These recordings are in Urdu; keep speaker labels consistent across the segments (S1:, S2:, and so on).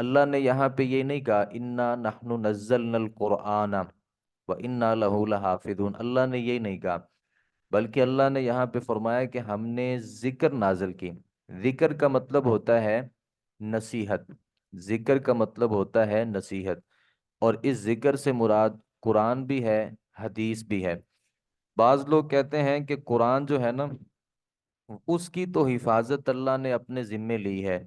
S1: اللہ نے یہاں پہ یہ نہیں کہا انا نحن نزلنا القرآن و انا لہو لحافظون، اللہ نے یہ نہیں کہا، بلکہ اللہ نے یہاں پہ فرمایا کہ ہم نے ذکر نازل کی۔ ذکر کا مطلب ہوتا ہے نصیحت، ذکر کا مطلب ہوتا ہے نصیحت، اور اس ذکر سے مراد قرآن بھی ہے، حدیث بھی ہے۔ بعض لوگ کہتے ہیں کہ قرآن جو ہے نا، اس کی تو حفاظت اللہ نے اپنے ذمے لی ہے،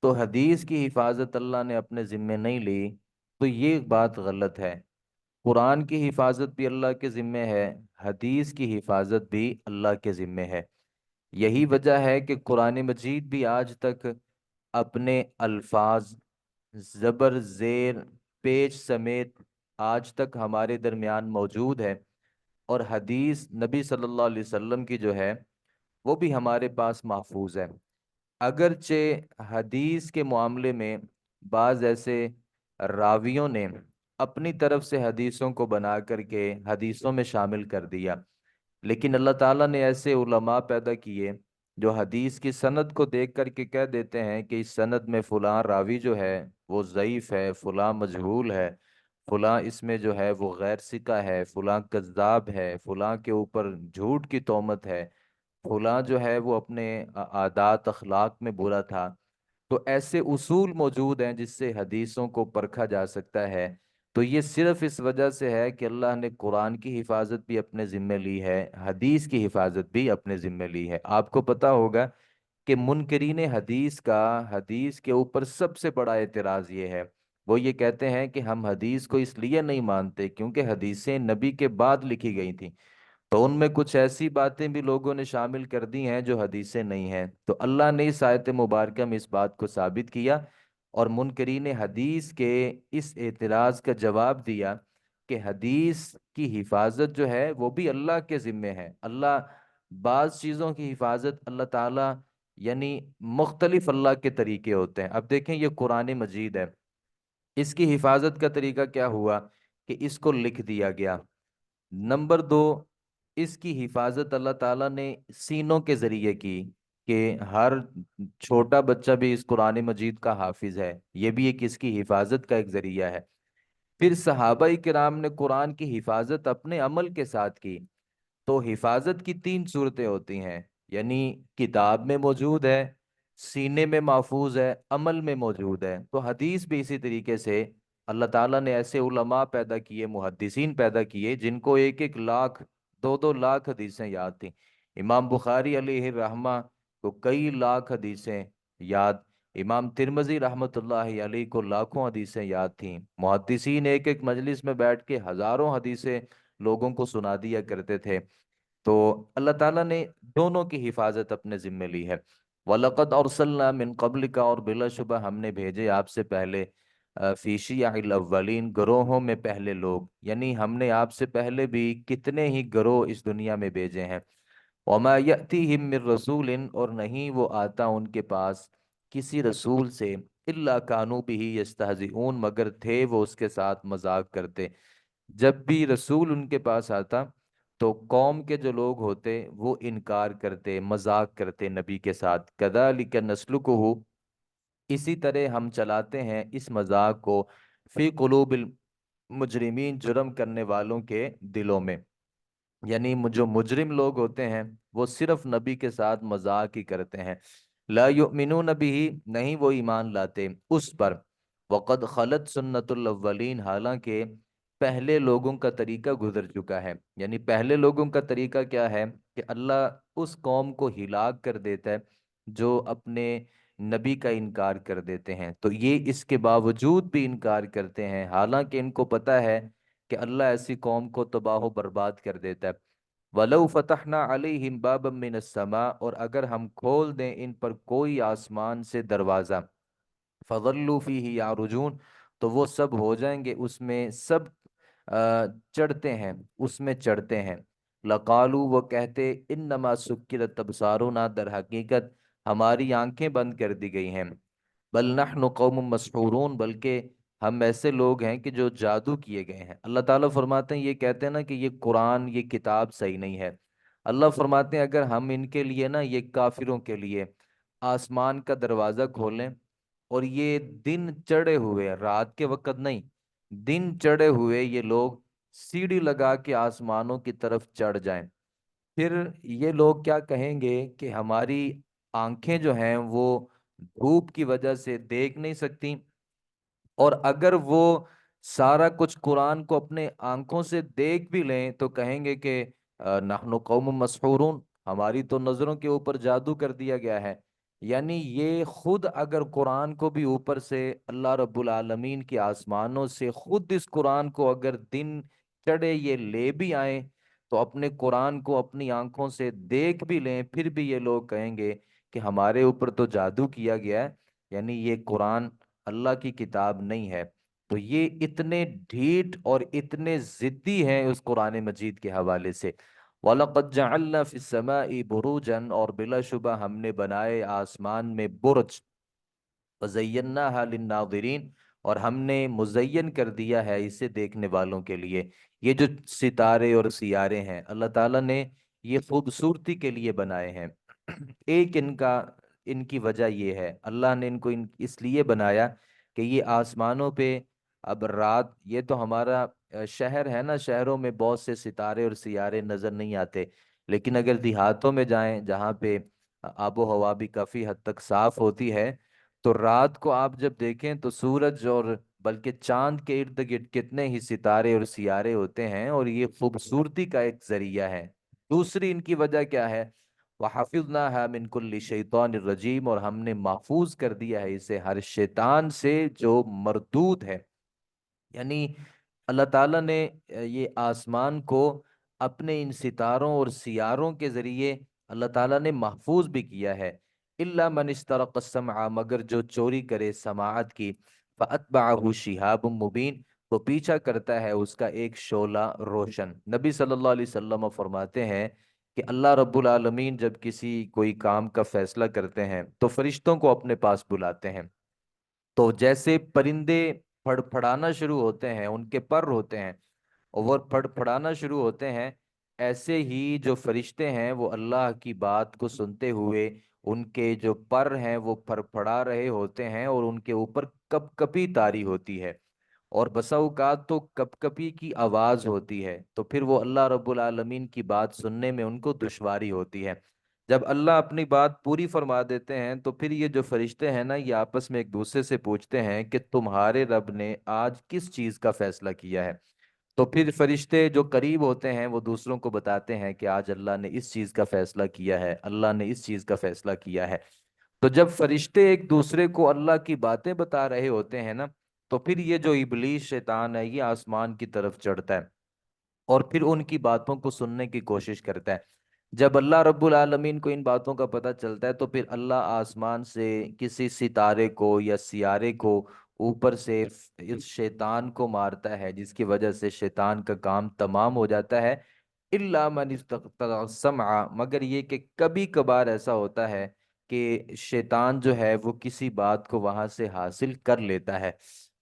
S1: تو حدیث کی حفاظت اللہ نے اپنے ذمے نہیں لی، تو یہ بات غلط ہے۔ قرآن کی حفاظت بھی اللہ کے ذمے ہے، حدیث کی حفاظت بھی اللہ کے ذمے ہے۔ یہی وجہ ہے کہ قرآن مجید بھی آج تک اپنے الفاظ زبر زیر پیش سمیت آج تک ہمارے درمیان موجود ہے، اور حدیث نبی صلی اللہ علیہ وسلم کی جو ہے وہ بھی ہمارے پاس محفوظ ہے۔ اگرچہ حدیث کے معاملے میں بعض ایسے راویوں نے اپنی طرف سے حدیثوں کو بنا کر کے حدیثوں میں شامل کر دیا، لیکن اللہ تعالیٰ نے ایسے علماء پیدا کیے جو حدیث کی سند کو دیکھ کر کے کہہ دیتے ہیں کہ اس سند میں فلاں راوی جو ہے وہ ضعیف ہے، فلاں مجہول ہے، فلاں اس میں جو ہے وہ غیر ثقہ ہے، فلاں کذاب ہے، فلاں کے اوپر جھوٹ کی تہمت ہے، فلاں جو ہے وہ اپنے عادات اخلاق میں برا تھا۔ تو ایسے اصول موجود ہیں جس سے حدیثوں کو پرکھا جا سکتا ہے۔ تو یہ صرف اس وجہ سے ہے کہ اللہ نے قرآن کی حفاظت بھی اپنے ذمے لی ہے، حدیث کی حفاظت بھی اپنے ذمے لی ہے۔ آپ کو پتہ ہوگا کہ منکرین حدیث کا حدیث کے اوپر سب سے بڑا اعتراض یہ ہے، وہ یہ کہتے ہیں کہ ہم حدیث کو اس لیے نہیں مانتے کیونکہ حدیثیں نبی کے بعد لکھی گئی تھیں، تو ان میں کچھ ایسی باتیں بھی لوگوں نے شامل کر دی ہیں جو حدیثیں نہیں ہیں۔ تو اللہ نے اس آیت مبارکہ میں اس بات کو ثابت کیا، اور منکرین حدیث کے اس اعتراض کا جواب دیا کہ حدیث کی حفاظت جو ہے وہ بھی اللہ کے ذمے ہے۔ اللہ بعض چیزوں کی حفاظت اللہ تعالیٰ یعنی مختلف اللہ کے طریقے ہوتے ہیں۔ اب دیکھیں یہ قرآن مجید ہے، اس کی حفاظت کا طریقہ کیا ہوا کہ اس کو لکھ دیا گیا۔ نمبر دو، اس کی حفاظت اللہ تعالیٰ نے سینوں کے ذریعے کی کہ ہر چھوٹا بچہ بھی اس قرآن مجید کا حافظ ہے، یہ بھی ایک اس کی حفاظت کا ایک ذریعہ ہے۔ پھر صحابہ کرام نے قرآن کی حفاظت اپنے عمل کے ساتھ کی۔ تو حفاظت کی تین صورتیں ہوتی ہیں، یعنی کتاب میں موجود ہے، سینے میں محفوظ ہے، عمل میں موجود ہے۔ تو حدیث بھی اسی طریقے سے اللہ تعالیٰ نے ایسے علماء پیدا کیے، محدثین پیدا کیے جن کو ایک ایک لاکھ، دو دو لاکھ حدیثیں یاد تھیں۔ امام بخاری علیہ الرحمہ کو کئی لاکھ حدیثیں یاد، امام ترمذی رحمۃ اللہ علیہ کو لاکھوں حدیثیں یاد تھیں۔ محدثین ایک ایک مجلس میں بیٹھ کے ہزاروں حدیثیں لوگوں کو سنا دیا کرتے تھے۔ تو اللہ تعالیٰ نے دونوں کی حفاظت اپنے ذمے لی ہے۔ وَلَقَدْ أَرْسَلْنَا مِن قَبْلِكَ، اور بلا شبہ ہم نے بھیجے آپ سے پہلے، فی شیع الاولین، گروہوں میں پہلے لوگ، یعنی ہم نے آپ سے پہلے بھی کتنے ہی گروہ اس دنیا میں بھیجے ہیں۔ وَمَا يَأْتِيهِم مِّن رَّسُولٍ، اور نہیں وہ آتا ان کے پاس کسی رسول سے، إِلَّا كَانُوا بِهِ يَسْتَهْزِئُونَ، مگر تھے وہ اس کے ساتھ مذاق کرتے۔ جب بھی رسول ان کے پاس آتا تو قوم کے جو لوگ ہوتے وہ انکار کرتے، مذاق کرتے نبی کے ساتھ۔ كَذَلِكَ نَسْلُكُهُ، اسی طرح ہم چلاتے ہیں اس مذاق کو فی قلوب المجرمین، جرم کرنے والوں کے دلوں میں۔ یعنی جو مجرم لوگ ہوتے ہیں وہ صرف نبی کے ساتھ مذاق ہی کرتے ہیں۔ لا یؤمنون بہ، نہیں وہ ایمان لاتے اس پر۔ وقد خلت سنت الاولین، حالانکہ پہلے لوگوں کا طریقہ گزر چکا ہے۔ یعنی پہلے لوگوں کا طریقہ کیا ہے کہ اللہ اس قوم کو ہلاک کر دیتا ہے جو اپنے نبی کا انکار کر دیتے ہیں، تو یہ اس کے باوجود بھی انکار کرتے ہیں، حالانکہ ان کو پتہ ہے کہ اللہ ایسی قوم کو تباہ و برباد کر دیتا ہے۔ وَلَوْ فَتَحْنَا عَلَيْهِمْ بَابًا مِّنَ السَّمَاءِ، اور اگر ہم کھول دیں ان پر کوئی آسمان سے دروازہ، فَظَلُّوا فِيهِ يَعْرُجُونَ، تو وہ سب ہو جائیں گے اس میں، سب چڑھتے ہیں، اس میں چڑھتے ہیں۔ لَقَالُوا، وہ کہتے، إِنَّمَا سُكِّرَتْ أَبْصَارُنَا، در حقیقت ہماری آنکھیں بند کر دی گئی ہیں۔ بل نحن قوم مسحورون، بلکہ ہم ایسے لوگ ہیں کہ جو جادو کیے گئے ہیں۔ اللہ تعالیٰ فرماتے ہیں، یہ کہتے ہیں نا کہ یہ قرآن، یہ کتاب صحیح نہیں ہے، اللہ فرماتے ہیں اگر ہم ان کے لیے نا، یہ کافروں کے لیے آسمان کا دروازہ کھولیں اور یہ دن چڑھے ہوئے، رات کے وقت نہیں، دن چڑھے ہوئے یہ لوگ سیڑھی لگا کے آسمانوں کی طرف چڑھ جائیں، پھر یہ لوگ کیا کہیں گے کہ ہماری آنکھیں جو ہیں وہ دھوپ کی وجہ سے دیکھ نہیں سکتی، اور اگر وہ سارا کچھ قرآن کو اپنے آنکھوں سے دیکھ بھی لیں تو کہیں گے کہ نحن قوم مسحورون، ہماری تو نظروں کے اوپر جادو کر دیا گیا ہے۔ یعنی یہ خود اگر قرآن کو بھی اوپر سے اللہ رب العالمین کے آسمانوں سے خود اس قرآن کو اگر دن چڑھے یہ لے بھی آئیں تو اپنے قرآن کو اپنی آنکھوں سے دیکھ بھی لیں، پھر بھی یہ لوگ کہیں گے کہ ہمارے اوپر تو جادو کیا گیا ہے، یعنی یہ قرآن اللہ کی کتاب نہیں ہے۔ تو یہ اتنے ڈھیٹ اور اتنے ضدی ہیں اس قرآن مجید کے حوالے سے۔ وَلَقَدْ جَعَلْنَا فِي السَّمَاءِ بُرُوجًا، اور بلا شبہ ہم نے بنائے آسمان میں برج، وَزَيَّنَّاهَا لِلنَّاظِرِينَ، اور ہم نے مزین کر دیا ہے اسے دیکھنے والوں کے لیے۔ یہ جو ستارے اور سیارے ہیں اللہ تعالیٰ نے یہ خوبصورتی کے لیے بنائے ہیں۔ ایک ان کی وجہ یہ ہے، اللہ نے ان کو اس لیے بنایا کہ یہ آسمانوں پہ اب رات، یہ تو ہمارا شہر ہے نا، شہروں میں بہت سے ستارے اور سیارے نظر نہیں آتے، لیکن اگر دیہاتوں میں جائیں جہاں پہ آب و ہوا بھی کافی حد تک صاف ہوتی ہے، تو رات کو آپ جب دیکھیں تو سورج اور بلکہ چاند کے ارد گرد کتنے ہی ستارے اور سیارے ہوتے ہیں، اور یہ خوبصورتی کا ایک ذریعہ ہے۔ دوسری ان کی وجہ کیا ہے؟ وَحَفِظْنَاهَا مِنْ كُلِّ شَيْطَانٍ رَجِيمٍ، اور ہم نے محفوظ کر دیا ہے اسے ہر شیطان سے جو مردود ہے۔ یعنی اللہ تعالیٰ نے یہ آسمان کو اپنے ان ستاروں اور سیاروں کے ذریعے اللہ تعالیٰ نے محفوظ بھی کیا ہے۔ الا من استرق السمع، مگر جو چوری کرے سماعت کی، فاتبعه شہاب مبین، تو پیچھا کرتا ہے اس کا ایک شعلہ روشن۔ نبی صلی اللہ علیہ وسلم فرماتے ہیں کہ اللہ رب العالمین جب کسی کوئی کام کا فیصلہ کرتے ہیں تو فرشتوں کو اپنے پاس بلاتے ہیں، تو جیسے پرندے پھڑ پھڑانا شروع ہوتے ہیں، ان کے پر ہوتے ہیں اور وہ پھڑ پھڑانا شروع ہوتے ہیں، ایسے ہی جو فرشتے ہیں وہ اللہ کی بات کو سنتے ہوئے ان کے جو پر ہیں وہ پھڑ پھڑا رہے ہوتے ہیں، اور ان کے اوپر کپ کپی طاری ہوتی ہے، اور بسا اوقات تو کپ کپی کی آواز ہوتی ہے، تو پھر وہ اللہ رب العالمین کی بات سننے میں ان کو دشواری ہوتی ہے۔ جب اللہ اپنی بات پوری فرما دیتے ہیں تو پھر یہ جو فرشتے ہیں نا، یہ آپس میں ایک دوسرے سے پوچھتے ہیں کہ تمہارے رب نے آج کس چیز کا فیصلہ کیا ہے؟ تو پھر فرشتے جو قریب ہوتے ہیں وہ دوسروں کو بتاتے ہیں کہ آج اللہ نے اس چیز کا فیصلہ کیا ہے، اللہ نے اس چیز کا فیصلہ کیا ہے۔ تو جب فرشتے ایک دوسرے کو اللہ کی باتیں بتا رہے ہوتے ہیں نا، تو پھر یہ جو ابلیس شیطان ہے یہ آسمان کی طرف چڑھتا ہے اور پھر ان کی باتوں کو سننے کی کوشش کرتا ہے۔ جب اللہ رب العالمین کو ان باتوں کا پتہ چلتا ہے تو پھر اللہ آسمان سے کسی ستارے کو یا سیارے کو اوپر سے اس شیطان کو مارتا ہے، جس کی وجہ سے شیطان کا کام تمام ہو جاتا ہے۔ الا من استطاع السمع، مگر یہ کہ کبھی کبھار ایسا ہوتا ہے کہ شیطان جو ہے وہ کسی بات کو وہاں سے حاصل کر لیتا ہے۔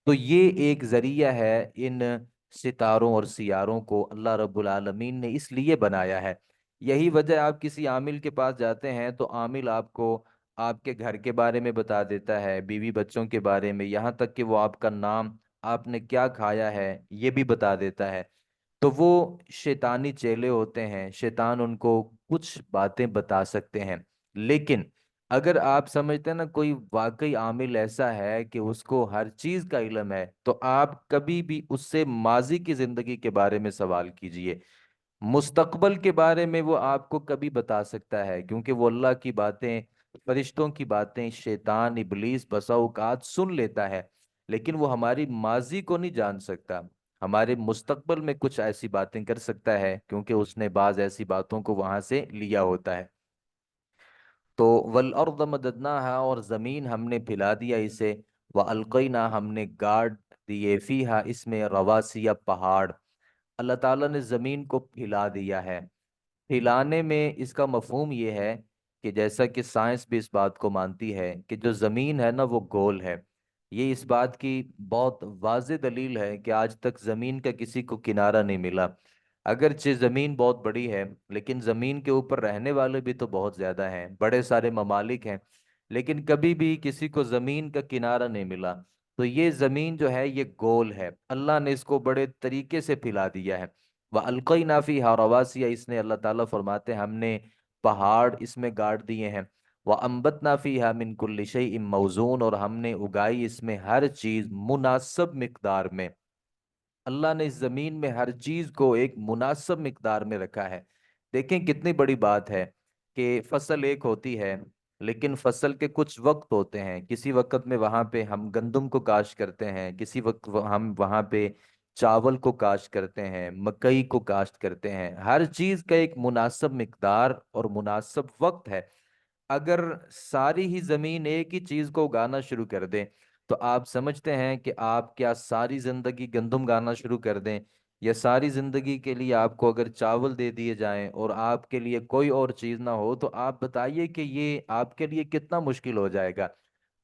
S1: تو یہ ایک ذریعہ ہے، ان ستاروں اور سیاروں کو اللہ رب العالمین نے اس لیے بنایا ہے۔ یہی وجہ، آپ کسی عامل کے پاس جاتے ہیں تو عامل آپ کو آپ کے گھر کے بارے میں بتا دیتا ہے، بیوی بچوں کے بارے میں، یہاں تک کہ وہ آپ کا نام، آپ نے کیا کھایا ہے یہ بھی بتا دیتا ہے۔ تو وہ شیطانی چیلے ہوتے ہیں، شیطان ان کو کچھ باتیں بتا سکتے ہیں، لیکن اگر آپ سمجھتے ہیں نا کوئی واقعی عامل ایسا ہے کہ اس کو ہر چیز کا علم ہے، تو آپ کبھی بھی اس سے ماضی کی زندگی کے بارے میں سوال کیجئے، مستقبل کے بارے میں وہ آپ کو کبھی بتا سکتا ہے، کیونکہ وہ اللہ کی باتیں، فرشتوں کی باتیں شیطان ابلیس بسا اوقات سن لیتا ہے، لیکن وہ ہماری ماضی کو نہیں جان سکتا، ہمارے مستقبل میں کچھ ایسی باتیں کر سکتا ہے کیونکہ اس نے بعض ایسی باتوں کو وہاں سے لیا ہوتا ہے۔ تو والارض مددناها، اور زمین ہم نے پھیلا دیا اسے، والقینا، ہم نے گاڑ دیے، فیہا، اس میں، رواسی، پہاڑ، اللہ تعالیٰ نے زمین کو پھیلا دیا ہے۔ پھیلانے میں اس کا مفہوم یہ ہے کہ جیسا کہ سائنس بھی اس بات کو مانتی ہے کہ جو زمین ہے نا وہ گول ہے، یہ اس بات کی بہت واضح دلیل ہے کہ آج تک زمین کا کسی کو کنارہ نہیں ملا، اگرچہ زمین بہت بڑی ہے لیکن زمین کے اوپر رہنے والے بھی تو بہت زیادہ ہیں، بڑے سارے ممالک ہیں، لیکن کبھی بھی کسی کو زمین کا کنارہ نہیں ملا۔ تو یہ زمین جو ہے یہ گول ہے، اللہ نے اس کو بڑے طریقے سے پھیلا دیا ہے۔ وَأَلْقَيْنَا فِيهَا رَوَاسِيَ، اس نے اللہ تعالیٰ فرماتے ہیں ہم نے پہاڑ اس میں گاڑ دیے ہیں۔ وَأَنبَتْنَا فِيهَا مِن كُلِّ شَيْءٍ مَوْزُونٍ، اور ہم نے اگائی اس میں ہر چیز مناسب مقدار میں۔ اللہ نے اس زمین میں ہر چیز کو ایک مناسب مقدار میں رکھا ہے۔ دیکھیں کتنی بڑی بات ہے کہ فصل ایک ہوتی ہے، لیکن فصل کے کچھ وقت ہوتے ہیں۔ کسی وقت میں وہاں پہ ہم گندم کو کاشت کرتے ہیں، کسی وقت ہم وہاں پہ چاول کو کاشت کرتے ہیں، مکئی کو کاشت کرتے ہیں۔ ہر چیز کا ایک مناسب مقدار اور مناسب وقت ہے۔ اگر ساری ہی زمین ایک ہی چیز کو اگانا شروع کر دیں تو آپ سمجھتے ہیں کہ آپ کیا ساری زندگی گندم گانا شروع کر دیں، یا ساری زندگی کے لیے آپ کو اگر چاول دے دیے جائیں اور آپ کے لیے کوئی اور چیز نہ ہو، تو آپ بتائیے کہ یہ آپ کے لیے کتنا مشکل ہو جائے گا۔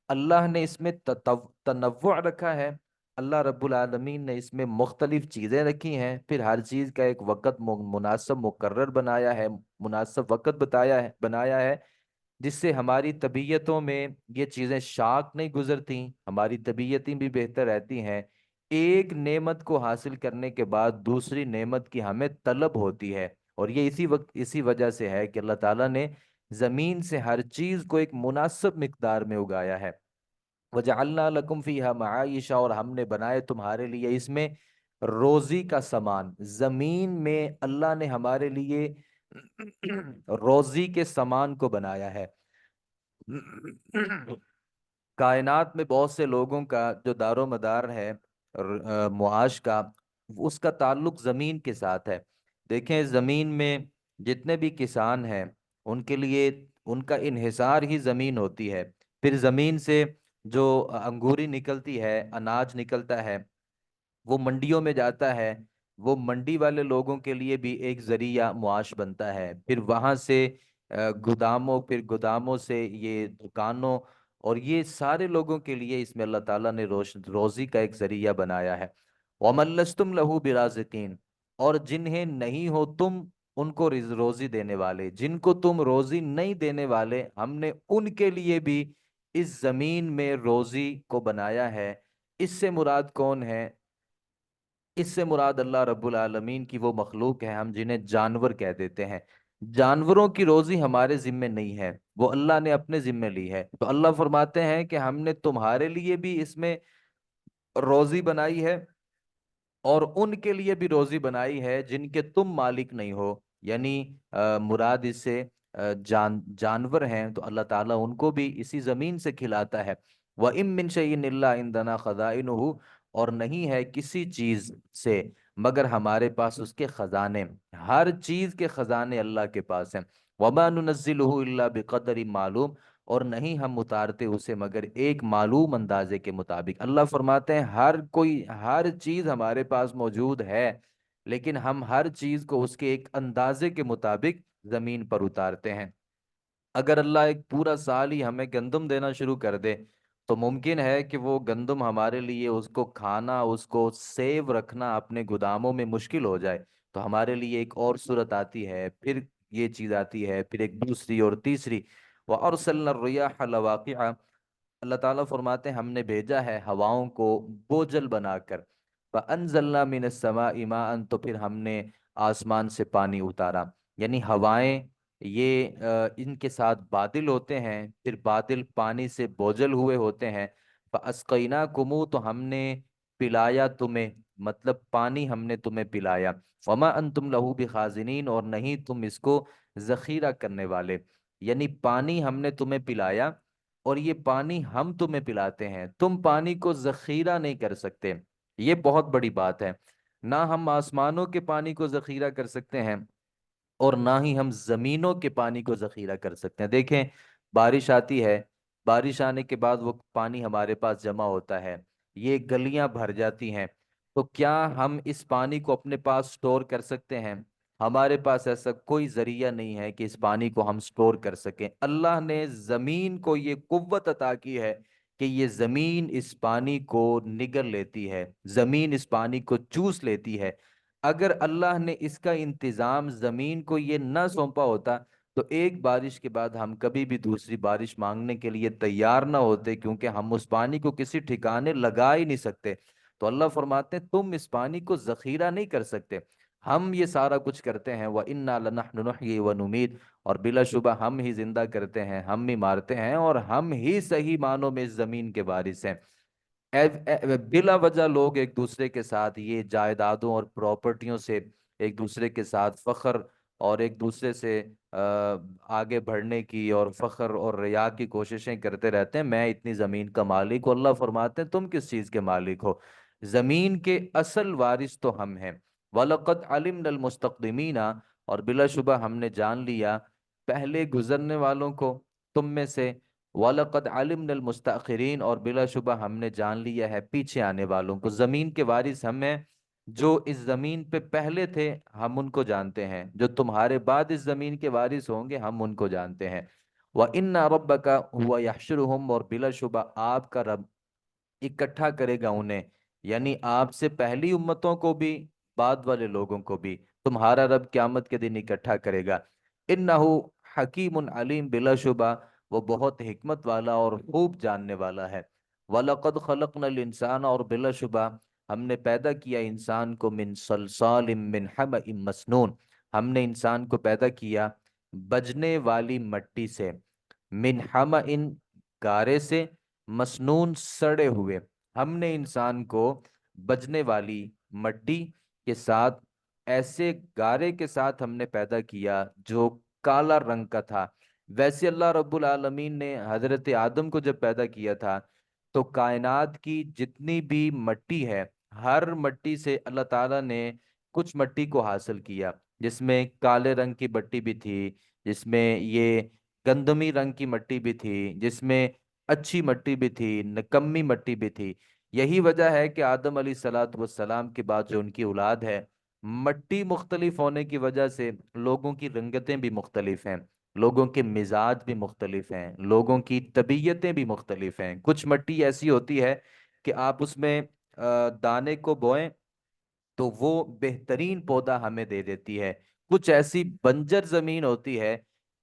S1: اللہ نے اس میں تنوع رکھا ہے، اللہ رب العالمین نے اس میں مختلف چیزیں رکھی ہیں، پھر ہر چیز کا ایک وقت مناسب مقرر بنایا ہے، مناسب وقت بنایا ہے، جس سے ہماری طبیعتوں میں یہ چیزیں شاک نہیں گزرتی، ہماری طبیعتیں بھی بہتر رہتی ہیں۔ ایک نعمت کو حاصل کرنے کے بعد دوسری نعمت کی ہمیں طلب ہوتی ہے، اور یہ اسی وجہ سے ہے کہ اللہ تعالیٰ نے زمین سے ہر چیز کو ایک مناسب مقدار میں اگایا ہے۔ وَجَعَلْنَا لَكُمْ فِيهَا مَعَائِشَ، اور ہم نے بنائے تمہارے لیے اس میں روزی کا سامان۔ زمین میں اللہ نے ہمارے لیے روزی کے سامان کو بنایا ہے۔ کائنات میں بہت سے لوگوں کا جو دار و مدار ہے معاش کا، اس کا تعلق زمین کے ساتھ ہے۔ دیکھیں زمین میں جتنے بھی کسان ہیں ان کے لیے ان کا انحصار ہی زمین ہوتی ہے۔ پھر زمین سے جو انگوری نکلتی ہے، اناج نکلتا ہے، وہ منڈیوں میں جاتا ہے، وہ منڈی والے لوگوں کے لیے بھی ایک ذریعہ معاش بنتا ہے۔ پھر وہاں سے گوداموں، پھر گوداموں سے یہ دکانوں، اور یہ سارے لوگوں کے لیے اس میں اللہ تعالیٰ نے روزی کا ایک ذریعہ بنایا ہے۔ وَمَن لَّسْتُمْ لَهُ بِرَازِقِينَ، اور جنہیں نہیں ہو تم ان کو روزی دینے والے، جن کو تم روزی نہیں دینے والے، ہم نے ان کے لیے بھی اس زمین میں روزی کو بنایا ہے۔ اس سے مراد کون ہے؟ اس سے مراد اللہ رب العالمین کی وہ مخلوق ہے ہم جنہیں جانور کہہ دیتے ہیں۔ جانوروں کی روزی ہمارے ذمے نہیں ہے، وہ اللہ نے اپنے ذمے لی ہے۔ تو اللہ فرماتے ہیں کہ ہم نے تمہارے لیے بھی اس میں روزی بنائی ہے، اور ان کے لیے بھی روزی بنائی ہے جن کے تم مالک نہیں ہو، یعنی مراد اس سے جانور ہیں، تو اللہ تعالیٰ ان کو بھی اسی زمین سے کھلاتا ہے۔ وَإِن مِّن شَيْءٍ إِلَّا عِندَنَا خَزَائِنُهُ، اور نہیں ہے کسی چیز سے مگر ہمارے پاس اس کے خزانے، ہر چیز کے خزانے اللہ کے پاس ہیں۔ وَمَا نُنَزِّلُهُ إِلَّا بِقَدَرٍ معلوم، اور نہیں ہم اتارتے اسے مگر ایک معلوم اندازے کے مطابق۔ اللہ فرماتے ہیں ہر چیز ہمارے پاس موجود ہے، لیکن ہم ہر چیز کو اس کے ایک اندازے کے مطابق زمین پر اتارتے ہیں۔ اگر اللہ ایک پورا سال ہی ہمیں گندم دینا شروع کر دے تو ممکن ہے کہ وہ گندم ہمارے لیے اس کو کھانا، اس کو سیو رکھنا اپنے گوداموں میں مشکل ہو جائے۔ تو ہمارے لیے ایک اور صورت آتی ہے، پھر یہ چیز آتی ہے، پھر ایک دوسری اور تیسری۔ وَأَرْسَلْنَا الرِّيَاحَ لَوَاقِعَ، اللہ تعالیٰ فرماتے ہیں ہم نے بھیجا ہے ہواؤں کو بوجھل بنا کر۔ فَأَنزَلْنَا مِنَ السَّمَاءِ مَاءً، تو پھر ہم نے آسمان سے پانی اتارا، یعنی ہوائیں یہ ان کے ساتھ بادل ہوتے ہیں، پھر بادل پانی سے بوجھل ہوئے ہوتے ہیں۔ فَأَسْقَيْنَاكُمُ، تو ہم نے پلایا تمہیں، مطلب پانی ہم نے تمہیں پلایا۔ وَمَا أَنْتُمْ لَهُ بِخَازِنِينَ، اور نہیں تم اس کو ذخیرہ کرنے والے، یعنی پانی ہم نے تمہیں پلایا اور یہ پانی ہم تمہیں پلاتے ہیں، تم پانی کو ذخیرہ نہیں کر سکتے۔ یہ بہت بڑی بات ہے، نہ ہم آسمانوں کے پانی کو ذخیرہ کر سکتے ہیں اور نہ ہی ہم زمینوں کے پانی کو ذخیرہ کر سکتے ہیں۔ دیکھیں بارش آتی ہے، بارش آنے کے بعد وہ پانی ہمارے پاس جمع ہوتا ہے، یہ گلیاں بھر جاتی ہیں، تو کیا ہم اس پانی کو اپنے پاس سٹور کر سکتے ہیں؟ ہمارے پاس ایسا کوئی ذریعہ نہیں ہے کہ اس پانی کو ہم سٹور کر سکیں۔ اللہ نے زمین کو یہ قوت عطا کی ہے کہ یہ زمین اس پانی کو نگل لیتی ہے، زمین اس پانی کو چوس لیتی ہے۔ اگر اللہ نے اس کا انتظام زمین کو یہ نہ سونپا ہوتا تو ایک بارش کے بعد ہم کبھی بھی دوسری بارش مانگنے کے لیے تیار نہ ہوتے، کیونکہ ہم اس پانی کو کسی ٹھکانے لگا ہی نہیں سکتے۔ تو اللہ فرماتے ہیں تم اس پانی کو ذخیرہ نہیں کر سکتے، ہم یہ سارا کچھ کرتے ہیں۔ وَإِنَّا لَنَحْنُ نُحْيِي وَنُمِيتُ، اور بلا شبہ ہم ہی زندہ کرتے ہیں، ہم ہی مارتے ہیں، اور ہم ہی صحیح معنوں میں اس زمین کے وارث ہیں۔ بلا وجہ لوگ ایک دوسرے کے ساتھ یہ جائیدادوں اور پراپرٹیوں سے ایک دوسرے کے ساتھ فخر اور ایک دوسرے سے آگے بڑھنے کی اور فخر اور ریا کی کوششیں کرتے رہتے ہیں، میں اتنی زمین کا مالک ہوں۔ اللہ فرماتے ہیں تم کس چیز کے مالک ہو؟ زمین کے اصل وارث تو ہم ہیں۔ وَلَقَدْ عَلِمْنَا الْمُسْتَقْدِمِينَ، اور بلا شبہ ہم نے جان لیا پہلے گزرنے والوں کو تم میں سے۔ وَلَقَدْ عَلِمْنَا الْمُسْتَأْخِرِينَ، اور بلا شبہ ہم نے جان لیا ہے پیچھے آنے والوں کو۔ زمین کے وارث ہم ہیں، جو اس زمین پہ پہلے تھے ہم ان کو جانتے ہیں، جو تمہارے بعد اس زمین کے وارث ہوں گے ہم ان کو جانتے ہیں۔ وَإِنَّ رَبَّكَ هُوَ يَحْشُرُهُمْ، اور بلا شبہ آپ کا رب اکٹھا کرے گا انہیں، یعنی آپ سے پہلی امتوں کو بھی بعد والے لوگوں کو بھی تمہارا رب قیامت کے دن اکٹھا کرے گا۔ انہو حکیم علیم، بلا شبہ وہ بہت حکمت والا اور خوب جاننے والا ہے۔ وَلَقَدْ خَلَقْنَا الْإِنسَانَ، اور بلا شبہ ہم نے پیدا کیا انسان کو من صلصال من حمأ مسنون، ہم نے انسان کو پیدا کیا بجنے والی مٹی سے، من حمأ گارے سے، مسنون سڑے ہوئے۔ ہم نے انسان کو بجنے والی مٹی کے ساتھ، ایسے گارے کے ساتھ ہم نے پیدا کیا جو کالا رنگ کا تھا۔ ویسے اللہ رب العالمین نے حضرت آدم کو جب پیدا کیا تھا تو کائنات کی جتنی بھی مٹی ہے، ہر مٹی سے اللہ تعالیٰ نے کچھ مٹی کو حاصل کیا، جس میں کالے رنگ کی مٹی بھی تھی، جس میں یہ گندمی رنگ کی مٹی بھی تھی، جس میں اچھی مٹی بھی تھی، نکمی مٹی بھی تھی۔ یہی وجہ ہے کہ آدم علیہ الصلوۃ والسلام کے بعد جو ان کی اولاد ہے، مٹی مختلف ہونے کی وجہ سے لوگوں کی رنگتیں بھی مختلف ہیں، لوگوں کے مزاج بھی مختلف ہیں، لوگوں کی طبیعتیں بھی مختلف ہیں۔ کچھ مٹی ایسی ہوتی ہے کہ آپ اس میں دانے کو بوئیں تو وہ بہترین پودا ہمیں دے دیتی ہے۔ کچھ ایسی بنجر زمین ہوتی ہے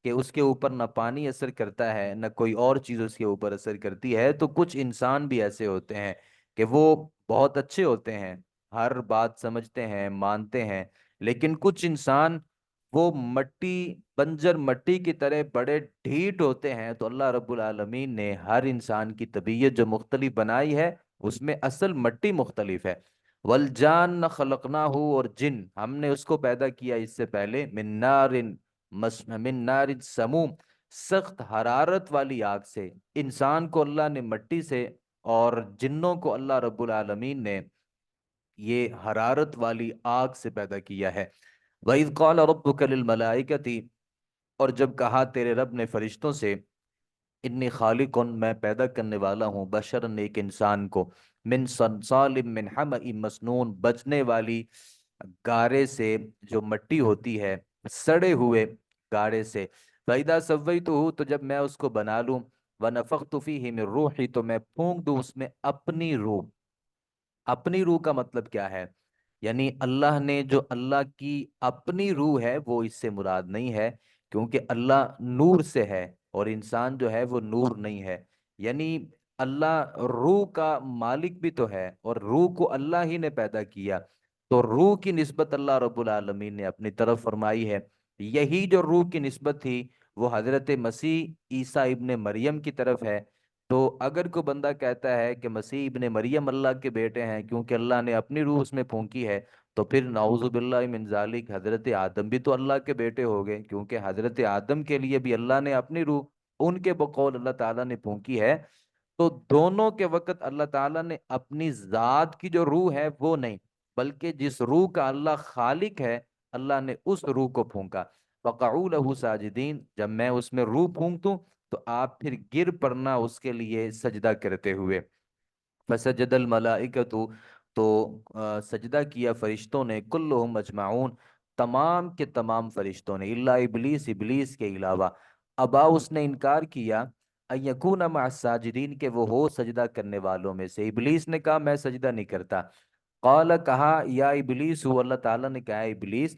S1: کہ اس کے اوپر نہ پانی اثر کرتا ہے نہ کوئی اور چیز اس کے اوپر اثر کرتی ہے۔ تو کچھ انسان بھی ایسے ہوتے ہیں کہ وہ بہت اچھے ہوتے ہیں، ہر بات سمجھتے ہیں، مانتے ہیں، لیکن کچھ انسان وہ مٹی، بنجر مٹی کی طرح بڑے ڈھیٹ ہوتے ہیں۔ تو اللہ رب العالمین نے ہر انسان کی طبیعت جو مختلف بنائی ہے اس میں اصل مٹی مختلف ہے۔ والجان خلقناہ، اور جن ہم نے اس کو پیدا کیا اس سے پہلے من نار سموم، سخت حرارت والی آگ سے۔ انسان کو اللہ نے مٹی سے اور جنوں کو اللہ رب العالمین نے یہ حرارت والی آگ سے پیدا کیا ہے۔ وَإِذْ قَالَ رَبُّكَ لِلْمَلَائِكَةِ، اور جب کہا تیرے رب نے فرشتوں سے، انی خالقن، میں پیدا کرنے والا ہوں، بشرن ایک انسان کو، من صلصال من حمأ مسنون، بجنے والی گارے سے جو مٹی ہوتی ہے، سڑے ہوئے گارے سے۔ فَإِذَا سَوَّيْتُهُ، تو جب میں اس کو بنا لوں، وَنَفَخْتُ فِيهِ مِن رُوحِي، تو میں پھونک دوں اس میں اپنی روح۔ اپنی روح کا مطلب کیا ہے؟ یعنی اللہ نے جو اللہ کی اپنی روح ہے وہ اس سے مراد نہیں ہے، کیونکہ اللہ نور سے ہے اور انسان جو ہے وہ نور نہیں ہے۔ یعنی اللہ روح کا مالک بھی تو ہے اور روح کو اللہ ہی نے پیدا کیا، تو روح کی نسبت اللہ رب العالمین نے اپنی طرف فرمائی ہے۔ یہی جو روح کی نسبت تھی وہ حضرت مسیح عیسیٰ ابن مریم کی طرف ہے۔ تو اگر کوئی بندہ کہتا ہے کہ مسیح ابن مریم اللہ کے بیٹے ہیں کیونکہ اللہ نے اپنی روح اس میں پھونکی ہے، تو پھر نعوذ باللہ من ذالک حضرت آدم بھی تو اللہ کے بیٹے ہو گئے، کیونکہ حضرت آدم کے لیے بھی اللہ نے اپنی روح ان کے بقول اللہ تعالیٰ نے پھونکی ہے۔ تو دونوں کے وقت اللہ تعالیٰ نے اپنی ذات کی جو روح ہے وہ نہیں، بلکہ جس روح کا اللہ خالق ہے اللہ نے اس روح کو پھونکا۔ فَقَعُوا لَهُ سَاجِدِينَ، جب میں اس میں روح پھونک دوں تو آپ پھر گر پڑنا اس کے لیے سجدہ کرتے ہوئے۔ فسجد الملائکۃ، تو سجدہ کیا فرشتوں نے، کلہم اجمعون، تمام کے تمام فرشتوں نے، الا ابلیس، ابلیس کے علاوہ۔ ابا، اس نے انکار کیا، ان یکون مع الساجدین، کہ وہ ہو سجدہ کرنے والوں میں سے۔ ابلیس نے کہا میں سجدہ نہیں کرتا۔ قال، کہا، یا ابلیس، اللہ تعالیٰ نے کہا ابلیس،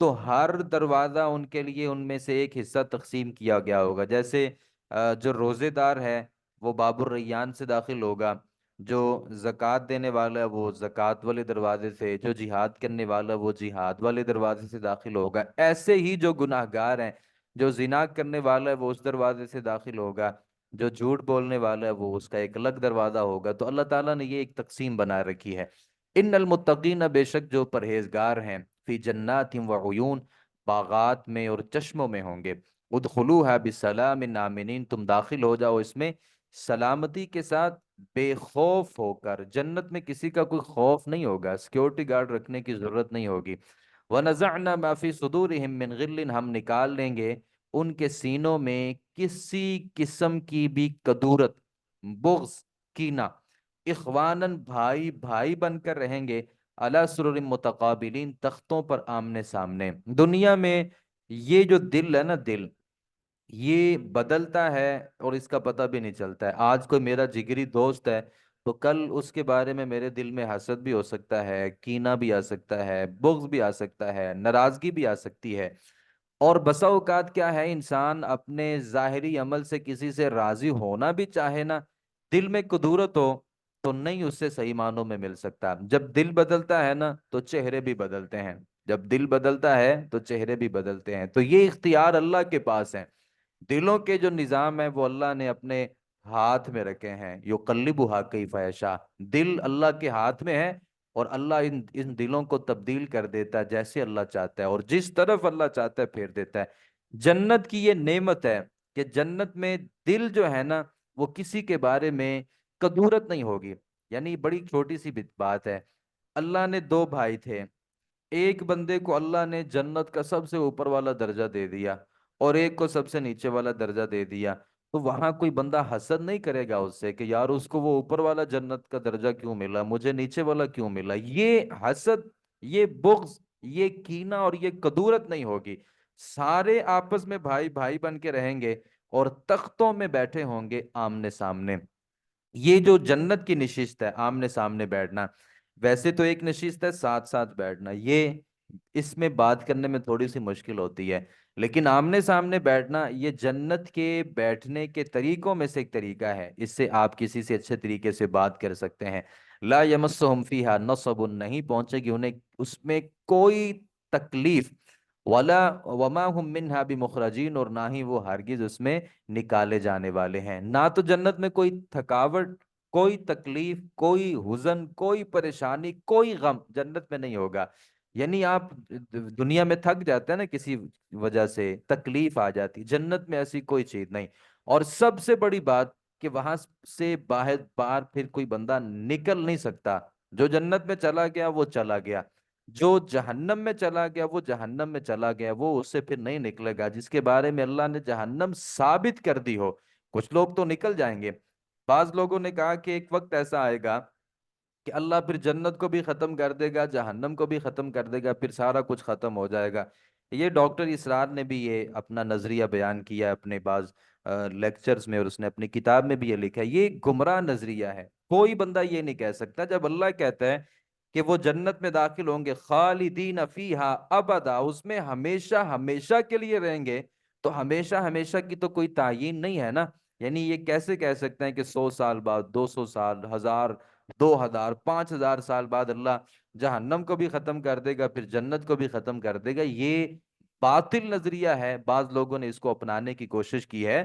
S1: تو ہر دروازہ ان کے لیے ان میں سے ایک حصہ تقسیم کیا گیا ہوگا. جیسے جو روزے دار ہے وہ باب الریان سے داخل ہوگا، جو زکوٰۃ دینے والا ہے وہ زکوٰۃ والے دروازے سے، جو جہاد کرنے والا ہے وہ جہاد والے دروازے سے داخل ہوگا. ایسے ہی جو گناہ گار ہیں، جو زنا کرنے والا ہے وہ اس دروازے سے داخل ہوگا، جو جھوٹ بولنے والا ہے وہ اس کا ایک الگ دروازہ ہوگا. تو اللہ تعالیٰ نے یہ ایک تقسیم بنا رکھی ہے. ان المتقین، بے شک جو پرہیزگار ہیں، فی جنات و عیون، باغات میں اور چشموں میں ہوں گے. ادخلوها بسلام آمنین، تم داخل ہو جاؤ اس میں سلامتی کے ساتھ، بے خوف ہو کر. جنت میں کسی کا کوئی خوف نہیں ہوگا، سیکیورٹی گارڈ رکھنے کی ضرورت نہیں ہوگی. وَنَزَعْنَا مَا فِي صُدُورِهِم مِّن غِلٍّ، ہم نکال لیں گے ان کے سینوں میں کسی قسم کی بھی کدورت، بغض، کینہ. اخواناً، بھائی بھائی بن کر رہیں گے. علی سرر متقابلین، تختوں پر آمنے سامنے. دنیا میں یہ جو دل ہے نا، دل یہ بدلتا ہے اور اس کا پتہ بھی نہیں چلتا ہے. آج کوئی میرا جگری دوست ہے تو کل اس کے بارے میں میرے دل میں حسد بھی ہو سکتا ہے، کینہ بھی آ سکتا ہے، بغض بھی آ سکتا ہے، ناراضگی بھی آ سکتی ہے. اور بسا اوقات کیا ہے، انسان اپنے ظاہری عمل سے کسی سے راضی ہونا بھی چاہے نا، دل میں کدورت ہو تو نہیں اس سے صحیح معنوں میں مل سکتا. جب دل بدلتا ہے نا تو چہرے بھی بدلتے ہیں، جب دل بدلتا ہے تو چہرے بھی بدلتے ہیں. تو یہ اختیار اللہ کے پاس ہے. دلوں کے جو نظام ہے وہ اللہ نے اپنے ہاتھ میں رکھے ہیں. یقلبھا کیف یشاء، دل اللہ کے ہاتھ میں ہے، اور اللہ ان دلوں کو تبدیل کر دیتا ہے جیسے اللہ چاہتا ہے، اور جس طرف اللہ چاہتا ہے پھیر دیتا ہے. جنت کی یہ نعمت ہے کہ جنت میں دل جو ہے نا وہ کسی کے بارے میں کدورت نہیں ہوگی. یعنی بڑی چھوٹی سی بات ہے. اللہ نے دو بھائی تھے، ایک بندے کو اللہ نے جنت کا سب سے اوپر والا درجہ دے دیا اور ایک کو سب سے نیچے والا درجہ دے دیا. تو وہاں کوئی بندہ حسد نہیں کرے گا اس سے کہ یار اس کو وہ اوپر والا جنت کا درجہ کیوں ملا، مجھے نیچے والا کیوں ملا. یہ حسد، یہ بغض، یہ کینہ اور یہ کدورت نہیں ہوگی. سارے آپس میں بھائی بھائی بن کے رہیں گے اور تختوں میں بیٹھے ہوں گے آمنے سامنے. یہ جو جنت کی نشست ہے، آمنے سامنے بیٹھنا، ویسے تو ایک نشست ہے ساتھ ساتھ بیٹھنا، یہ اس میں بات کرنے میں تھوڑی سی مشکل ہوتی ہے. لیکن آمنے سامنے بیٹھنا یہ جنت کے بیٹھنے کے طریقوں میں سے ایک طریقہ ہے. اس سے آپ کسی سے اچھے طریقے سے بات کر سکتے ہیں. لا یمسہم فیہا نصب، نہیں پہنچے گی انہیں اس میں کوئی تکلیف. ولا وما ہم منہا بمخرجین، اور نہ ہی وہ ہرگز اس میں نکالے جانے والے ہیں. نہ تو جنت میں کوئی تھکاوٹ، کوئی تکلیف، کوئی حزن، کوئی پریشانی، کوئی غم جنت میں نہیں ہوگا. یعنی آپ دنیا میں تھک جاتے ہیں نا کسی وجہ سے، تکلیف آ جاتی، جنت میں ایسی کوئی چیز نہیں. اور سب سے بڑی بات کہ وہاں سے باہر پھر کوئی بندہ نکل نہیں سکتا. جو جنت میں چلا گیا وہ چلا گیا، جو جہنم میں چلا گیا وہ جہنم میں چلا گیا، وہ اس سے پھر نہیں نکلے گا. جس کے بارے میں اللہ نے جہنم ثابت کر دی ہو. کچھ لوگ تو نکل جائیں گے. بعض لوگوں نے کہا کہ ایک وقت ایسا آئے گا کہ اللہ پھر جنت کو بھی ختم کر دے گا، جہنم کو بھی ختم کر دے گا، پھر سارا کچھ ختم ہو جائے گا. یہ ڈاکٹر اسرار نے بھی یہ اپنا نظریہ بیان کیا ہے اپنے بعض لیکچرز میں، اور اس نے اپنی کتاب میں بھی یہ لکھا ہے. یہ گمراہ نظریہ ہے. کوئی بندہ یہ نہیں کہہ سکتا. جب اللہ کہتا ہے کہ وہ جنت میں داخل ہوں گے خالدین فیہا ابدا، اس میں ہمیشہ ہمیشہ کے لیے رہیں گے، تو ہمیشہ ہمیشہ کی تو کوئی تعیین نہیں ہے نا. یعنی یہ کیسے کہہ سکتے ہیں کہ 100 سال بعد، 200 سال، 1000، 2000، 5000 سال بعد اللہ جہنم کو بھی ختم کر دے گا پھر جنت کو بھی ختم کر دے گا. یہ باطل نظریہ ہے. بعض لوگوں نے اس کو اپنانے کی کوشش کی ہے.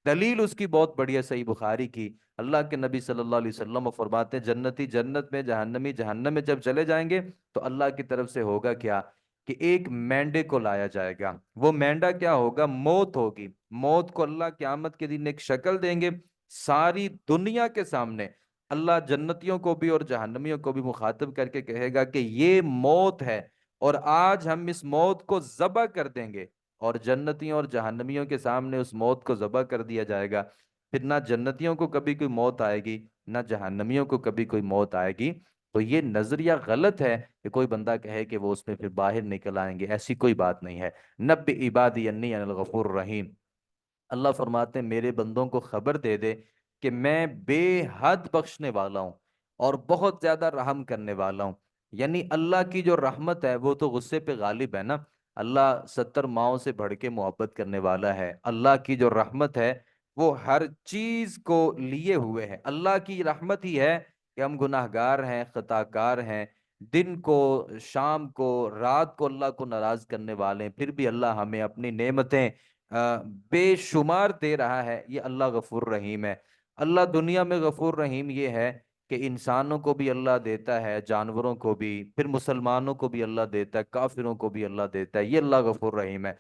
S1: دلیل اس کی بہت بڑی ہے صحیح بخاری کی. اللہ کے نبی صلی اللہ علیہ وسلم فرماتے ہیں جنتی جنت میں، جہنمی جہنم میں جب چلے جائیں گے تو اللہ کی طرف سے ہوگا کیا کہ ایک مینڈے کو لایا جائے گا. وہ مینڈا کیا ہوگا؟ موت ہوگی. موت کو اللہ قیامت کے دن ایک شکل دیں گے ساری دنیا کے سامنے. اللہ جنتیوں کو بھی اور جہنمیوں کو بھی مخاطب کر کے کہے گا کہ یہ موت ہے اور آج ہم اس موت کو ذبح کر دیں گے. اور جنتیوں اور جہنمیوں کے سامنے اس موت کو ذبح کر دیا جائے گا. پھر نہ جنتیوں کو کبھی کوئی موت آئے گی، نہ جہنمیوں کو کبھی کوئی موت آئے گی. تو یہ نظریہ غلط ہے کہ کوئی بندہ کہے کہ وہ اس میں پھر باہر نکل آئیں گے. ایسی کوئی بات نہیں ہے. نبئ عبادی انی انا الغفور الرحیم. اللہ فرماتے ہیں میرے بندوں کو خبر دے دے کہ میں بے حد بخشنے والا ہوں اور بہت زیادہ رحم کرنے والا ہوں. یعنی اللہ کی جو رحمت ہے وہ تو غصے پہ غالب ہے نا. اللہ 70 ماؤں سے بڑھ کے محبت کرنے والا ہے۔ اللہ کی جو رحمت ہے وہ ہر چیز کو لیے ہوئے ہے۔ اللہ کی رحمت ہی ہے کہ ہم گناہ گار ہیں، خطا کار ہیں، دن کو، شام کو، رات کو اللہ کو ناراض کرنے والے ہیں، پھر بھی اللہ ہمیں اپنی نعمتیں بے شمار دے رہا ہے۔ یہ اللہ غفور رحیم ہے۔ اللہ دنیا میں غفور رحیم یہ ہے کہ انسانوں کو بھی اللہ دیتا ہے، جانوروں کو بھی، پھر مسلمانوں کو بھی اللہ دیتا ہے، کافروں کو بھی اللہ دیتا ہے۔ یہ اللہ غفور رحیم ہے۔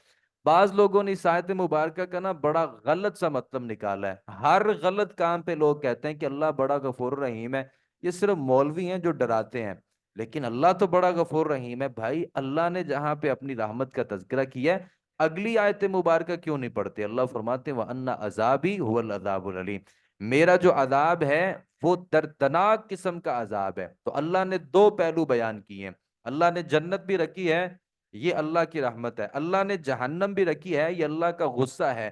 S1: بعض لوگوں نے اس آیت مبارکہ کا نا بڑا غلط سا مطلب نکالا ہے۔ ہر غلط کام پہ لوگ کہتے ہیں کہ اللہ بڑا غفور رحیم ہے۔ یہ صرف مولوی ہیں جو ڈراتے ہیں، لیکن اللہ تو بڑا غفور رحیم ہے۔ بھائی اللہ نے جہاں پہ اپنی رحمت کا تذکرہ کیا ہے، اگلی آیت مبارکہ کیوں نہیں پڑھتے؟ اللہ فرماتے ہیں وَأَنَّ عَذَابِي هُوَ الْعَذَابُ الْعَلِيمُ، میرا جو عذاب ہے وہ دردناک قسم کا عذاب ہے۔ تو اللہ نے دو پہلو بیان کیے ہیں۔ اللہ نے جنت بھی رکھی ہے، یہ اللہ کی رحمت ہے۔ اللہ نے جہنم بھی رکھی ہے، یہ اللہ کا غصہ ہے۔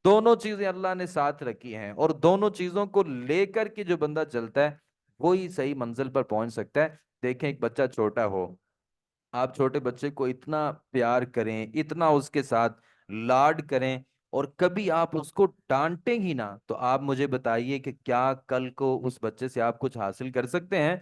S1: دونوں چیزیں اللہ نے ساتھ رکھی ہیں، اور دونوں چیزوں کو لے کر کے جو بندہ چلتا ہے وہی صحیح منزل پر پہنچ سکتا ہے۔ دیکھیں ایک بچہ چھوٹا ہو، آپ چھوٹے بچے کو اتنا پیار کریں، اتنا اس کے ساتھ لاڈ کریں، اور کبھی آپ اس کو ڈانٹیں ہی نہ، تو آپ مجھے بتائیے کہ کیا کل کو اس بچے سے آپ کچھ حاصل کر سکتے ہیں؟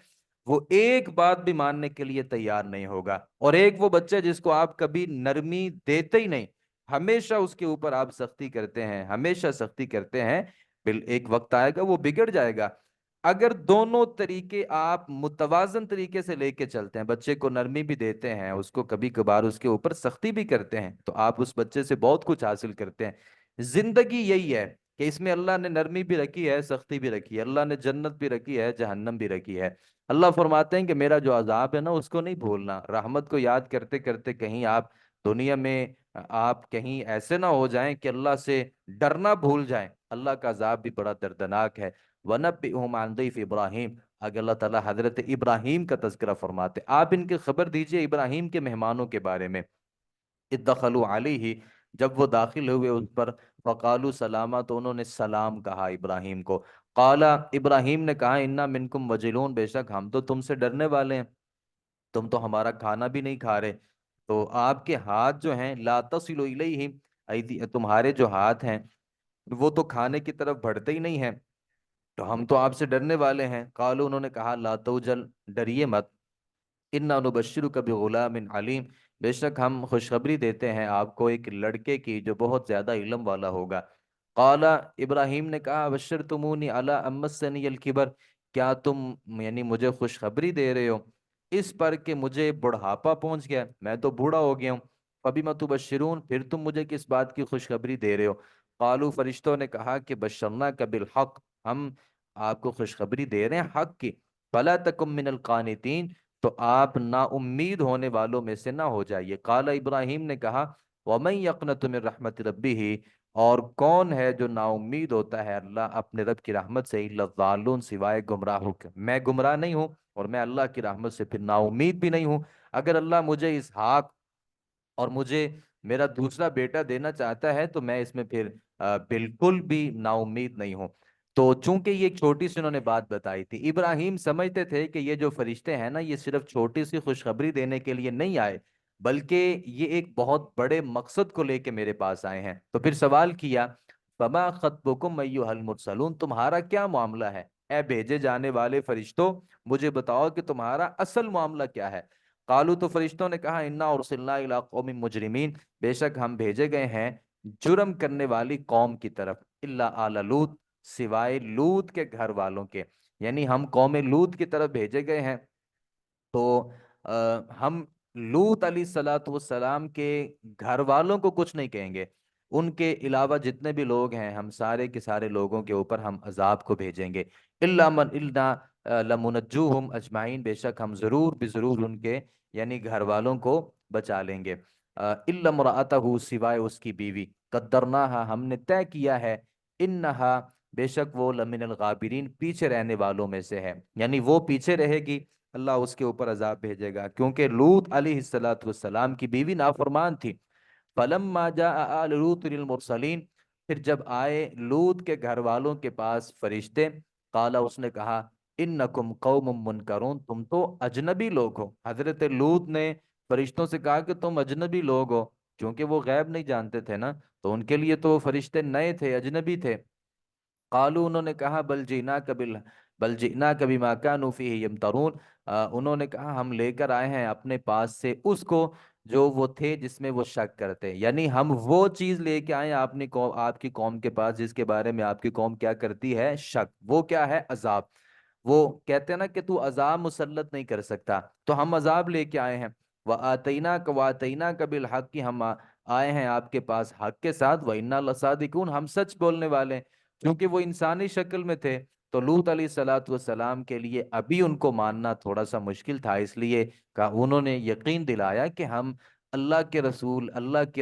S1: وہ ایک بات بھی ماننے کے لیے تیار نہیں ہوگا۔ اور ایک وہ بچہ جس کو آپ کبھی نرمی دیتے ہی نہیں، ہمیشہ اس کے اوپر آپ سختی کرتے ہیں، ہمیشہ سختی کرتے ہیں، ایک وقت آئے گا وہ بگڑ جائے گا۔ اگر دونوں طریقے آپ متوازن طریقے سے لے کے چلتے ہیں، بچے کو نرمی بھی دیتے ہیں، اس کو کبھی کبھار اس کے اوپر سختی بھی کرتے ہیں، تو آپ اس بچے سے بہت کچھ حاصل کرتے ہیں۔ زندگی یہی ہے کہ اس میں اللہ نے نرمی بھی رکھی ہے، سختی بھی رکھی ہے، اللہ نے جنت بھی رکھی ہے، جہنم بھی رکھی ہے۔ اللہ فرماتے ہیں کہ میرا جو عذاب ہے نا اس کو نہیں بھولنا، رحمت کو یاد کرتے کرتے کہیں آپ دنیا میں آپ کہیں ایسے نہ ہو جائیں کہ اللہ سے ڈرنا بھول جائیں۔ اللہ کا عذاب بھی بڑا دردناک ہے۔ وَنَبِّئْهُمْ عَنْ ضَيْفِ ابراہیم، اگر اللہ تعالیٰ حضرت ابراہیم کا تذکرہ فرماتے، آپ ان کی خبر دیجئے ابراہیم کے مہمانوں کے بارے میں۔ اِذْ دَخَلُوا عَلَيْهِ، جب وہ داخل ہوئے اس پر، فقالوا سلاما، تو انہوں نے سلام کہا ابراہیم کو۔ قال، ابراہیم نے کہا انا منکم وجلون، بے شک ہم تو تم سے ڈرنے والے ہیں، تم تو ہمارا کھانا بھی نہیں کھا رہے، تو آپ کے ہاتھ جو ہیں لا تصل الیہم ایدی، تمہارے جو ہاتھ ہیں وہ تو کھانے کی طرف بڑھتے ہی نہیں ہیں، تو ہم تو آپ سے ڈرنے والے ہیں۔ قالوا، انہوں نے کہا لا توجل، ڈریے مت، انا نبشرک بغلام علیم، بے شک ہم خوشخبری دیتے ہیں آپ کو ایک لڑکے کی جو بہت زیادہ علم والا ہوگا۔ قال، ابراہیم نے کہا بشرتمونی علی امسنی الکبر، کیا تم یعنی مجھے خوشخبری دے رہے ہو اس پر کہ مجھے بڑھاپا پہنچ گیا، میں تو بوڑھا ہو گیا ہوں؟ فبما تبشرون، پھر تم مجھے کس بات کی خوشخبری دے رہے ہو؟ قالوا، فرشتوں نے کہا کہ بشرناک بالحق، ہم آپ کو خوشخبری دے رہے ہیں حق کی، فلا تکم من القانتین، تو آپ نا امید ہونے والوں میں سے نہ ہو جائیے۔ قال، ابراہیم نے کہا ومن یقنط من رحمت ربہ، اور کون ہے جو نا امید ہوتا ہے اللہ اپنے رب کی رحمت سے، الا الضالون، سوائے گمراہوں کے۔ میں گمراہ نہیں ہوں، اور میں اللہ کی رحمت سے پھر نا امید بھی نہیں ہوں۔ اگر اللہ مجھے اسحاق اور مجھے میرا دوسرا بیٹا دینا چاہتا ہے تو میں اس میں پھر بالکل بھی نا امید نہیں ہوں۔ تو چونکہ یہ ایک چھوٹی سی انہوں نے بات بتائی تھی، ابراہیم سمجھتے تھے کہ یہ جو فرشتے ہیں نا یہ صرف چھوٹی سی خوشخبری دینے کے لیے نہیں آئے، بلکہ یہ ایک بہت بڑے مقصد کو لے کے میرے پاس آئے ہیں۔ تو پھر سوال کیا فما خطبکم ایھا المرسلون، تمہارا کیا معاملہ ہے اے بھیجے جانے والے فرشتوں، مجھے بتاؤ کہ تمہارا اصل معاملہ کیا ہے؟ قالو، تو فرشتوں نے کہا انا ارسلنا الی قوم مجرمین، بے شک ہم بھیجے گئے ہیں جرم کرنے والی قوم کی طرف، الا آل لوط، سوائے لوط کے گھر والوں کے، یعنی ہم قوم لوط کی طرف بھیجے گئے ہیں۔ تو ہم لوط علیہ الصلاۃ والسلام کے گھر والوں کو کچھ نہیں کہیں گے، ان کے علاوہ جتنے بھی لوگ ہیں ہم سارے کے سارے لوگوں کے اوپر ہم عذاب کو بھیجیں گے۔ الا من الا لمنجوہم اجمعین، بے شک ہم ضرور بضرور ان کے یعنی گھر والوں کو بچا لیں گے۔ الا امرأتہ، سوائے اس کی بیوی، قدرناہا، ہم نے طے کیا ہے، انہا، بے شک وہ لمن الغابرین، پیچھے رہنے والوں میں سے ہے، یعنی وہ پیچھے رہے گی، اللہ اس کے اوپر عذاب بھیجے گا، کیونکہ لوط علیہ الصلاۃ والسلام کی بیوی نافرمان تھی۔ فلما جاء آل لوط للمرسلین، پھر جب آئے لوط کے گھر والوں کے پاس فرشتے، قالا، اس نے کہا انکم قوم منکرون، تم تو اجنبی لوگ ہو۔ حضرت لوط نے فرشتوں سے کہا کہ تم اجنبی لوگ ہو، کیونکہ وہ غیب نہیں جانتے تھے نا، تو ان کے لیے تو فرشتے نئے تھے، اجنبی تھے۔ قالو، انہوں نے کہا بل جئنا کبھی ما کانوا فیہ یمترون، انہوں نے کہا ہم لے کر آئے ہیں اپنے پاس سے اس کو جو وہ تھے جس میں وہ شک کرتے، یعنی ہم وہ چیز لے کے آئے ہیں آپ کی قوم کے پاس جس کے بارے میں آپ کی قوم کیا کرتی ہے، شک۔ وہ کیا ہے؟ عذاب۔ وہ کہتے ہیں نا کہ تو عذاب مسلط نہیں کر سکتا، تو ہم عذاب لے کے آئے ہیں۔ وَآتَيْنَاكَ بِالْحَقِّ، ہم آئے ہیں آپ کے پاس حق کے ساتھ، وَإِنَّا لَصَادِقُونَ، ہم سچ بولنے والے ہیں۔ کیونکہ وہ انسانی شکل میں تھے، تو لوط علیہ الصلوۃ والسلام کے لیے ابھی ان کو ماننا تھوڑا سا مشکل تھا، اس لیے کہ انہوں نے یقین دلایا کہ ہم اللہ کے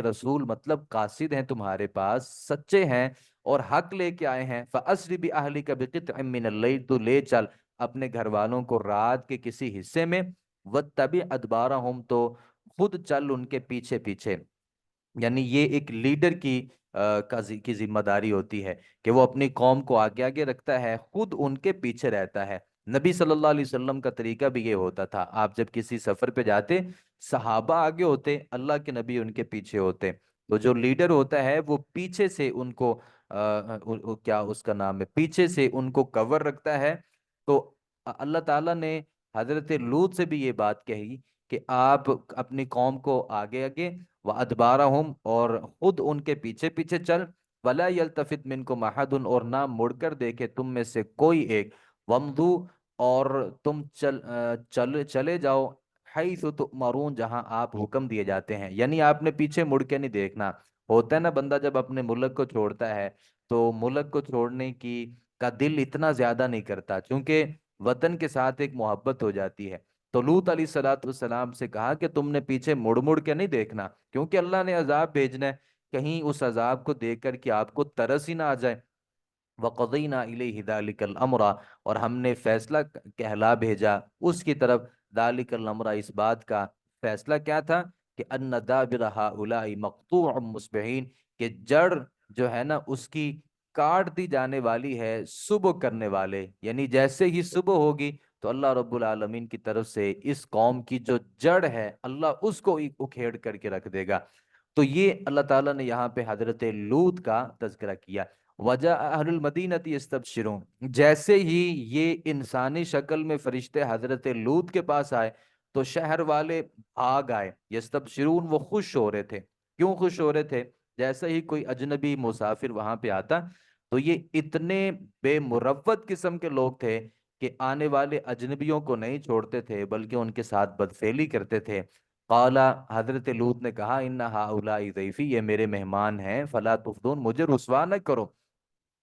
S1: رسول مطلب قاصد ہیں، تمہارے پاس سچے ہیں اور حق لے کے آئے ہیں۔ فَأَسْرِ بِأَهْلِكَ بِقِطْعٍ مِّنَ اللَّيْلِ، تو لے چل اپنے گھر والوں کو رات کے کسی حصے میں، وَاتَّبِعْ أَدْبَارَهُمْ، تو خود چل ان کے پیچھے پیچھے۔ یعنی یہ ایک لیڈر کی ذمہ داری ہوتی ہے کہ وہ اپنی قوم کو آگے آگے رکھتا ہے، خود ان کے پیچھے رہتا ہے۔ نبی صلی اللہ علیہ وسلم کا طریقہ بھی یہ ہوتا تھا، آپ جب کسی سفر پہ جاتے، صحابہ آگے ہوتے، اللہ کے نبی ان کے پیچھے ہوتے، تو جو لیڈر ہوتا ہے وہ پیچھے سے ان کو کیا اس کا نام ہے، پیچھے سے ان کو کور رکھتا ہے۔ تو اللہ تعالیٰ نے حضرت لوط سے بھی یہ بات کہی کہ آپ اپنی قوم کو آگے آگے، وَأَدْبَارَهُمْ، اور خود ان کے پیچھے پیچھے چل، وَلَا يَلْتَفِتْ مِنْكُمْ أَحَدٌ، اور نہ مڑ کر دیکھے تم میں سے کوئی ایک، وَامْضُوا، اور تم چلے جاؤ، حیث تؤمرون، جہاں آپ حکم دیے جاتے ہیں، یعنی آپ نے پیچھے مڑ کے نہیں دیکھنا۔ ہوتا ہے نا بندہ جب اپنے ملک کو چھوڑتا ہے تو ملک کو چھوڑنے کا دل اتنا زیادہ نہیں کرتا، چونکہ وطن کے ساتھ ایک محبت ہو جاتی ہے۔ تو لوط علیہ الصلوۃ والسلام سے کہا کہ تم نے پیچھے مڑ مڑ کے نہیں دیکھنا، کیونکہ اللہ نے عذاب بھیجنا ہے، کہیں اس عذاب کو دیکھ کر کہ آپ کو ترس ہی نہ آ جائے۔ وَقَضَيْنَا إِلَيْهِ ذَلِكَ الْأَمْرَ، اور ہم نے فیصلہ کہلا بھیجا اس کی طرف، ذَلِكَ الْأَمْرَ، اس بات کا فیصلہ کیا تھا کہ أَنَّ دَابِرَ هَؤُلَاءِ مَقْطُوعٌ مُصْبِحِينَ، کہ جڑ جو ہے نا اس کی کاٹ دی جانے والی ہے صبح کرنے والے، یعنی جیسے ہی صبح ہوگی تو اللہ رب العالمین کی طرف سے اس قوم کی جو جڑ ہے اللہ اس کو اکھیڑ کر کے رکھ دے گا۔ تو یہ اللہ تعالیٰ نے یہاں پہ حضرت لوط کا تذکرہ کیا۔ وجہ اہل المدینہ یستبشرون، جیسے ہی یہ انسانی شکل میں فرشتے حضرت لوط کے پاس آئے تو شہر والے بھاگ آئے، یستبشرون، وہ خوش ہو رہے تھے۔ کیوں خوش ہو رہے تھے؟ جیسے ہی کوئی اجنبی مسافر وہاں پہ آتا تو یہ اتنے بے مروت قسم کے لوگ تھے کہ آنے والے اجنبیوں کو نہیں چھوڑتے تھے بلکہ ان کے ساتھ بدفعلی کرتے تھے۔ قالا، حضرت لوط نے کہا، ان ہؤلاء ضیفی، یہ میرے مہمان ہیں، فلا تفضون، مجھے رسوا نہ کرو،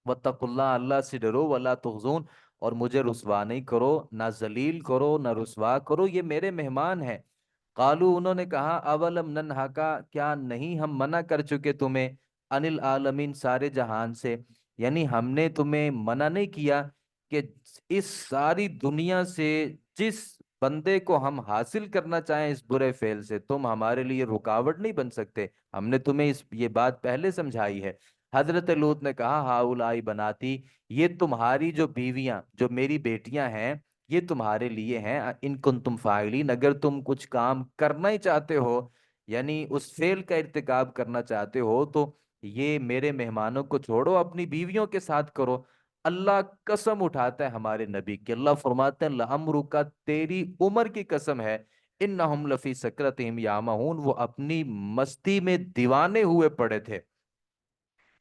S1: واتقوا اللہ، اللہ سے ڈرو، ولا تخزون، اور مجھے رسوا نہیں کرو، نہ ذلیل کرو نہ رسوا کرو، یہ میرے مہمان ہیں۔ قالو، انہوں نے کہا، اولم ننہا کا، کیا نہیں ہم منع کر چکے تمہیں، ان العالمین، سارے جہان سے، یعنی ہم نے تمہیں منع نہیں کیا کہ اس ساری دنیا سے جس بندے کو ہم حاصل کرنا چاہیں اس برے فعل سے، تم ہمارے لیے رکاوٹ نہیں بن سکتے، ہم نے تمہیں یہ بات پہلے سمجھائی ہے۔ حضرت لوط نے کہا، ہاؤلائی بناتی، یہ تمہاری جو بیویاں، جو میری بیٹیاں ہیں، یہ تمہارے لیے ہیں، ان کن تم فاعلین، اگر تم کچھ کام کرنا ہی چاہتے ہو، یعنی اس فعل کا ارتکاب کرنا چاہتے ہو، تو یہ میرے مہمانوں کو چھوڑو، اپنی بیویوں کے ساتھ کرو۔ اللہ قسم اٹھاتا ہے ہمارے نبی کی، اللہ فرماتے ہیں لعمرک، تیری عمر کی قسم ہے، انہم لفی سکرتہم یعمہون، وہ اپنی مستی میں دیوانے ہوئے پڑے تھے،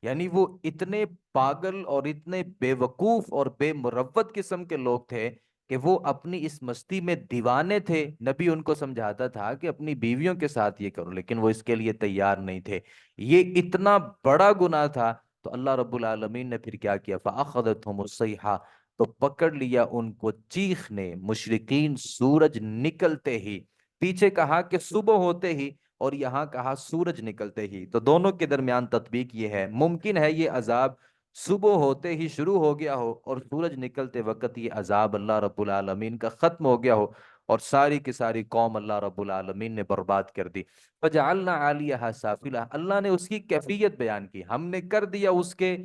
S1: یعنی وہ اتنے پاگل اور اتنے بے وقوف اور بے مروت قسم کے لوگ تھے کہ وہ اپنی اس مستی میں دیوانے تھے۔ نبی ان کو سمجھاتا تھا کہ اپنی بیویوں کے ساتھ یہ کرو، لیکن وہ اس کے لیے تیار نہیں تھے، یہ اتنا بڑا گناہ تھا۔ تو اللہ رب العالمین نے پھر کیا کیا، فَأَخَذَتْهُمُ الصَّيْحَةُ، تو پکڑ لیا ان کو چیخ نے، مشرقین، سورج نکلتے ہی، پیچھے کہا کہ صبح ہوتے ہی، اور یہاں کہا سورج نکلتے ہی، تو دونوں کے درمیان تطبیق یہ ہے، ممکن ہے یہ عذاب صبح ہوتے ہی شروع ہو گیا ہو اور سورج نکلتے وقت یہ عذاب اللہ رب العالمین کا ختم ہو گیا ہو، اور ساری کی ساری قوم اللہ رب العالمین نے برباد کر دی۔ فَجَعَلْنَا عَالِيَهَا سَافِلَهَا، اللہ نے اس کی کیفیت بیان کی، ہم نے کر دیا اس کے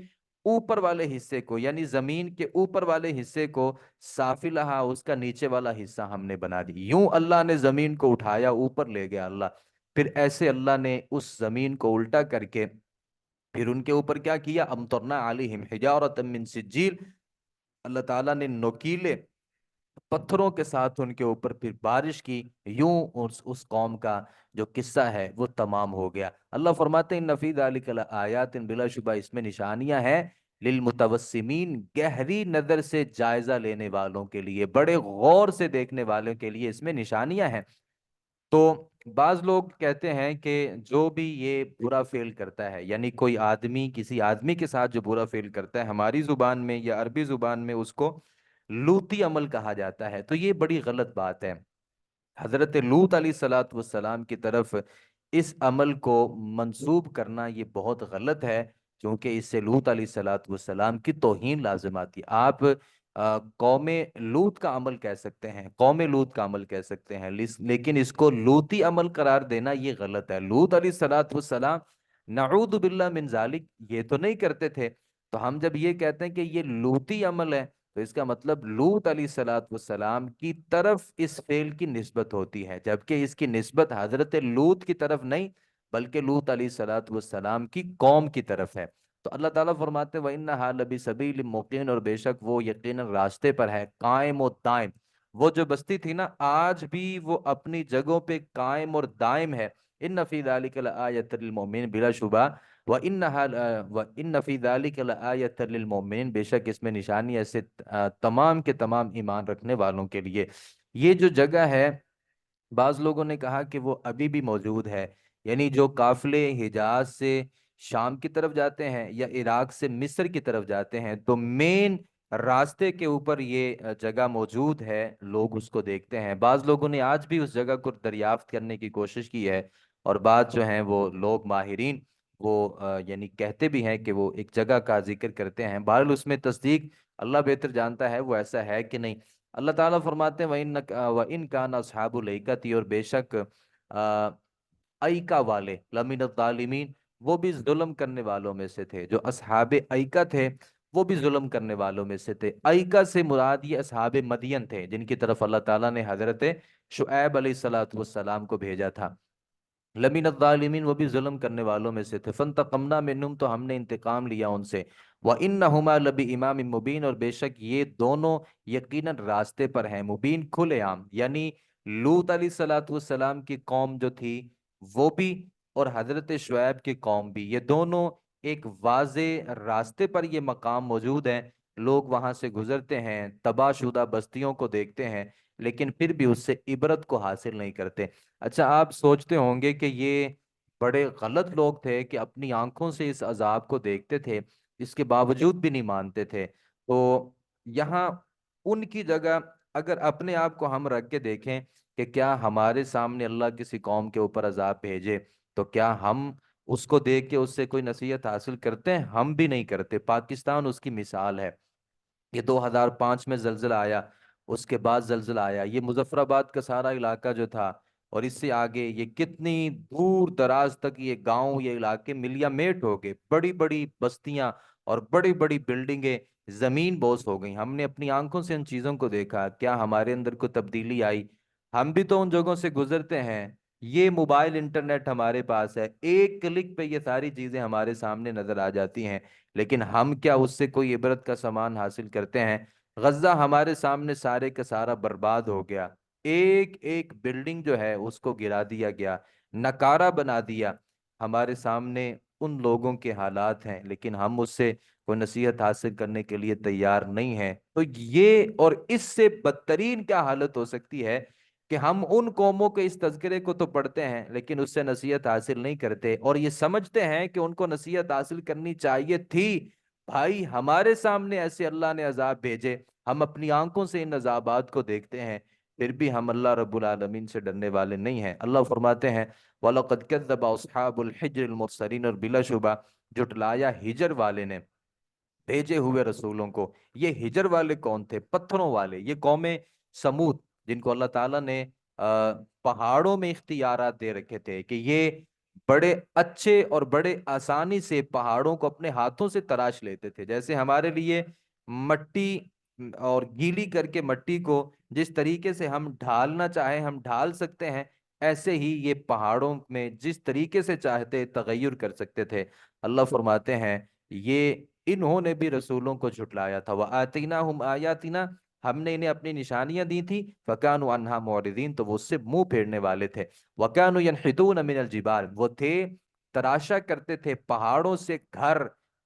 S1: اوپر والے حصے کو یعنی زمین کے اوپر والے حصے کو سافلہا اس کا نیچے والا حصہ ہم نے بنا دی. یوں اللہ نے زمین کو اٹھایا اوپر لے گیا اللہ. پھر ایسے اللہ نے اس زمین کو الٹا کر کے پھر ان کے اوپر کیا کیا؟ امطرنا علیہم حجارۃ من سجیل. اللہ تعالیٰ نے نوکیلے پتھروں کے ساتھ ان کے اوپر پھر بارش کی. یوں اس قوم کا جو قصہ ہے وہ تمام ہو گیا. اللہ فرماتے ہیں ان فی ذلک لآیات، بلا شبہ اس میں نشانیاں ہیں للمتوسمین، گہری نظر سے جائزہ لینے والوں کے لیے، بڑے غور سے دیکھنے والوں کے لیے اس میں نشانیاں ہیں. تو بعض لوگ کہتے ہیں کہ جو بھی یہ برا فعل کرتا ہے، یعنی کوئی آدمی کسی آدمی کے ساتھ جو برا فعل کرتا ہے، ہماری زبان میں یا عربی زبان میں اس کو لوطی عمل کہا جاتا ہے. تو یہ بڑی غلط بات ہے. حضرت لوط علیہ الصلاۃ والسلام کی طرف اس عمل کو منسوب کرنا یہ بہت غلط ہے، کیونکہ اس سے لوط علیہ الصلاۃ والسلام کی توہین لازم آتی ہے. آپ قوم لوط کا عمل کہہ سکتے ہیں، قوم لوط کا عمل کہہ سکتے ہیں، لیکن اس کو لوطی عمل قرار دینا یہ غلط ہے. لوط علیہ الصلاۃ والسلام نعوذ باللہ من ذالک یہ تو نہیں کرتے تھے. تو ہم جب یہ کہتے ہیں کہ یہ لوطی عمل ہے، تو اس کا مطلب لوط علیہ الصلاۃ والسلام کی طرف اس فعل کی نسبت ہوتی ہے، جبکہ اس کی نسبت حضرت لوط کی طرف نہیں بلکہ لوط علیہ الصلاۃ والسلام کی قوم کی طرف ہے. تو اللہ تعالیٰ فرماتے ہیں وَإِنَّهَا لَبِسَبِيلٍ مُقِيمٍ، اور بے شک وہ یقیناً راستے پر ہے، قائم و دائم. وہ جو بستی تھی نا، آج بھی وہ اپنی جگہوں پہ قائم اور دائم ہے. إِنَّ فِي ذَلِكَ لَآيَةً لِلْمُؤْمِنِينَ، بلا شبہ وَإِنَّ فِي ذَلِكَ لَآيَةً لِلْمُؤْمِنِينَ، بے شک اس میں نشانی ایسے تمام کے تمام ایمان رکھنے والوں کے لیے. یہ جو جگہ ہے بعض لوگوں نے کہا کہ وہ ابھی بھی موجود ہے، یعنی جو قافلے حجاز سے شام کی طرف جاتے ہیں یا عراق سے مصر کی طرف جاتے ہیں تو مین راستے کے اوپر یہ جگہ موجود ہے، لوگ اس کو دیکھتے ہیں. بعض لوگوں نے آج بھی اس جگہ کو دریافت کرنے کی کوشش کی ہے، اور بعض جو ہیں وہ لوگ ماہرین وہ یعنی کہتے بھی ہیں کہ وہ ایک جگہ کا ذکر کرتے ہیں. بہرحال اس میں تصدیق اللہ بہتر جانتا ہے وہ ایسا ہے کہ نہیں. اللہ تعالیٰ فرماتے ہیں وَإِن كَانَ أَصْحَابُ الْأَيْكَةِ، اور بے شک ایکا والے لَمِنَ الظَّالِمِينَ وہ بھی ظلم کرنے والوں میں سے تھے. جو اصحاب ایکا تھے وہ بھی ظلم کرنے والوں میں سے تھے. ایکا سے مراد یہ اصحاب مدین تھے جن کی طرف اللہ تعالیٰ نے حضرت شعیب علیہ الصلاۃ والسلام کو بھیجا تھا. لمن الظالمین وہ بھی ظلم کرنے والوں میں سے تھے. فانتقمنا منہم تو ہم نے انتقام لیا ان سے. وَإِنَّهُمَا لَبِإِمَامٍ مُبِينٍ اور بے شک یہ دونوں یقیناً راستے پر ہیں، مبین کھلے عام. یعنی لوط علیہ الصلاۃ والسلام کی قوم جو تھی وہ بھی اور حضرت شعیب کی قوم بھی، یہ دونوں ایک واضح راستے پر یہ مقام موجود ہیں. لوگ وہاں سے گزرتے ہیں، تباہ شدہ بستیوں کو دیکھتے ہیں، لیکن پھر بھی اس سے عبرت کو حاصل نہیں کرتے. اچھا آپ سوچتے ہوں گے کہ یہ بڑے غلط لوگ تھے کہ اپنی آنکھوں سے اس عذاب کو دیکھتے تھے، اس کے باوجود بھی نہیں مانتے تھے. تو یہاں ان کی جگہ اگر اپنے آپ کو ہم رکھ کے دیکھیں کہ کیا ہمارے سامنے اللہ کسی قوم کے اوپر عذاب بھیجے تو کیا ہم اس کو دیکھ کے اس سے کوئی نصیحت حاصل کرتے ہیں؟ ہم بھی نہیں کرتے. پاکستان اس کی مثال ہے. یہ 2005 میں زلزلہ آیا، اس کے بعد زلزلہ آیا، یہ مظفر آباد کا سارا علاقہ جو تھا اور اس سے آگے یہ کتنی دور دراز تک یہ گاؤں یہ علاقے ملیا میٹ ہو گئے، بڑی بڑی بستیاں اور بڑی بڑی بلڈنگیں زمین بوس ہو گئی. ہم نے اپنی آنکھوں سے ان چیزوں کو دیکھا. کیا ہمارے اندر کوئی تبدیلی آئی؟ ہم بھی تو ان جگہوں سے گزرتے ہیں. یہ موبائل انٹرنیٹ ہمارے پاس ہے، ایک کلک پہ یہ ساری چیزیں ہمارے سامنے نظر آ جاتی ہیں، لیکن ہم کیا اس سے کوئی عبرت کا سامان حاصل کرتے ہیں؟ غزہ ہمارے سامنے سارے کا سارا برباد ہو گیا، ایک ایک بلڈنگ جو ہے اس کو گرا دیا گیا، نکارہ بنا دیا. ہمارے سامنے ان لوگوں کے حالات ہیں لیکن ہم اس سے کوئی نصیحت حاصل کرنے کے لیے تیار نہیں ہیں. تو یہ اور اس سے بدترین کیا حالت ہو سکتی ہے کہ ہم ان قوموں کے اس تذکرے کو تو پڑھتے ہیں لیکن اس سے نصیحت حاصل نہیں کرتے اور یہ سمجھتے ہیں کہ ان کو نصیحت حاصل کرنی چاہیے تھی. بھائی ہمارے سامنے ایسے اللہ نے عذاب بھیجے، ہم اپنی آنکھوں سے ان عذابات کو دیکھتے ہیں، پھر بھی ہم اللہ رب العالمین سے ڈرنے والے نہیں ہیں. اللہ فرماتے ہیں وَلَقَدْ كَذَّبَ أَصْحَابُ الْحِجْرِ الْمُرْسَلِينَ، اور بلا شبہ جھٹلایا ہجر والے نے بھیجے ہوئے رسولوں کو. یہ ہجر والے کون تھے؟ پتھروں والے. یہ قوم سمود جن کو اللہ تعالیٰ نے پہاڑوں میں اختیارات دے رکھے تھے کہ یہ بڑے اچھے اور بڑے آسانی سے پہاڑوں کو اپنے ہاتھوں سے تراش لیتے تھے، جیسے ہمارے لیے مٹی اور گیلی کر کے مٹی کو جس طریقے سے ہم ڈھالنا چاہیں ہم ڈھال سکتے ہیں، ایسے ہی یہ پہاڑوں میں جس طریقے سے چاہتے تغیر کر سکتے تھے۔ اللہ فرماتے ہیں یہ انہوں نے بھی رسولوں کو جھٹلایا تھا، وَآتَيْنَاهُمْ آيَاتِنَا، ہم نے انہیں اپنی نشانیاں دی تھی، فَكَانُوا عَنْهَا مُعْرِضِينَ، تو وہ اس سے منہ پھیرنے والے تھے۔ وَكَانُوا يَنْحِتُونَ مِنَ الْجِبَالِ، وہ تھے تراشا کرتے تھے پہاڑوں سے گھر،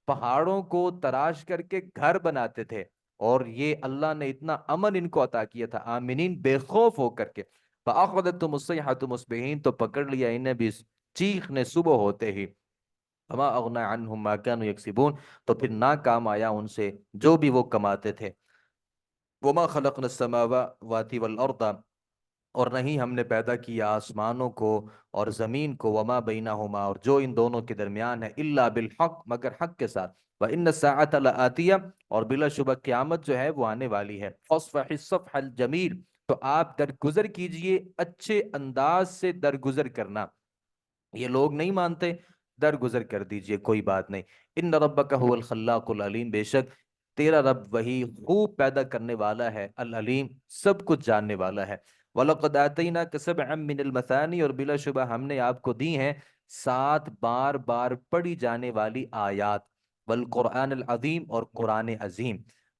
S1: پہاڑوں کو تراش کر کے گھر بناتے تھے، اور یہ اللہ نے اتنا امن ان کو عطا کیا تھا، آمنین بے خوف ہو کر کے۔ فَأَخَذَتْهُمُ الصَّيْحَةُ مُصْبِحِينَ، تو پکڑ لیا انہیں بھی چیخ نے صبح ہوتے ہی۔ وَمَا أَغْنَىٰ عَنْهُمْ مَا كَانُوا يَكْسِبُونَ، تو پھر نہ کام آیا ان سے جو بھی وہ کماتے تھے۔ وَمَا خَلَقْنَا السَّمَاوَاتِ وَالْأَرْضَ، اور نہیں ہم نے پیدا کیا آسمانوں کو اور زمین کو، وما بینہما، اور جو ان دونوں کے درمیان ہے، الا بالحق، مگر حق کے ساتھ، وان الساعۃ لآتیہ، اور بلا شبہ قیامت جو ہے وہ آنے والی ہے، فاصفح الصفح الجمیل، تو آپ درگزر کیجئے اچھے انداز سے درگزر کرنا، یہ لوگ نہیں مانتے، درگزر کر دیجئے کوئی بات نہیں۔ ان ربک هو الخلاق العلیم، بے شک تیرا رب وہی خوب پیدا کرنے والا ہے، العلیم سب کچھ جاننے والا ہے۔ وَلَقَدْ آتَيْنَاكَ سَبْعًا مِّنَ الْمَثَانِي، اور بلا شبہ ہم نے آپ کو دی ہیں 7 بار بار پڑھی جانے والی آیات، والقرآن العظیم، اور قرآن عظیم۔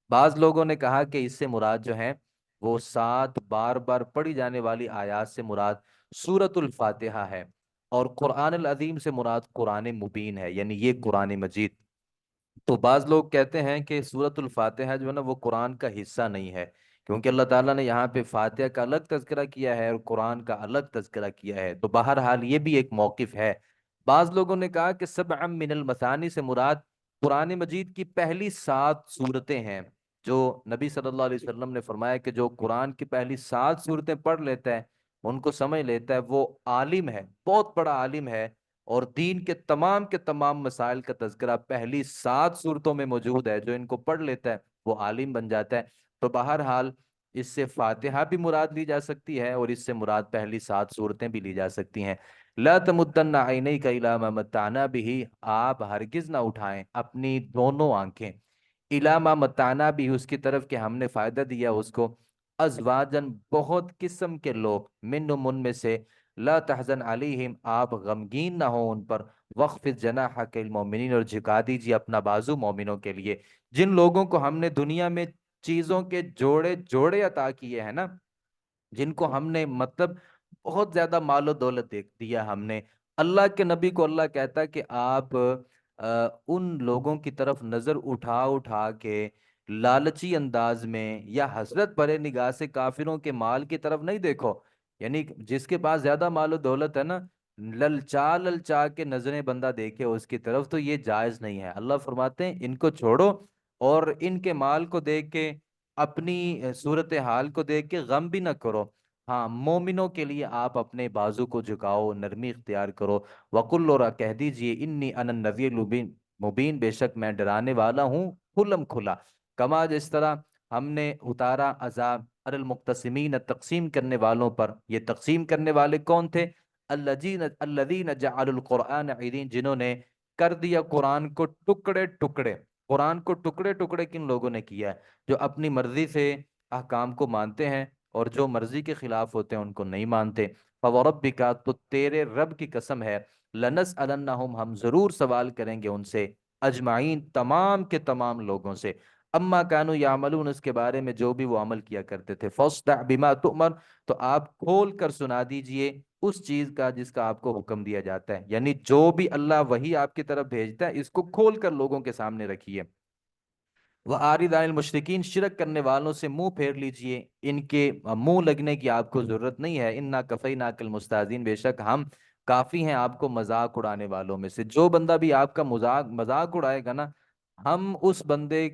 S1: بعض لوگوں نے کہا کہ اس سے مراد جو ہے وہ 7 بار بار پڑھی جانے والی آیات سے مراد سورۃ الفاتحہ ہے، اور قرآن العظیم سے مراد قرآن مبین ہے، یعنی یہ قرآن مجید۔ تو بعض لوگ کہتے ہیں کہ سورۃ الفاتحہ جو ہے نا وہ قرآن کا حصہ نہیں ہے، کیونکہ اللہ تعالیٰ نے یہاں پہ فاتحہ کا الگ تذکرہ کیا ہے اور قرآن کا الگ تذکرہ کیا ہے، تو بہرحال یہ بھی ایک موقف ہے۔ بعض لوگوں نے کہا کہ سبع من المثانی سے مراد قرآن مجید کی پہلی 7 صورتیں ہیں، جو نبی صلی اللہ علیہ وسلم نے فرمایا کہ جو قرآن کی پہلی 7 صورتیں پڑھ لیتا ہے، ان کو سمجھ لیتا ہے، وہ عالم ہے، بہت بڑا عالم ہے، اور دین کے تمام مسائل کا تذکرہ پہلی 7 صورتوں میں موجود ہے، جو ان کو پڑھ لیتا ہے وہ عالم بن جاتا ہے۔ تو بہرحال اس سے فاتحہ بھی مراد لی جا سکتی ہے، اور اس سے مراد پہلی 7 صورتیں بھی لی جا سکتی ہیں۔ لا تمدن عینیک الی ما متعنا بہ، آپ ہرگز نہ اٹھائیں اپنی دونوں آنکھیں، الی ما متعنا بہ، اس کی طرف کہ ہم نے فائدہ دیا اس کو، ازواجن بہت قسم کے لوگ، منہم ان میں سے، لا تحزن علیہم، آپ غمگین نہ ہو ان پر، وخفض جناحک للمؤمنین، اور جھکا دیجیے اپنا بازو مومنوں کے لیے۔ جن لوگوں کو ہم نے دنیا میں چیزوں کے جوڑے جوڑے عطا کیے ہیں نا، جن کو ہم نے مطلب بہت زیادہ مال و دولت دیکھ دیا ہم نے، اللہ کے نبی کو اللہ کہتا ہے کہ آپ ان لوگوں کی طرف نظر اٹھا اٹھا کے لالچی انداز میں یا حسرت بھرے نگاہ سے کافروں کے مال کی طرف نہیں دیکھو، یعنی جس کے پاس زیادہ مال و دولت ہے نا، للچا للچا کے نظریں بندہ دیکھے اس کی طرف، تو یہ جائز نہیں ہے۔ اللہ فرماتے ہیں ان کو چھوڑو، اور ان کے مال کو دیکھ کے، اپنی صورتحال کو دیکھ کے غم بھی نہ کرو، ہاں مومنوں کے لیے آپ اپنے بازو کو جھکاؤ، نرمی اختیار کرو۔ وَقُلْ، اور کہہ دیجئے، انی انا النذیر المبین، مبین، بے شک میں ڈرانے والا ہوں کھلم کھلا، کما جس طرح ہم نے اتارا عذاب علی المقتسمین، تقسیم کرنے والوں پر۔ یہ تقسیم کرنے والے کون تھے؟ الذین جعلوا القرآن عیدین، جنہوں نے کر دیا قرآن کو ٹکڑے ٹکڑے۔ قرآن کو ٹکڑے ٹکڑے کن لوگوں نے کیا ہے؟ جو اپنی مرضی سے احکام کو مانتے ہیں، اور جو مرضی کے خلاف ہوتے ہیں ان کو نہیں مانتے۔ فَوَرَبِّكَ، تو تیرے رب کی قسم ہے، لَنَسْأَلَنَّهُمْ، ہم ضرور سوال کریں گے ان سے، اجمعین، تمام کے تمام لوگوں سے، اما کانوا یعملون، اس کے بارے میں جو بھی وہ عمل کیا کرتے تھے، فاصدع بما تؤمر، تو آپ کھول کر سنا دیجئے اس چیز کا جس کا آپ کو حکم دیا جاتا ہے، یعنی جو بھی اللہ وہی آپ کی طرف بھیجتا ہے اس کو کھول کر لوگوں کے سامنے رکھیے۔ وَأَعْرِضْ عَنِ الْمُشْرِكِينَ، شرک کرنے والوں سے منہ پھیر لیجئے، ان کے منہ لگنے کی آپ کو ضرورت نہیں ہے۔ اِنَّا كَفَيْنَاكَ الْمُسْتَهْزِئِينَ، بے شک ہم کافی ہیں آپ کو مذاق اڑانے والوں میں سے۔ جو بندہ بھی آپ کا مذاق اڑائے گا نا، ہم اس بندے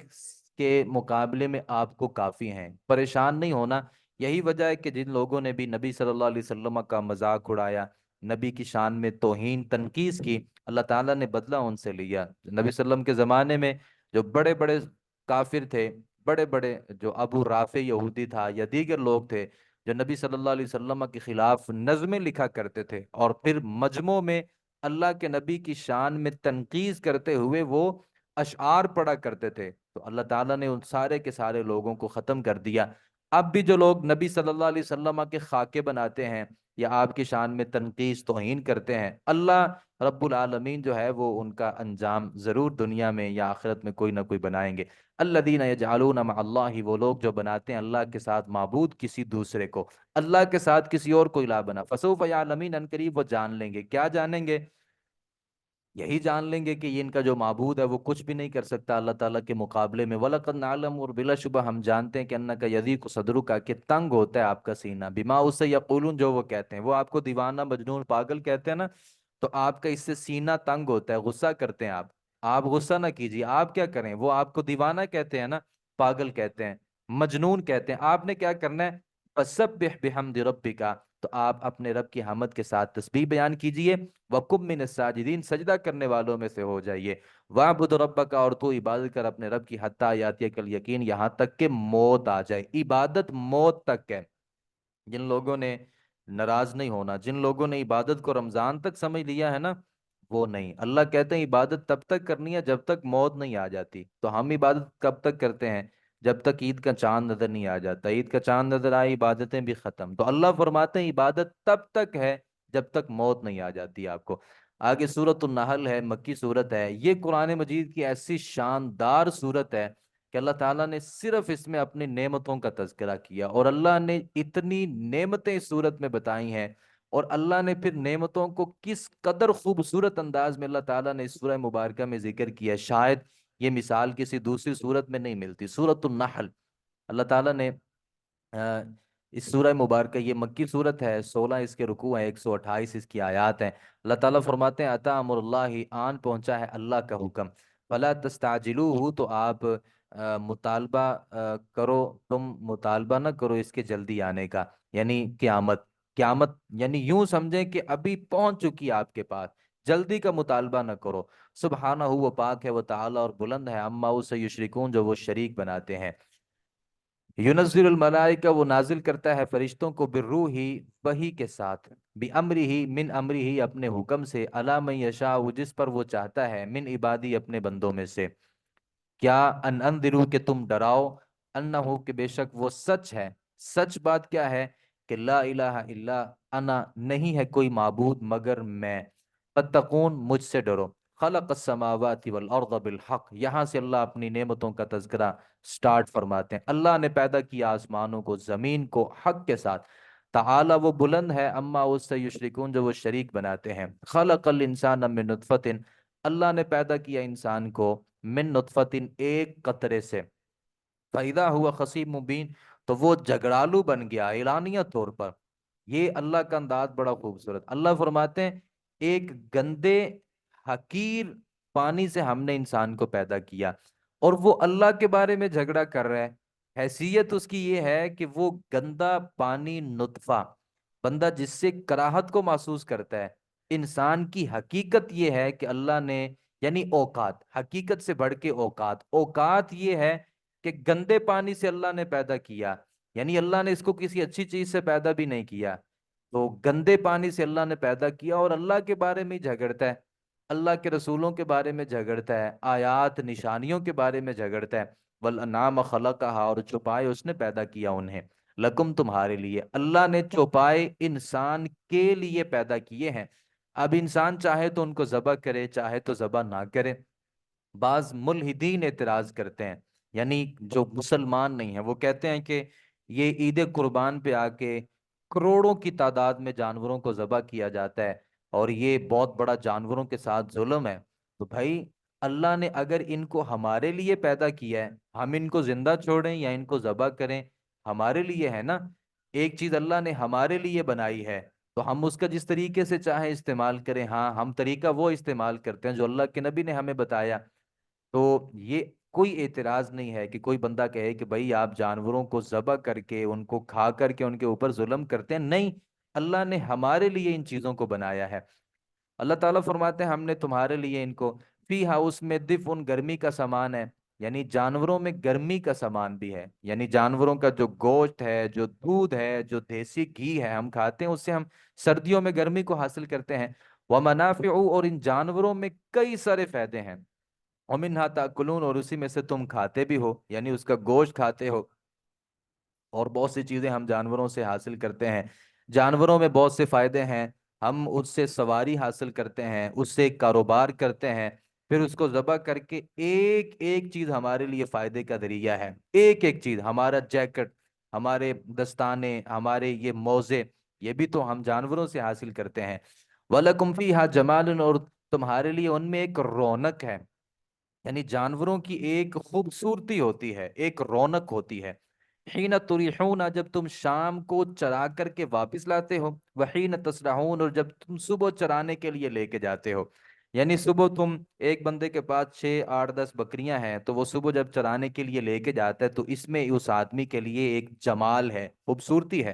S1: کے مقابلے میں آپ کو کافی ہیں، پریشان نہیں ہونا۔ یہی وجہ ہے کہ جن لوگوں نے بھی نبی صلی اللہ علیہ وسلم کا مذاق اڑایا، نبی کی شان میں توہین تنقیص کی، اللہ تعالیٰ نے بدلہ ان سے لیا۔ نبی صلی اللہ علیہ وسلم کے زمانے میں جو بڑے بڑے کافر تھے، بڑے بڑے، جو ابو رافع یہودی تھا یا دیگر لوگ تھے، جو نبی صلی اللہ علیہ وسلم کے خلاف نظمیں لکھا کرتے تھے، اور پھر مجمعوں میں اللہ کے نبی کی شان میں تنقیص کرتے ہوئے وہ اشعار پڑھا کرتے تھے، تو اللہ تعالیٰ نے ان سارے کے سارے لوگوں کو ختم کر دیا۔ اب بھی جو لوگ نبی صلی اللہ علیہ وسلم کے خاکے بناتے ہیں یا آپ کی شان میں تنقیص توہین کرتے ہیں، اللہ رب العالمین جو ہے وہ ان کا انجام ضرور دنیا میں یا آخرت میں کوئی نہ کوئی بنائیں گے۔ الذین یجعلون مع اللہ، وہ لوگ جو بناتے ہیں اللہ کے ساتھ معبود کسی دوسرے کو، اللہ کے ساتھ کسی اور کو الہ بنا، فسوف یعلمین، ان قریب وہ جان لیں گے۔ کیا جانیں گے؟ یہی جان لیں گے کہ یہ ان کا جو معبود ہے وہ کچھ بھی نہیں کر سکتا اللہ تعالیٰ کے مقابلے میں۔ وَلَقَدْ نَعْلَمُ، اور بلا شبہ ہم جانتے ہیں کہ اَنَّكَ يَضِيقُ صَدْرُكَ، کہ تنگ ہوتا ہے آپ کا سینہ، بما، اس سے یقولون، جو وہ کہتے ہیں، وہ آپ کو دیوانہ مجنون پاگل کہتے ہیں نا، تو آپ کا اس سے سینہ تنگ ہوتا ہے، غصہ کرتے ہیں آپ غصہ نہ کیجیے، آپ کیا کریں، وہ آپ کو دیوانہ کہتے ہیں نا، پاگل کہتے ہیں، مجنون کہتے ہیں، آپ نے کیا کرنا ہے؟ فَسَبِّحْ بِحَمْدِ رَبِّكَ، تو آپ اپنے رب کی حمد کے ساتھ تسبیح بیان کیجئے، وَقُم مِّنَ السَّاجِدِينَ، سجدہ کرنے والوں میں سے ہو جائیے، وَاعْبُدْ رَبَّكَ، اور تو عبادت کر اپنے رب کی، حتیٰ یاتیک الیقین، یہاں تک کہ موت آ جائے۔ عبادت موت تک ہے۔ جن لوگوں نے ناراض نہیں ہونا، جن لوگوں نے عبادت کو رمضان تک سمجھ لیا ہے نا، وہ نہیں، اللہ کہتے ہیں عبادت تب تک کرنی ہے جب تک موت نہیں آ جاتی۔ تو ہم عبادت کب تک کرتے ہیں؟ جب تک عید کا چاند نظر نہیں آ جاتا، عید کا چاند نظر آئے عبادتیں بھی ختم۔ تو اللہ فرماتے ہیں عبادت تب تک ہے جب تک موت نہیں آ جاتی آپ کو۔ آگے سورۃ النحل ہے، مکی سورت ہے، یہ قرآن مجید کی ایسی شاندار سورت ہے کہ اللہ تعالیٰ نے صرف اس میں اپنی نعمتوں کا تذکرہ کیا، اور اللہ نے اتنی نعمتیں اس صورت میں بتائی ہیں، اور اللہ نے پھر نعمتوں کو کس قدر خوبصورت انداز میں اللہ تعالیٰ نے اس سورہ مبارکہ میں ذکر کیا ہے، شاید یہ مثال کسی دوسری سورت میں نہیں ملتی۔ سورۃ النحل، اللہ تعالیٰ نے آ، اس سورہ مبارکہ، یہ مکی سورت ہے، 16 اس کے رکوع ہیں، 128 اس کی آیات ہیں۔ اللہ تعالیٰ فرماتے ہیں عطا امر اللہ، آن پہنچا ہے اللہ کا حکم، فلا تستعجلوہ، تو آپ مطالبہ کرو، تم مطالبہ نہ کرو اس کے جلدی آنے کا، یعنی قیامت یعنی یوں سمجھیں کہ ابھی پہنچ چکی آپ کے پاس، جلدی کا مطالبہ نہ کرو۔ سبحانہ، وہ پاک ہے، وہ تعالی اور بلند ہے، اما اس سے یشرکون، جو وہ شریک بناتے ہیں۔ ینزل الملائکہ، وہ نازل کرتا ہے فرشتوں کو، بالروحی، وحی کے ساتھ، بامرہ، من امرہ، اپنے حکم سے، الی من یشاء، جس پر وہ چاہتا ہے، من عبادی، اپنے بندوں میں سے۔ کیا؟ ان انذرو، کہ تم ڈراؤ، انہو، کہ بے شک وہ سچ ہے۔ سچ بات کیا ہے؟ کہ لا الہ الا انا، نہیں ہے کوئی معبود مگر میں، فاتقون، مجھ سے ڈرو۔ خلق السماوات والارض بالحق، یہاں سے اللہ اپنی نعمتوں کا تذکرہ سٹارٹ فرماتے ہیں۔ اللہ نے پیدا کیا آسمانوں کو، زمین کو، حق کے ساتھ، تعالی، وہ بلند ہے، اما اس سے یشرکون، جو وہ شریک بناتے ہیں۔ خلق الانسان من نطفۃ، اللہ نے پیدا کیا انسان کو، من نطفۃ، ایک قطرے سے، فَإِذَا هُوَ خَصِيمٌ مُبِينٌ، تو وہ جھگڑالو بن گیا اعلانیہ طور پر۔ یہ اللہ کا انداز بڑا خوبصورت۔ اللہ فرماتے ہیں ایک گندے حقیر پانی سے ہم نے انسان کو پیدا کیا، اور وہ اللہ کے بارے میں جھگڑا کر رہا ہے۔ حیثیت اس کی یہ ہے کہ وہ گندا پانی، نطفہ، بندہ جس سے کراہت کو محسوس کرتا ہے، انسان کی حقیقت یہ ہے کہ اللہ نے، یعنی اوقات، حقیقت سے بڑھ کے اوقات یہ ہے کہ گندے پانی سے اللہ نے پیدا کیا، یعنی اللہ نے اس کو کسی اچھی چیز سے پیدا بھی نہیں کیا، تو گندے پانی سے اللہ نے پیدا کیا، اور اللہ کے بارے میں ہی جھگڑتا ہے، اللہ کے رسولوں کے بارے میں جھگڑتا ہے، آیات نشانیوں کے بارے میں جھگڑتا ہے۔ والانعام خلقہا، اور چوپائے اس نے پیدا کیا انہیں، لکم، تمہارے لیے، اللہ نے چوپائے انسان کے لیے پیدا کیے ہیں۔ اب انسان چاہے تو ان کو ذبح کرے، چاہے تو ذبح نہ کرے۔ بعض ملحدین اعتراض کرتے ہیں، یعنی جو مسلمان نہیں ہیں، وہ کہتے ہیں کہ یہ عید قربان پہ آ کے کروڑوں کی تعداد میں جانوروں کو ذبح کیا جاتا ہے، اور یہ بہت بڑا جانوروں کے ساتھ ظلم ہے۔ تو بھائی، اللہ نے اگر ان کو ہمارے لیے پیدا کیا ہے، ہم ان کو زندہ چھوڑیں یا ان کو ذبح کریں، ہمارے لیے ہے نا۔ ایک چیز اللہ نے ہمارے لیے بنائی ہے، تو ہم اس کا جس طریقے سے چاہیں استعمال کریں۔ ہاں، ہم طریقہ وہ استعمال کرتے ہیں جو اللہ کے نبی نے ہمیں بتایا۔ تو یہ کوئی اعتراض نہیں ہے کہ کوئی بندہ کہے کہ بھائی آپ جانوروں کو ذبح کر کے، ان کو کھا کر کے ان کے اوپر ظلم کرتے ہیں، نہیں، اللہ نے ہمارے لیے ان چیزوں کو بنایا ہے۔ اللہ تعالیٰ فرماتے ہیں ہم نے تمہارے لیے ان کو، فی ہاؤس میں، دفء، گرمی کا سامان ہے، یعنی جانوروں میں گرمی کا سامان بھی ہے، یعنی جانوروں کا جو گوشت ہے، جو دودھ ہے، جو دیسی گھی ہے ہم کھاتے ہیں، اس سے ہم سردیوں میں گرمی کو حاصل کرتے ہیں۔ ومنافع، اور ان جانوروں میں کئی سارے فائدے ہیں، ومنھا تاکلون، اور اسی میں سے تم کھاتے بھی ہو، یعنی اس کا گوشت کھاتے ہو، اور بہت سی چیزیں ہم جانوروں سے حاصل کرتے ہیں۔ جانوروں میں بہت سے فائدے ہیں، ہم اس سے سواری حاصل کرتے ہیں، اس سے کاروبار کرتے ہیں، پھر اس کو ذبح کر کے ایک ایک چیز ہمارے لیے فائدے کا ذریعہ ہے، ایک ایک چیز، ہمارا جیکٹ، ہمارے دستانے، ہمارے یہ موزے، یہ بھی تو ہم جانوروں سے حاصل کرتے ہیں۔ وَلَكُمْ فِيهَا جَمَالٌ، اور تمہارے لیے ان میں ایک رونق ہے، یعنی جانوروں کی ایک خوبصورتی ہوتی ہے، ایک رونق ہوتی ہے۔ حین تریحون، جب تم شام کو چرا کر کے واپس لاتے ہو، وحین تسرحون، اور جب تم صبح چرانے کے لیے لے کے جاتے ہو، یعنی صبح تم ایک بندے کے پاس 6 8 10 بکریاں ہیں، تو وہ صبح جب چرانے کے لیے لے کے جاتا ہے تو اس میں اس آدمی کے لیے ایک جمال ہے، خوبصورتی ہے۔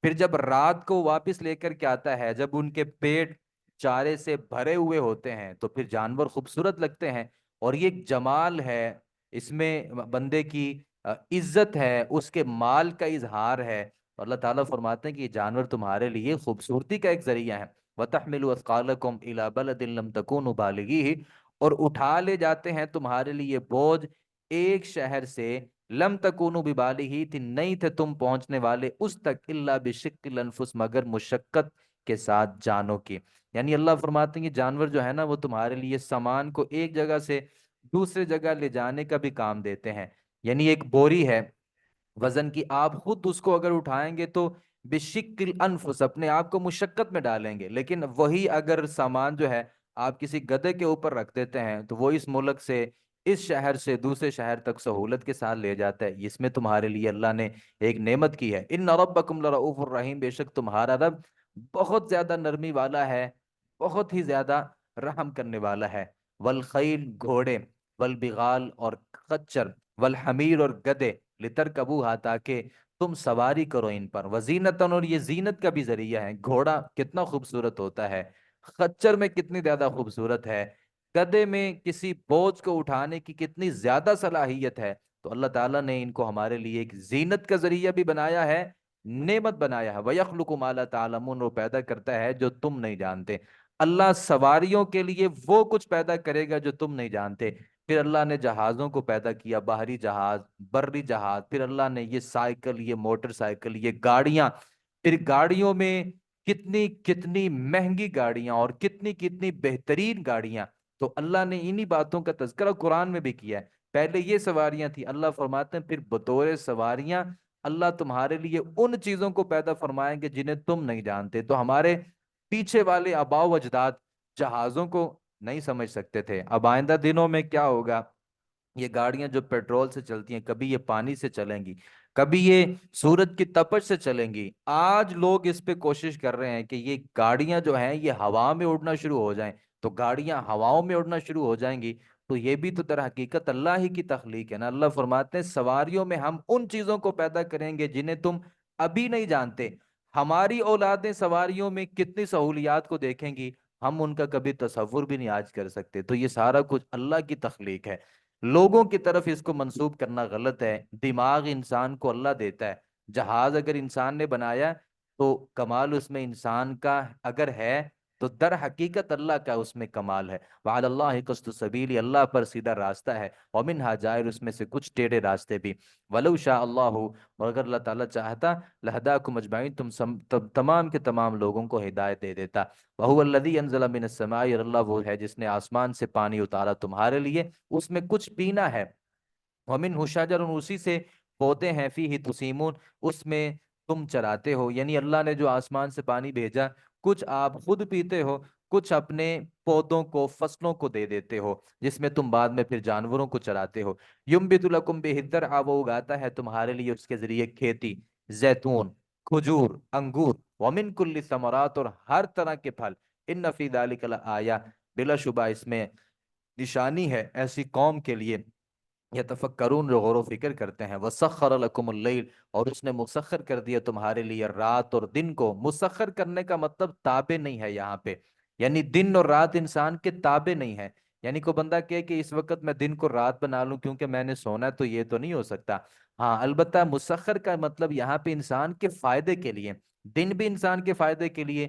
S1: پھر جب رات کو واپس لے کر کے آتا ہے، جب ان کے پیٹ چارے سے بھرے ہوئے ہوتے ہیں تو پھر جانور خوبصورت لگتے ہیں، اور یہ ایک جمال ہے، اس میں بندے کی عزت ہے، اس کے مال کا اظہار ہے، اور اللہ تعالیٰ فرماتے ہیں کہ یہ جانور تمہارے لیے خوبصورتی کا ایک ذریعہ ہے۔ وَتَحْمِلُ أَثْقَالَكُمْ إِلَىٰ بَلَدٍ لَمْ تَكُونُوا بَالِغِيهِ، اور اٹھا لے جاتے ہیں تمہارے لیے بوجھ ایک شہر سے، لم تکونوا ببالغیہ، تھی نہیں تھے تم پہنچنے والے اس تک، الا بشق الانفس، مگر مشقت کے ساتھ جانوں کی، یعنی اللہ فرماتے ہیں کہ جانور جو ہے نا وہ تمہارے لیے سامان کو ایک جگہ سے دوسرے جگہ لے جانے کا بھی کام دیتے ہیں، یعنی ایک بوری ہے وزن کی، آپ خود اس کو اگر اٹھائیں گے تو بشق الانفس، اپنے آپ کو مشقت میں ڈالیں گے، لیکن وہی اگر سامان جو ہے آپ کسی گدھے کے اوپر رکھ دیتے ہیں تو وہ اس ملک سے، اس شہر سے دوسرے شہر تک سہولت کے ساتھ لے جاتا ہے۔ اس میں تمہارے لیے اللہ نے ایک نعمت کی ہے۔ ان ربکم لرؤوف الرحیم، بے شک تمہارا رب بہت زیادہ نرمی والا ہے، بہت ہی زیادہ رحم کرنے والا ہے۔ والخیل، گھوڑے، والبغال، اور خچر، والحمیر، اور گدے، لترکبوہا، تاکہ تم سواری کرو ان پر، وزینتن، اور یہ زینت کا بھی ذریعہ ہے، گھوڑا کتنا خوبصورت ہوتا ہے، خچر میں کتنی زیادہ خوبصورت ہے، گدے میں کسی بوجھ کو اٹھانے کی کتنی زیادہ صلاحیت ہے، تو اللہ تعالیٰ نے ان کو ہمارے لیے ایک زینت کا ذریعہ بھی بنایا ہے، نعمت بنایا ہے۔ وَيَخْلُقُ مَا لَا تَعْلَمُونَ، وہ پیدا کرتا ہے جو تم نہیں جانتے، اللہ سواریوں کے لیے وہ کچھ پیدا کرے گا جو تم نہیں جانتے۔ پھر اللہ نے جہازوں کو پیدا کیا، باہری جہاز، بری جہاز، پھر اللہ نے یہ سائیکل، یہ موٹر سائیکل، یہ گاڑیاں، پھر گاڑیوں میں کتنی کتنی مہنگی گاڑیاں اور کتنی کتنی بہترین گاڑیاں، تو اللہ نے انہی باتوں کا تذکرہ قرآن میں بھی کیا ہے۔ پہلے یہ سواریاں تھیں، اللہ فرماتے ہیں پھر بطور سواریاں اللہ تمہارے لیے ان چیزوں کو پیدا فرمائیں گے جنہیں تم نہیں جانتے۔ تو ہمارے پیچھے والے آباء و اجداد جہازوں کو نہیں سمجھ سکتے تھے، اب آئندہ دنوں میں کیا ہوگا، یہ گاڑیاں جو پیٹرول سے چلتی ہیں، کبھی یہ پانی سے چلیں گی، کبھی یہ سورج کی تپش سے چلیں گی، آج لوگ اس پہ کوشش کر رہے ہیں کہ یہ گاڑیاں جو ہیں یہ ہوا میں اڑنا شروع ہو جائیں، تو گاڑیاں ہواؤں میں اڑنا شروع ہو جائیں گی، تو یہ بھی تو در حقیقت اللہ ہی کی تخلیق ہے نا۔ اللہ فرماتے ہیں سواریوں میں ہم ان چیزوں کو پیدا کریں گے جنہیں تم ابھی نہیں جانتے، ہماری اولادیں سواریوں میں کتنی سہولیات کو دیکھیں گی، ہم ان کا کبھی تصور بھی نہیں آج کر سکتے، تو یہ سارا کچھ اللہ کی تخلیق ہے۔ لوگوں کی طرف اس کو منسوب کرنا غلط ہے۔ دماغ انسان کو اللہ دیتا ہے، جہاز اگر انسان نے بنایا تو کمال اس میں انسان کا اگر ہے تو در حقیقت اللہ کا اس میں کمال ہے۔ وعلی اللہ قصد السبیل، اللہ پر سیدھا راستہ ہے، ومنہا جائر، اس میں سے کچھ ٹیڑھے راستے بھی۔ ولو شاء اللہ، اور اگر اللہ تعالیٰ چاہتا، لہداکم اجمعین، تمام کے تمام لوگوں کو ہدایت دے دیتا۔ وہو الذی انزل من السماء، اور اللہ وہ ہے جس نے آسمان سے پانی اتارا تمہارے لیے، اس میں کچھ پینا ہے۔ ومنہ شجر، اسی سے پودے ہیں، فیہ تسیمون، اس میں تم چراتے ہو، یعنی اللہ نے جو آسمان سے پانی بھیجا، کچھ آپ خود پیتے ہو، کچھ اپنے پودوں کو، فصلوں کو دے دیتے ہو، جس میں تم بعد میں پھر جانوروں کو چراتے ہو۔ ینبت لکم بہ الزرع، وہ اگاتا ہے تمہارے لیے اس کے ذریعے کھیتی، زیتون، کھجور، انگور، ومن کل ثمرات، اور ہر طرح کے پھل۔ ان فی ذلک لآیہ، بلا شبہ اس میں نشانی ہے ایسی قوم کے لیے، یتفکرون، جو غور و فکر کرتے ہیں۔ وسخر لکم اللیل، اور اس نے مسخر کر دیا تمہارے لیے رات اور دن کو۔ مسخر کرنے کا مطلب تابع نہیں ہے یہاں پہ، یعنی دن اور رات انسان کے تابع نہیں ہے، یعنی کوئی بندہ کہے کہ اس وقت میں دن کو رات بنا لوں کیونکہ میں نے سونا ہے، تو یہ تو نہیں ہو سکتا۔ ہاں البتہ مسخر کا مطلب یہاں پہ انسان کے فائدے کے لیے، دن بھی انسان کے فائدے کے لیے،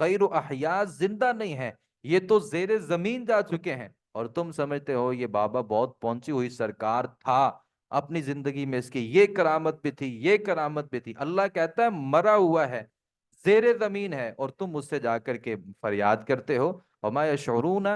S1: غیر احیا زندہ نہیں ہے، یہ تو زیر زمین جا چکے ہیں، اور تم سمجھتے ہو یہ بابا بہت پہنچی ہوئی سرکار تھا، اپنی زندگی میں اس کی یہ کرامت بھی تھی، یہ کرامت بھی تھی۔ اللہ کہتا ہے مرا ہوا ہے، زیر زمین ہے، اور تم اس سے جا کر کے فریاد کرتے ہو۔ وما یشعرون،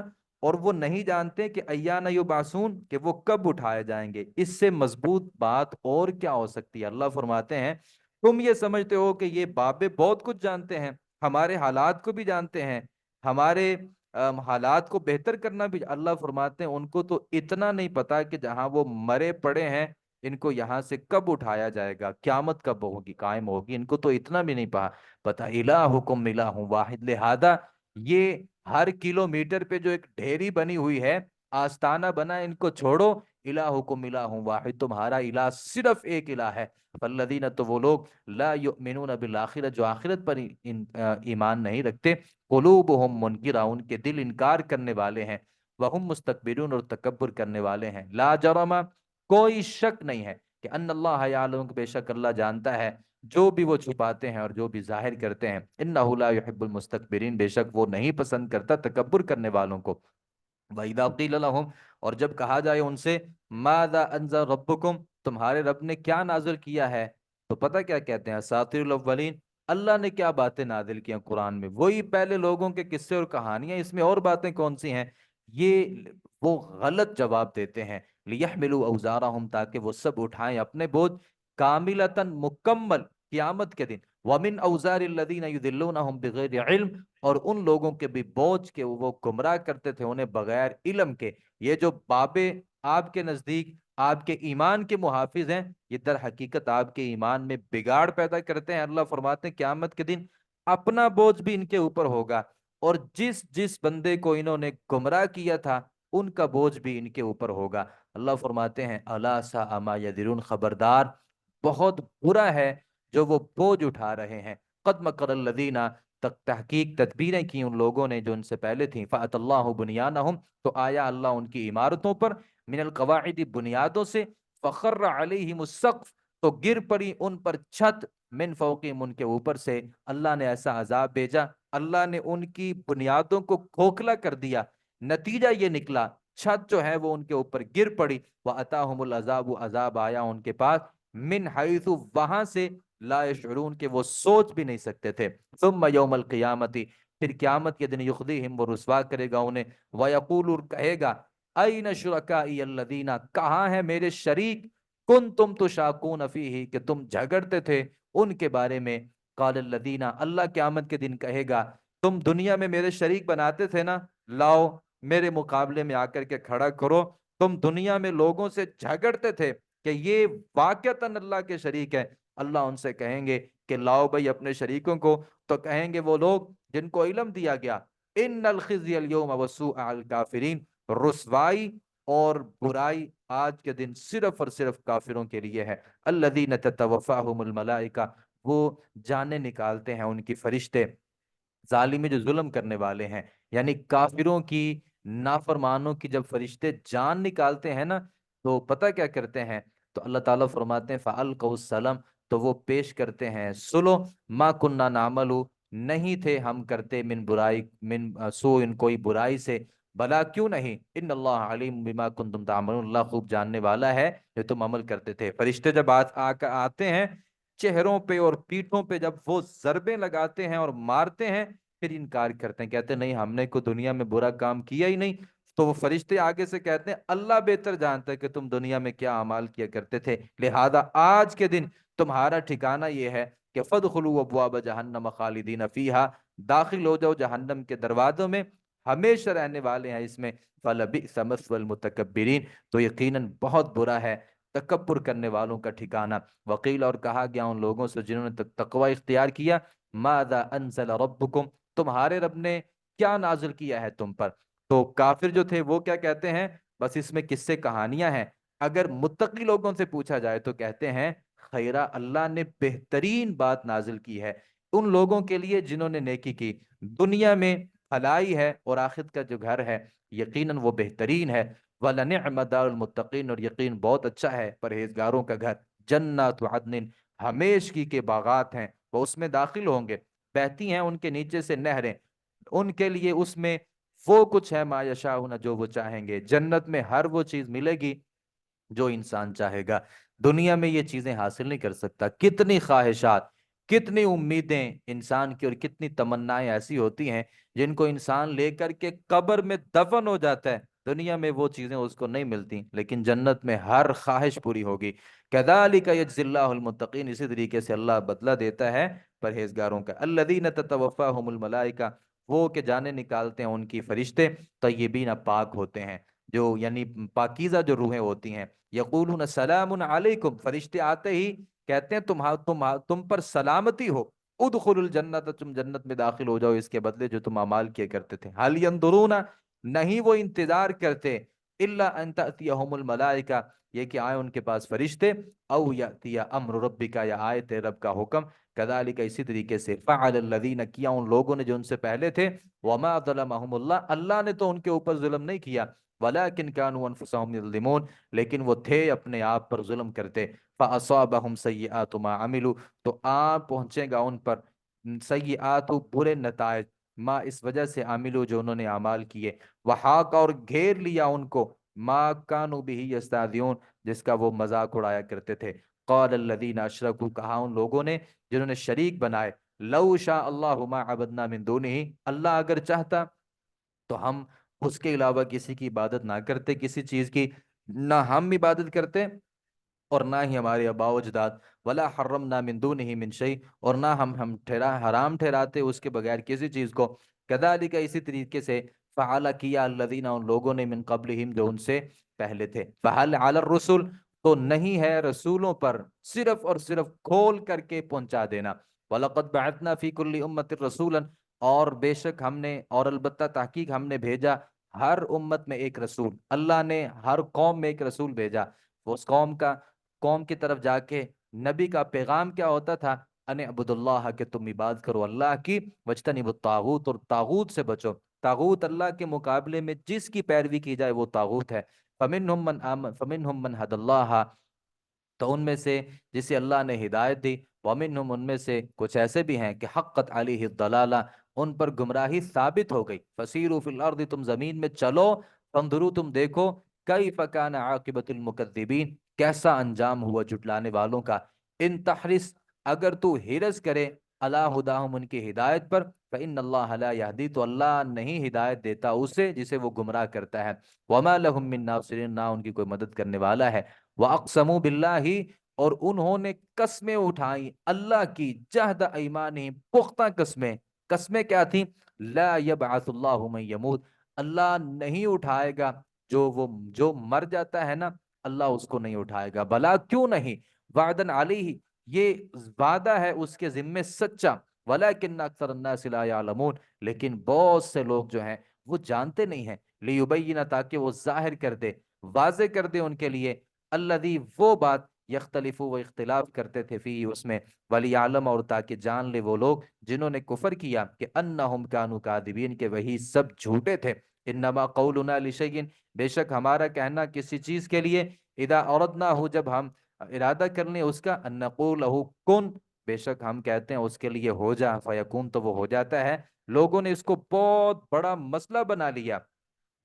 S1: اور وہ نہیں جانتے کہ ایان یبعثون، کہ وہ کب اٹھائے جائیں گے۔ اس سے مضبوط بات اور کیا ہو سکتی ہے؟ اللہ فرماتے ہیں تم یہ سمجھتے ہو کہ یہ بابے بہت کچھ جانتے ہیں، ہمارے حالات کو بھی جانتے ہیں، ہمارے حالات کو بہتر کرنا بھی۔ اللہ فرماتے ہیں ان کو تو اتنا نہیں پتا کہ جہاں وہ مرے پڑے ہیں ان کو یہاں سے کب اٹھایا جائے گا، قیامت کب ہوگی، قائم ہوگی، ان کو تو اتنا بھی نہیں پتا۔ الہکم الہ واحد، لہذا یہ ہر کلومیٹر پہ جو ایک ڈھیری بنی ہوئی ہے، آستانہ بنا، ان کو چھوڑو۔ الہکم الہ واحد، تمہارا الہ صرف ایک الہ ہے۔ فالذین، تو وہ لوگ، لا یؤمنون بالآخرہ، جو آخرت پر ایمان نہیں رکھتے، قلوبہم منکرہ، ان کے دل انکار کرنے والے ہیں، وہم مستکبرون، اور تکبر کرنے والے ہیں۔ لا جرم، کوئی شک نہیں ہے کہ ان اللہ یعلم، بے شک اللہ جانتا ہے جو بھی وہ چھپاتے ہیں اور جو بھی ظاہر کرتے ہیں۔ انہ لا یحب المستکبرین، بے شک وہ نہیں پسند کرتا تکبر کرنے والوں کو۔ وَإِذَا قِيلَ لَهُمْ، اور جب کہا جائے ان سے، مَاذَا أَنزَلَ رَبُّكُمْ، تمہارے رب نے کیا نازل کیا ہے، تو پتہ کیا کہتے ہیں؟ اساطیر الاولین، اللہ نے کیا باتیں نازل کی ہیں قرآن میں، وہی پہلے لوگوں کے قصے اور کہانیاں، اس میں اور باتیں کون سی ہیں؟ یہ وہ غلط جواب دیتے ہیں۔ لِيَحْمِلُوا أَوْزَارَهُمْ، تاکہ وہ سب اٹھائیں اپنے بوجھ، کاملتاً، مکمل، قیامت کے دن۔ وَمِنْ أَوْزَارِ الَّذِينَ يُضِلُّونَهُمْ بِغَيْرِ عِلْمٍ، اور ان لوگوں کے بھی بوجھ کے وہ گمراہ کرتے تھے انہیں بغیر علم کے۔ یہ جو بابے آپ کے نزدیک آپ کے ایمان کے محافظ ہیں، یہ در حقیقت آپ کے ایمان میں بگاڑ پیدا کرتے ہیں۔ اللہ فرماتے ہیں قیامت کے دن اپنا بوجھ بھی ان کے اوپر ہوگا، اور جس جس بندے کو انہوں نے گمراہ کیا تھا ان کا بوجھ بھی ان کے اوپر ہوگا۔ اللہ فرماتے ہیں الا ساء ما یذرون، خبردار، بہت برا ہے جو وہ بوجھ اٹھا رہے ہیں۔ قد مکر الذین، تحقیق تدبیریں کی ان لوگوں نے جو ان سے پہلے تھیں۔ فأتی اللہ بنیانہم، تو آیا اللہ ان کی عمارتوں پر، من القواعد، بنیادوں سے، فخر علیہم السقف، تو گر پڑی ان پر چھت، من فوقہم، ان کے اوپر سے۔ اللہ نے ایسا عذاب بھیجا، اللہ نے ان کی بنیادوں کو کھوکھلا کر دیا، نتیجہ یہ نکلا چھت جو ہے وہ ان کے اوپر گر پڑی۔ وَأَتَاهُمُ الْعَذَابُ، عذاب آیا ان کے پاس، من حیث، وہاں سے، لا یشعرون، کہ وہ سوچ بھی نہیں سکتے تھے۔ ثم یوم القیامتی، پھر قیامت کے دن، یخزیہم، وہ رسوا کرے گا انہیں، ویقول، اور کہے گا، این شرکائی الذین، کہاں ہیں میرے شریک، کنتم تشاقون فیہ، کہ تم جھگڑتے تھے ان کے بارے میں۔ قال الذین، اللہ قیامت کے دن کہے گا، تم دنیا میں میرے شریک بناتے تھے نا، لاؤ میرے مقابلے میں آ کر کے کھڑا کرو۔ تم دنیا میں لوگوں سے جھگڑتے تھے کہ یہ واقعتاً اللہ کے شریک ہے، اللہ ان سے کہیں گے کہ لاؤ بھائی اپنے شریکوں کو، تو کہیں گے وہ لوگ جن کو علم دیا گیا، ان الخزي اليوم وسوء على الكافرین، رسوائی اور برائی آج کے دن صرف اور صرف کافروں کے لیے ہے۔ الذین تتوفاہم الملائکہ، وہ جانیں نکالتے ہیں ان کی فرشتے، ظالمی، جو ظلم کرنے والے ہیں، یعنی کافروں کی، نافرمانوں کی، جب فرشتے جان نکالتے ہیں نا، تو پتہ کیا کرتے ہیں؟ تو اللہ تعالیٰ فرماتے ہیں فَأَلْقَوْا السَّلَمَ، تو وہ پیش کرتے ہیں سلو، ما کننا نعمل، نہیں تھے ہم کرتے، من برائی، من سوء، کوئی برائی سے، بلا، کیوں نہیں، ان اللہ علیم بما کنتم تعملون، اللہ خوب جاننے والا ہے جو تم عمل کرتے تھے۔ فرشتے جب آتے ہیں چہروں پہ اور پیٹھوں پہ، جب وہ ضربیں لگاتے ہیں اور مارتے ہیں، پھر انکار کرتے ہیں، کہتے ہیں نہیں ہم نے کوئی دنیا میں برا کام کیا ہی نہیں۔ تو وہ فرشتے آگے سے کہتے ہیں اللہ بہتر جانتا ہے کہ تم دنیا میں کیا اعمال کیا کرتے تھے، لہذا آج کے دن تمہارا ٹھکانہ یہ ہے کہ فَادْخُلُوا أَبْوَابَ جَهَنَّمَ خَالِدِينَ فِيهَا، داخل ہو جاؤ جہنم کے دروازوں میں، ہمیشہ رہنے والے ہیں اس میں۔ فَلَبِئْسَ مَثْوَى الْمُتَكَبِّرِينَ، تو یقیناً بہت برا ہے تکبر کرنے والوں کا ٹھکانہ۔ وقیل، اور کہا گیا ان لوگوں سے جنہوں نے تقوی اختیار کیا، ماذا انزل ربکم، تمہارے رب نے کیا نازل کیا ہے تم پر؟ تو کافر جو تھے وہ کیا کہتے ہیں؟ بس اس میں قصے کہانیاں ہیں۔ اگر متقی لوگوں سے پوچھا جائے تو کہتے ہیں خیرہ، اللہ نے بہترین بات نازل کی ہے ان لوگوں کے لیے جنہوں نے نیکی کی، دنیا میں بھلائی ہے اور آخرت کا جو گھر ہے یقیناً وہ بہترین ہے۔ وَلَنِعْمَ دَارُ الْمُتَّقِينَ، اور یقین بہت اچھا ہے پرہیزگاروں کا گھر، جنات عدن، ہمیشگی کے باغات ہیں، وہ اس میں داخل ہوں گے۔ بہتی ہیں ان کے نیچے سے نہریں، ان کے لیے اس میں وہ کچھ ہے ما یشاؤون، جو وہ چاہیں گے، جنت میں ہر وہ چیز ملے گی جو انسان چاہے گا۔ دنیا میں یہ چیزیں حاصل نہیں کر سکتا۔ کتنی خواہشات، کتنی امیدیں انسان کی اور کتنی تمنائیں ایسی ہوتی ہیں جن کو انسان لے کر کے قبر میں دفن ہو جاتا ہے، دنیا میں وہ چیزیں اس کو نہیں ملتی، لیکن جنت میں ہر خواہش پوری ہوگی۔ کذالک یجزی اللہ المتقین، اسی طریقے سے اللہ بدلہ دیتا ہے پرہیزگاروں کا۔ الذین تتوفاہم الملائکہ، وہ کہ جانے نکالتے ہیں ان کی فرشتے، طیبین پاک ہوتے ہیں، جو یعنی پاکیزہ جو روحیں ہوتی ہیں، یقولون سلام علیکم، فرشتے آتے ہی کہتے ہیں تم پر سلامتی ہو، ادخلوا الجنت، تم جنت میں داخل ہو جاؤ اس کے بدلے جو تم اعمال کیا کرتے تھے۔ حل ینظرون، نہیں وہ انتظار کرتے، الا ان تأتیہم الملائکہ، یہ کہ آئے ان کے پاس فرشتے، او یأتی امر ربک، یا آئے تیرے رب کا حکم۔ کذالک، اسی طریقے سے، فعل الذین، کیا ان لوگوں نے جو ان سے پہلے تھے، وما ظلمہم اللہ، اللہ نے تو ان کے اوپر ظلم نہیں کیا، ولکن کانوا انفسہم یظلمون، لیکن وہ تھے اپنے آپ پر ظلم کرتے۔ فاصابہم سیئات ما عملوا، تو آ پہنچے گا ان پر سیئات، برے نتائج، ما اس وجہ سے عملوا، جو انہوں نے اعمال کیے، وحاق، اور گھیر لیا ان کو، ما کانوا بہ یستہزئون، جس کا وہ مذاق اڑایا کرتے تھے۔ قال الذین اشرکوا، کہا ان لوگوں نے جنہوں نے شریک بنائے، لو شاء اللہ ما عبدنا من دونہ، اللہ اگر چاہتا تو ہم اس کے علاوہ کسی کی عبادت نہ کرتے، کسی چیز کی نہ ہم عبادت کرتے اور نہ ہی ہمارے آباء و اجداد، ولا حرمنا من دونہ من شیء، اور نہ ہم حرام ٹھہراتے اس کے بغیر کسی چیز کو۔ کذالک، اسی طریقے سے، فعل، کیا، الذین، ان لوگوں نے، من قبلہم، جو ان سے پہلے تھے۔ فہل علی الرسل، تو نہیں ہے رسولوں پر صرف اور صرف کھول کر کے پہنچا دینا۔ وَلَقَدْ بَعَثْنَا فِي كُلِّ أُمَّةٍ رَسُولًا، اور بے شک ہم نے، اور البتہ تحقیق ہم نے بھیجا ہر امت میں ایک رسول، اللہ نے ہر قوم میں ایک رسول بھیجا۔ وہ اس قوم کی طرف جا کے نبی کا پیغام کیا ہوتا تھا؟ ان عبد اللہ، کہ تم عبادت کرو اللہ کی، وجتنبوا الطاغوت، اور طاغوت سے بچو۔ طاغوت اللہ کے مقابلے میں جس کی پیروی کی جائے وہ طاغوت ہے۔ فمنہم من ہد اللہ، تو ان میں سے جسے اللہ نے ہدایت دی، ومنہم، ان میں سے کچھ ایسے بھی ہیں کہ حقت علیہ الضلالہ، ان پر گمراہی ثابت ہو گئی۔ فسیروا فی الارض، تم زمین میں چلو، فانظروا، تم دیکھو، کیف کان عاقبۃ المکذبین، کیسا انجام ہوا جھٹلانے والوں کا۔ ان تحرس، اگر تو حرص کرے، علی ہداہم، ان کی ہدایت پر، فإن اللہ لا یہدی، تو اللہ نہیں ہدایت دیتا اسے جسے وہ گمراہ کرتا ہے۔ وما لهم من ناصرین، نہ ان کی کوئی مدد کرنے والا ہے۔ وَأَقْسَمُوا بِاللَّهِ، اور انہوں نے قسمیں اٹھائیں اللہ کی، جہد ایمانہم، پختہ قسمیں۔ قسمیں کیا تھیں؟ لا يبعث اللہ من یموت، اللہ نہیں اٹھائے گا جو مر جاتا ہے نا، اللہ اس کو نہیں اٹھائے گا۔ بلا، کیوں نہیں، وعدن علیہ، یہ وعدہ ہے اس کے ذمے سچا، ولیکن اکثر الناس لا یعلمون، لیکن بہت سے لوگ جو ہیں وہ جانتے نہیں ہیں۔ لیبین، تاکہ وہ ظاہر کر دے، واضح کر دے ان کے لیے، الذی، وہ بات، یختلف، وہ اختلاف کرتے تھے، فی، اس میں، ولیعلم، اور تاکہ جان لے وہ لوگ جنہوں نے کفر کیا کہ انہم کانوا کاذبین، کہ وہی سب جھوٹے تھے۔ انما قولنا لشیء، بے شک ہمارا کہنا کسی چیز کے لیے، اذا اردنا ہو، جب ہم ارادہ کر لیں اس کا، ان نقول له کن، بے شک ہم کہتے ہیں اس کے لیے ہو جا، فیکون، تو وہ ہو جاتا ہے۔ لوگوں نے اس کو بہت بڑا مسئلہ بنا لیا،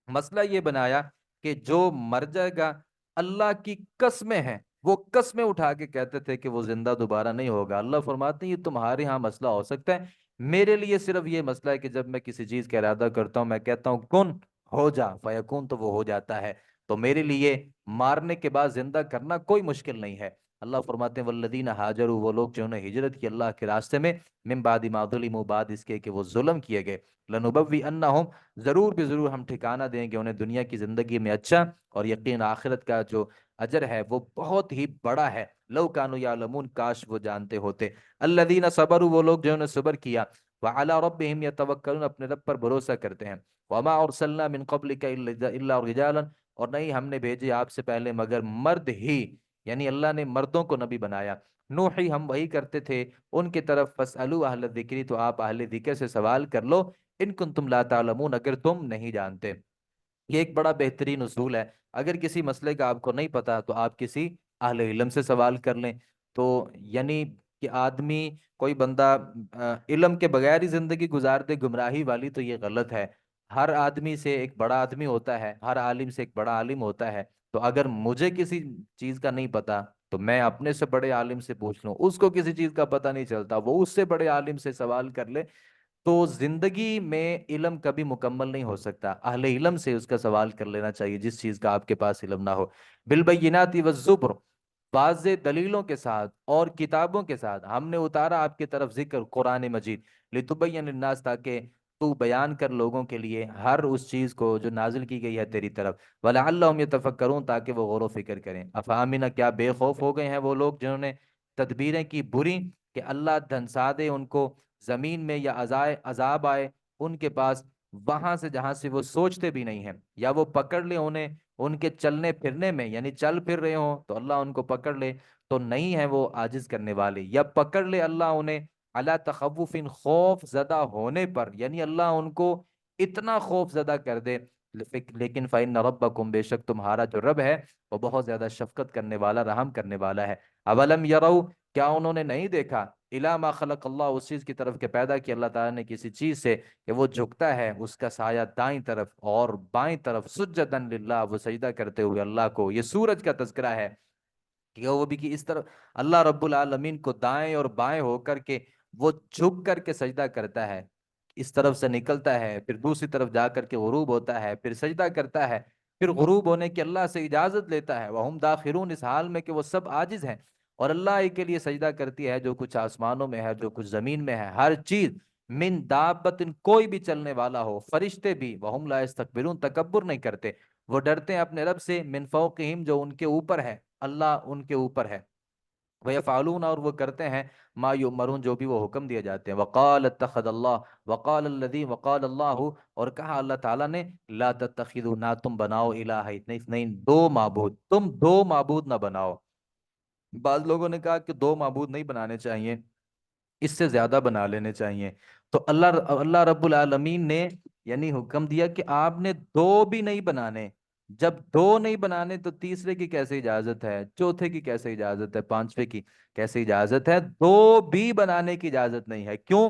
S1: مسئلہ یہ بنایا کہ جو مر جائے گا، اللہ کی قسمیں ہیں، وہ قسمیں اٹھا کے کہتے تھے کہ وہ زندہ دوبارہ نہیں ہوگا۔ اللہ فرماتے ہیں یہ تمہارے ہاں مسئلہ ہو سکتا ہے، میرے لیے صرف یہ مسئلہ ہے کہ جب میں کسی چیز کا ارادہ کرتا ہوں، میں کہتا ہوں کن، ہو جا، فیکون، تو وہ ہو جاتا ہے۔ تو میرے لیے مارنے کے بعد زندہ کرنا کوئی مشکل نہیں ہے۔ اللہ فرماتے ہیں والذین ہاجروا، وہ لوگ جنہوں نے ہجرت کی اللہ کے راستے میں، من بعد ما ظلموا، بعد اس کے کہ وہ ظلم کیے گئے، لنبوئنہم، ضرور بھی ضرور ہم ٹھکانہ دیں گے انہیں دنیا کی زندگی میں اچھا، اور یقین آخرت کا جو اجر ہے وہ بہت ہی بڑا ہے۔ لو کانوا یعلمون، کاش وہ جانتے ہوتے۔ الذین صبروا، وہ لوگ جنہوں نے صبر کیا، وعلی ربہم یتوکلون، اپنے رب پر بھروسہ کرتے ہیں۔ وما ارسلنا من قبلک الا رجالا، اور نہیں ہم نے بھیجے آپ سے پہلے مگر مرد ہی، یعنی اللہ نے مردوں کو نبی بنایا۔ نوحی، ہم وہی کرتے تھے ان کی طرف، فاسألوا اہل الذکر، تو آپ اہل ذکر سے سوال کر لو، ان کنتم لا تعلمون، اگر تم نہیں جانتے۔ یہ ایک بڑا بہترین اصول ہے، اگر کسی مسئلے کا آپ کو نہیں پتا تو آپ کسی اہل علم سے سوال کر لیں۔ تو یعنی کہ آدمی کوئی بندہ علم کے بغیر ہی زندگی گزار دے گمراہی والی، تو یہ غلط ہے۔ ہر آدمی سے ایک بڑا آدمی ہوتا ہے، ہر عالم سے ایک بڑا عالم ہوتا ہے۔ تو اگر مجھے کسی چیز کا نہیں پتا تو میں اپنے سے بڑے عالم سے پوچھ لوں، اس کو کسی چیز کا پتہ نہیں چلتا وہ اس سے بڑے عالم سے سوال کر لے۔ تو زندگی میں علم کبھی مکمل نہیں ہو سکتا، اہل علم سے اس کا سوال کر لینا چاہیے جس چیز کا آپ کے پاس علم نہ ہو۔ بالبینات والزبر، واضح دلیلوں کے ساتھ اور کتابوں کے ساتھ ہم نے اتارا آپ کی طرف ذکر قرآن مجید، لتبین للناس، تاکہ تو بیان کر لوگوں کے لیے ہر اس چیز کو جو نازل کی گئی ہے تیری طرف، ولعلہم یتفکرون، تاکہ وہ غور و فکر کریں۔ افامنہ، کیا بے خوف ہو گئے ہیں وہ لوگ جنہوں نے تدبیریں کی بری، کہ اللہ دھنسا دے ان کو زمین میں، یا عذاب آئے ان کے پاس وہاں سے جہاں سے وہ سوچتے بھی نہیں ہیں، یا وہ پکڑ لے انہیں ان کے چلنے پھرنے میں، یعنی چل پھر رہے ہوں تو اللہ ان کو پکڑ لے تو نہیں ہے وہ عاجز کرنے والے، یا پکڑ لے اللہ انہیں اللہ تخوف، خوف زدہ ہونے پر، یعنی اللہ ان کو اتنا خوف زدہ کر دے۔ لیکن فَإِنَّ رَبَّكُمْ، بے شک تمہارا جو رب ہے وہ بہت زیادہ شفقت کرنے والا، رحم کرنے والا ہے۔ اولم یرو، کیا انہوں نے نہیں دیکھا، الی ما خلق اللہ، اس چیز کی طرف کہ پیدا کیا اللہ تعالیٰ نے کسی چیز سے، کہ وہ جھکتا ہے اس کا سایہ دائیں طرف اور بائیں طرف، سجدن للہ، وہ سجدہ کرتے ہوئے اللہ کو۔ یہ سورج کا تذکرہ ہے کہ وہ بھی کہ اس طرف اللہ رب العالمین کو دائیں اور بائیں ہو کر کے وہ جھک کر کے سجدہ کرتا ہے، اس طرف سے نکلتا ہے پھر دوسری طرف جا کر کے غروب ہوتا ہے، پھر سجدہ کرتا ہے، پھر غروب ہونے کی اللہ سے اجازت لیتا ہے، وہم داخرون، اس حال میں کہ وہ سب عاجز ہیں، اور اللہ ہی کے لیے سجدہ کرتی ہے جو کچھ آسمانوں میں ہے، جو کچھ زمین میں ہے، ہر چیز، من دابت، کوئی بھی چلنے والا ہو، فرشتے بھی، وہم لا یستکبرون، تکبر نہیں کرتے، وہ ڈرتے ہیں اپنے رب سے، من فوقہم، جو ان کے اوپر ہے، اللہ ان کے اوپر ہے، وَيَفْعَلُونَ، اور وہ کرتے ہیں، ما یؤمرون، جو بھی وہ حکم دیے جاتے ہیں۔ وقال اتخذ اللہ، وقال الذی، وقال اللہ، اور کہا اللہ تعالیٰ نے، لا تتخذوا، نہ تم بناؤ، الہ اثنین، دو معبود، تم دو معبود نہ بناؤ۔ بعض لوگوں نے کہا کہ دو معبود نہیں بنانے چاہیے، اس سے زیادہ بنا لینے چاہیے۔ تو اللہ رب العالمین نے یعنی حکم دیا کہ آپ نے دو بھی نہیں بنانے۔ جب دو نہیں بنانے تو تیسرے کی کیسے اجازت ہے، چوتھے کی کیسے اجازت ہے، پانچویں کی کیسے اجازت ہے؟ دو بھی بنانے کی اجازت نہیں ہے۔ کیوں؟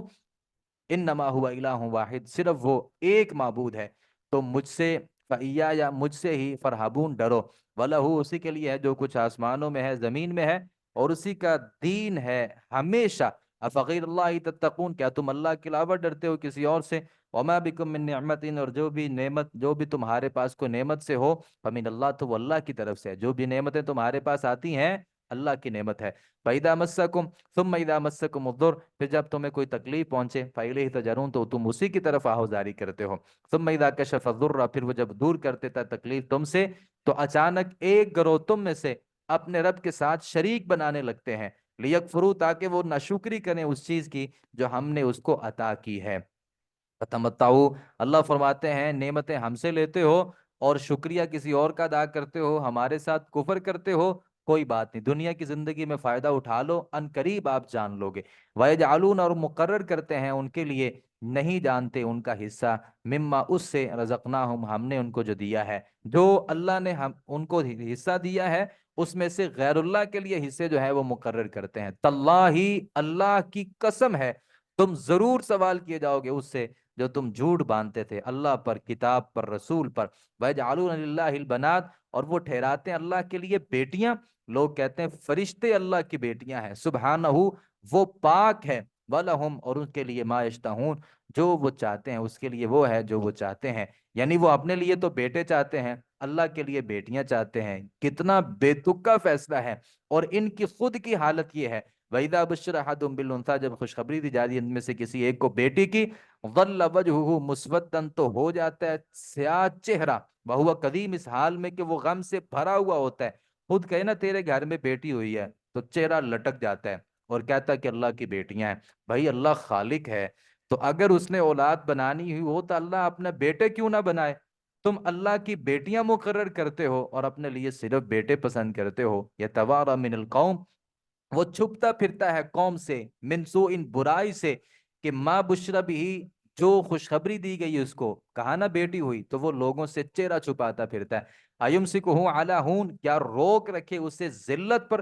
S1: انما ہوا الہ واحد، صرف وہ ایک معبود ہے، تو مجھ سے یا مجھ سے ہی فرحبون، ڈرو، وَلَهُ، اسی کے لیے ہے جو کچھ آسمانوں میں ہے زمین میں ہے، اور اسی کا دین ہے ہمیشہ۔ افغیر اللہ تتقون، کیا تم اللہ کے علاوہ ڈرتے ہو کسی اور سے؟ وما بکم من نعمت، اور جو بھی نعمت، جو بھی تمہارے پاس کوئی نعمت سے ہو، فمن اللہ، تو وہ اللہ کی طرف سے ہے، جو بھی نعمتیں تمہارے پاس آتی ہیں اللہ کی نعمت ہے۔ فَإِذَا مَسَّكُمْ، ثُمَّ إِذَا مَسَّكُمُ الضُّرُّ، پھر جب تمہیں کوئی تکلیف پہنچے، فَإِلَيْهِ تَجَرُونَ، تو تم اسی کی طرف آہوزاری کرتے ہو۔ ثُمَّ إِذَا كَشَفَ الضُّرَّ، پھر وہ جب دور کرتے تھا تکلیف تم سے، تو اچانک ایک گروہ تم میں سے اپنے رب کے ساتھ شریک بنانے لگتے ہیں، لیکفروا، تاکہ وہ ناشکری کریں اس چیز کی جو ہم نے اس کو عطا کی ہے۔ فتمتعو، اللہ فرماتے ہیں نعمتیں ہم سے لیتے ہو اور شکریہ کسی اور کا ادا کرتے ہو، ہمارے ساتھ کفر کرتے ہو، کوئی بات نہیں، دنیا کی زندگی میں فائدہ اٹھا لو، ان قریب آپ جان لو گے۔ وَيَجْعَلُونَ، اور مقرر کرتے ہیں ان کے لیے، نہیں جانتے ان کا حصہ، مما، اس سے، رزقناہم، ہم نے ان کو جو دیا ہے، جو اللہ نے ہم ان کو حصہ دیا ہے، اس میں سے غیر اللہ کے لیے حصے جو ہے وہ مقرر کرتے ہیں۔ تاللہ، اللہ کی قسم ہے، تم ضرور سوال کیے جاؤ گے اس سے جو تم جھوٹ باندھتے تھے اللہ پر، کتاب پر، رسول پر۔ وَيَجْعَلُونَ لِلَّهِ الْبَنَاتِ، اور وہ ٹھہراتے ہیں اللہ کے لیے بیٹیاں، لوگ کہتے ہیں فرشتے اللہ کی بیٹیاں ہیں، سبحانہ، وہ پاک ہے، وَلَهُمْ، اور ان کے لیے، مَا يَشْتَهُونَ، جو وہ چاہتے ہیں، اس کے لیے وہ ہے جو وہ چاہتے ہیں، یعنی وہ اپنے لیے تو بیٹے چاہتے ہیں، اللہ کے لیے بیٹیاں چاہتے ہیں۔ کتنا بے تکا فیصلہ ہے، اور ان کی خود کی حالت یہ ہے، وَإِذَا بُشِّرَ أَحَدٌ بِالْأُنثَىٰ، جب خوشخبری دی جاتی ہے ان میں سے کسی ایک کو بیٹی کی، ظل وجهه مسودًا، تو ہو جاتا ہے سیاہ چہرہ، وہو کظیم، اس حال میں کہ وہ غم سے بھرا ہوا ہوتا ہے۔ خود کہے نا تیرے گھر میں بیٹی ہوئی ہے تو چہرہ لٹک جاتا ہے، اور کہتا ہے کہ اللہ کی بیٹیاں ہیں۔ بھائی اللہ خالق ہے، تو اگر اس نے اولاد بنانی ہوئی ہو تو اللہ اپنے بیٹے کیوں نہ بنائے؟ تم اللہ کی بیٹیاں مقرر کرتے ہو اور اپنے لیے صرف بیٹے پسند کرتے ہو۔ یتوارا من القوم، وہ چھپتا پھرتا ہے قوم سے، من سوء، ان برائی سے، کہ ماں بشرا بھی، جو خوشخبری دی گئی اس کو، کہا نا بیٹی ہوئی، تو وہ لوگوں سے چہرہ چھپاتا پھرتا ہے۔ ایمسکہ علی ہون، کیا روک رکھے اسے ذلت پر،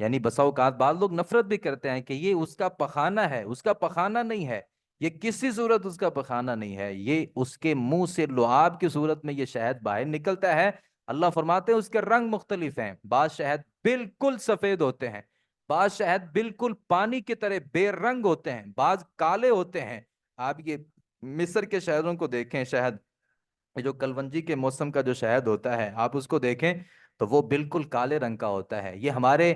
S1: یعنی بسا اوقات بعض لوگ نفرت بھی کرتے ہیں کہ یہ اس کا پخانہ ہے، اس کا پخانہ نہیں ہے، یہ کسی صورت اس کا پخانہ نہیں ہے، یہ اس کے منہ سے لعاب کی صورت میں یہ شہد باہر نکلتا ہے۔ اللہ فرماتے ہیں اس کے رنگ مختلف ہیں، بعض شہد بالکل سفید ہوتے ہیں، بعض شہد بالکل پانی کی طرح بے رنگ ہوتے ہیں، بعض کالے ہوتے ہیں۔ آپ یہ مصر کے شہروں کو دیکھیں، شہد یہ جو کلونجی کے موسم کا جو شہد ہوتا ہے آپ اس کو دیکھیں تو وہ بالکل کالے رنگ کا ہوتا ہے۔ یہ ہمارے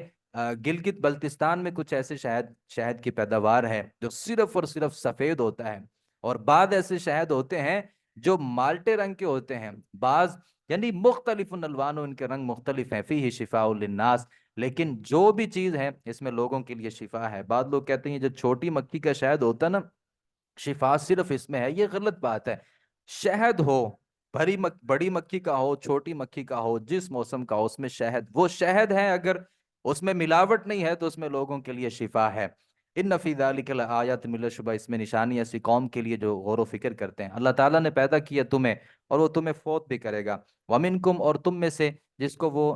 S1: گلگت بلتستان میں کچھ ایسے شہد کی پیداوار ہے جو صرف اور صرف سفید ہوتا ہے، اور بعض ایسے شہد ہوتے ہیں جو مالٹے رنگ کے ہوتے ہیں، بعض یعنی مختلف الوان، ان کے رنگ مختلف ہیں، فیہ شفاء للناس۔ لیکن جو بھی چیز ہے اس میں لوگوں کے لیے شفا ہے۔ بعض لوگ کہتے ہیں جو چھوٹی مکھی کا شہد ہوتا ہے نا، شفا صرف اس میں ہے، یہ غلط بات ہے۔ شہد ہو، بڑی مکھی کا ہو، چھوٹی مکھی کا ہو، جس موسم کا ہو، اس میں شہد وہ شہد ہے، اگر اس میں ملاوٹ نہیں ہے تو اس میں لوگوں کے لیے شفا ہے۔ ان فی ذلک لآیات، بلا شبہ اس میں نشانی ایسی قوم کے لیے جو غور و فکر کرتے ہیں۔ اللہ تعالیٰ نے پیدا کیا تمہیں اور وہ تمہیں فوت بھی کرے گا۔ ومنکم، اور تم میں سے جس کو وہ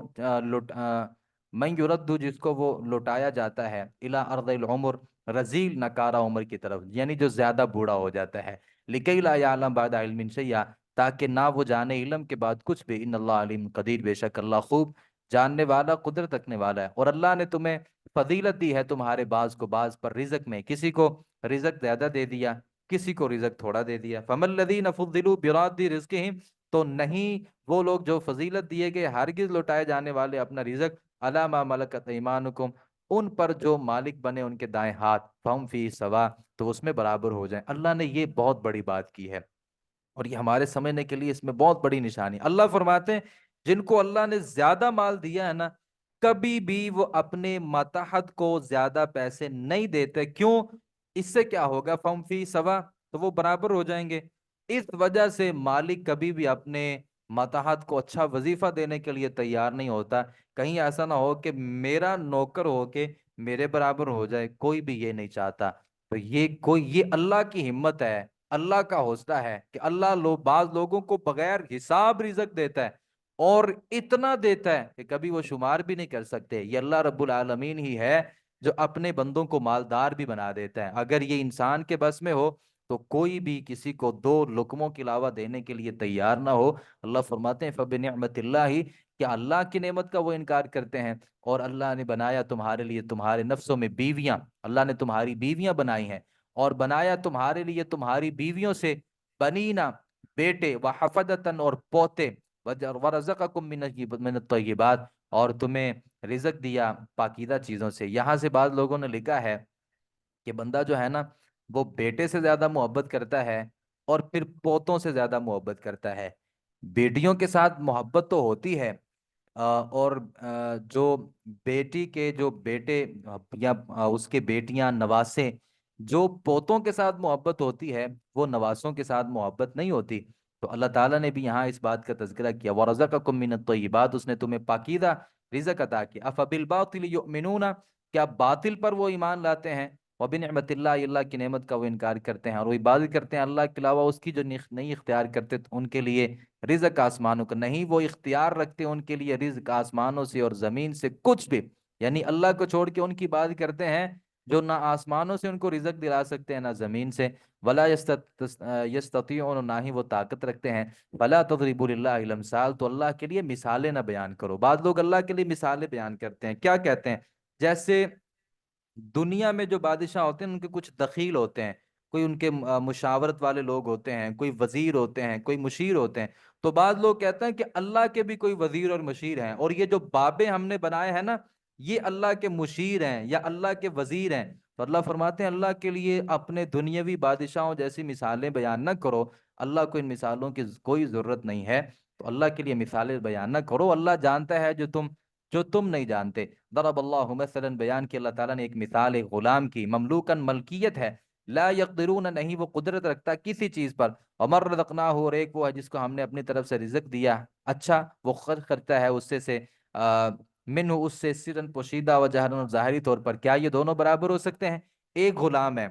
S1: من یرد، جس کو وہ لوٹایا جاتا ہے، الی ارض العمر، رزیل نکارہ عمر کی طرف، یعنی جو زیادہ بوڑھا ہو جاتا ہے، لکی لا یعلم بعد علم شیئا، تاکہ نہ وہ جانے علم کے بعد کچھ بھی، ان اللہ علیم قدیر، بے شک اللہ خوب جاننے والا، قدرت رکھنے والا ہے۔ اور اللہ نے تمہیں فضیلت دی ہے تمہارے بعض کو بعض پر رزق میں، کسی کو رزق زیادہ دے دیا، کسی کو رزق تھوڑا دے دیا۔ فَمَا الَّذِينَ فُضِّلُوا بِرَادِّ رِزْقِهِمْ، تو نہیں وہ لوگ جو فضیلت دیے گئے ہرگز لوٹائے جانے والے اپنا رزق، عَلَىٰ مَا مَلَكَتْ أَيْمَانُكُمْ، ان پر جو مالک بنے ان کے دائیں ہاتھ، فَهُمْ فِيهِ سَوَاءٌ، تو اس میں برابر ہو جائیں۔ اللہ نے یہ بہت بڑی بات کی ہے، اور یہ ہمارے سمجھنے کے لیے اس میں بہت بڑی نشانی۔ اللہ فرماتے ہیں جن کو اللہ نے زیادہ مال دیا ہے نا، کبھی بھی وہ اپنے ماتحت کو زیادہ پیسے نہیں دیتے۔ کیوں؟ اس سے کیا ہوگا؟ فم فی سوا، تو وہ برابر ہو جائیں گے۔ اس وجہ سے مالک کبھی بھی اپنے ماتحت کو اچھا وظیفہ دینے کے لیے تیار نہیں ہوتا۔ کہیں ایسا نہ ہو کہ میرا نوکر ہو کے میرے برابر ہو جائے، کوئی بھی یہ نہیں چاہتا۔ تو یہ اللہ کی ہمت ہے، اللہ کا حوصلہ ہے کہ اللہ بعض لوگوں کو بغیر حساب رزق دیتا ہے، اور اتنا دیتا ہے کہ کبھی وہ شمار بھی نہیں کر سکتے۔ یہ اللہ رب العالمین ہی ہے جو اپنے بندوں کو مالدار بھی بنا دیتا ہے۔ اگر یہ انسان کے بس میں ہو تو کوئی بھی کسی کو دو لقموں کے علاوہ دینے کے لیے تیار نہ ہو۔ اللہ فرماتے ہیں فَبِنِعْمَتِ اللَّهِ، کہ اللہ کی نعمت کا وہ انکار کرتے ہیں۔ اور اللہ نے بنایا تمہارے لیے تمہارے نفسوں میں بیویاں، اللہ نے تمہاری بیویاں بنائی ہیں، اور بنایا تمہارے لیے تمہاری بیویوں سے بنینا، بیٹے، وحفدتن، اور پوتے، ورزقکم من الطیبات، اور تمہیں رزق دیا پاکیزہ چیزوں سے۔ یہاں سے بعض لوگوں نے لکھا ہے کہ بندہ جو ہے نا وہ بیٹے سے زیادہ محبت کرتا ہے، اور پھر پوتوں سے زیادہ محبت کرتا ہے۔ بیٹیوں کے ساتھ محبت تو ہوتی ہے، اور جو بیٹی کے جو بیٹے یا اس کے بیٹیاں نواسے، جو پوتوں کے ساتھ محبت ہوتی ہے وہ نواسوں کے ساتھ محبت نہیں ہوتی۔ تو اللہ تعالیٰ نے بھی یہاں اس بات کا تذکرہ کیا، وَرَزَقَكُم مِّنَ الطَّيِّبَاتِ، اس نے تمہیں پاکیزہ رزق عطا کیا۔ أَفَبِالْبَاطِلِ يُؤْمِنُونَ، کیا باطل پر وہ ایمان لاتے ہیں؟ وَبِنِعْمَتِ اللَّهِ، اللہ کی نعمت کا وہ انکار کرتے ہیں، اور وہ عبادت کرتے ہیں اللہ کے علاوہ اس کی جو نہیں اختیار کرتے، تو ان کے لیے رزق آسمانوں کا نہیں، وہ اختیار رکھتے ان کے لیے رزق آسمانوں سے اور زمین سے کچھ بھی، یعنی اللہ کو چھوڑ کے ان کی بات کرتے ہیں جو نہ آسمانوں سے ان کو رزق دلا سکتے ہیں نہ زمین سے، ولا یستطیعون، نہ ہی وہ طاقت رکھتے ہیں۔ فلا تضربوا للہ الامثال، تو اللہ کے لیے مثالیں نہ بیان کرو۔ بعض لوگ اللہ کے لیے مثالیں بیان کرتے ہیں، کیا کہتے ہیں؟ جیسے دنیا میں جو بادشاہ ہوتے ہیں ان کے کچھ دخیل ہوتے ہیں، کوئی ان کے مشاورت والے لوگ ہوتے ہیں، کوئی وزیر ہوتے ہیں، کوئی مشیر ہوتے ہیں۔ تو بعض لوگ کہتے ہیں کہ اللہ کے بھی کوئی وزیر اور مشیر ہیں، اور یہ جو بابے ہم نے بنائے ہیں نا، یہ اللہ کے مشیر ہیں یا اللہ کے وزیر ہیں۔ تو اللہ فرماتے ہیں اللہ کے لیے اپنے دنیاوی بادشاہوں جیسی مثالیں بیان نہ کرو، اللہ کو ان مثالوں کی کوئی ضرورت نہیں ہے، تو اللہ کے لیے مثالیں بیان نہ کرو، اللہ جانتا ہے جو تم نہیں جانتے۔ ضرب اللہ مثلا، بیان کی اللہ تعالیٰ نے ایک مثال ایک غلام کی، مملوکن، ملکیت ہے، لا یقدرون، نہیں وہ قدرت رکھتا کسی چیز پر، ومن رزقناہ، اور ایک وہ ہے جس کو ہم نے اپنی طرف سے رزق دیا، اچھا وہ خرچ کرتا ہے اس سے منہ، اس سے سرن، پوشیدہ، و جہرن، ظاہری طور پر۔ کیا یہ دونوں برابر ہو سکتے ہیں؟ ایک غلام ہے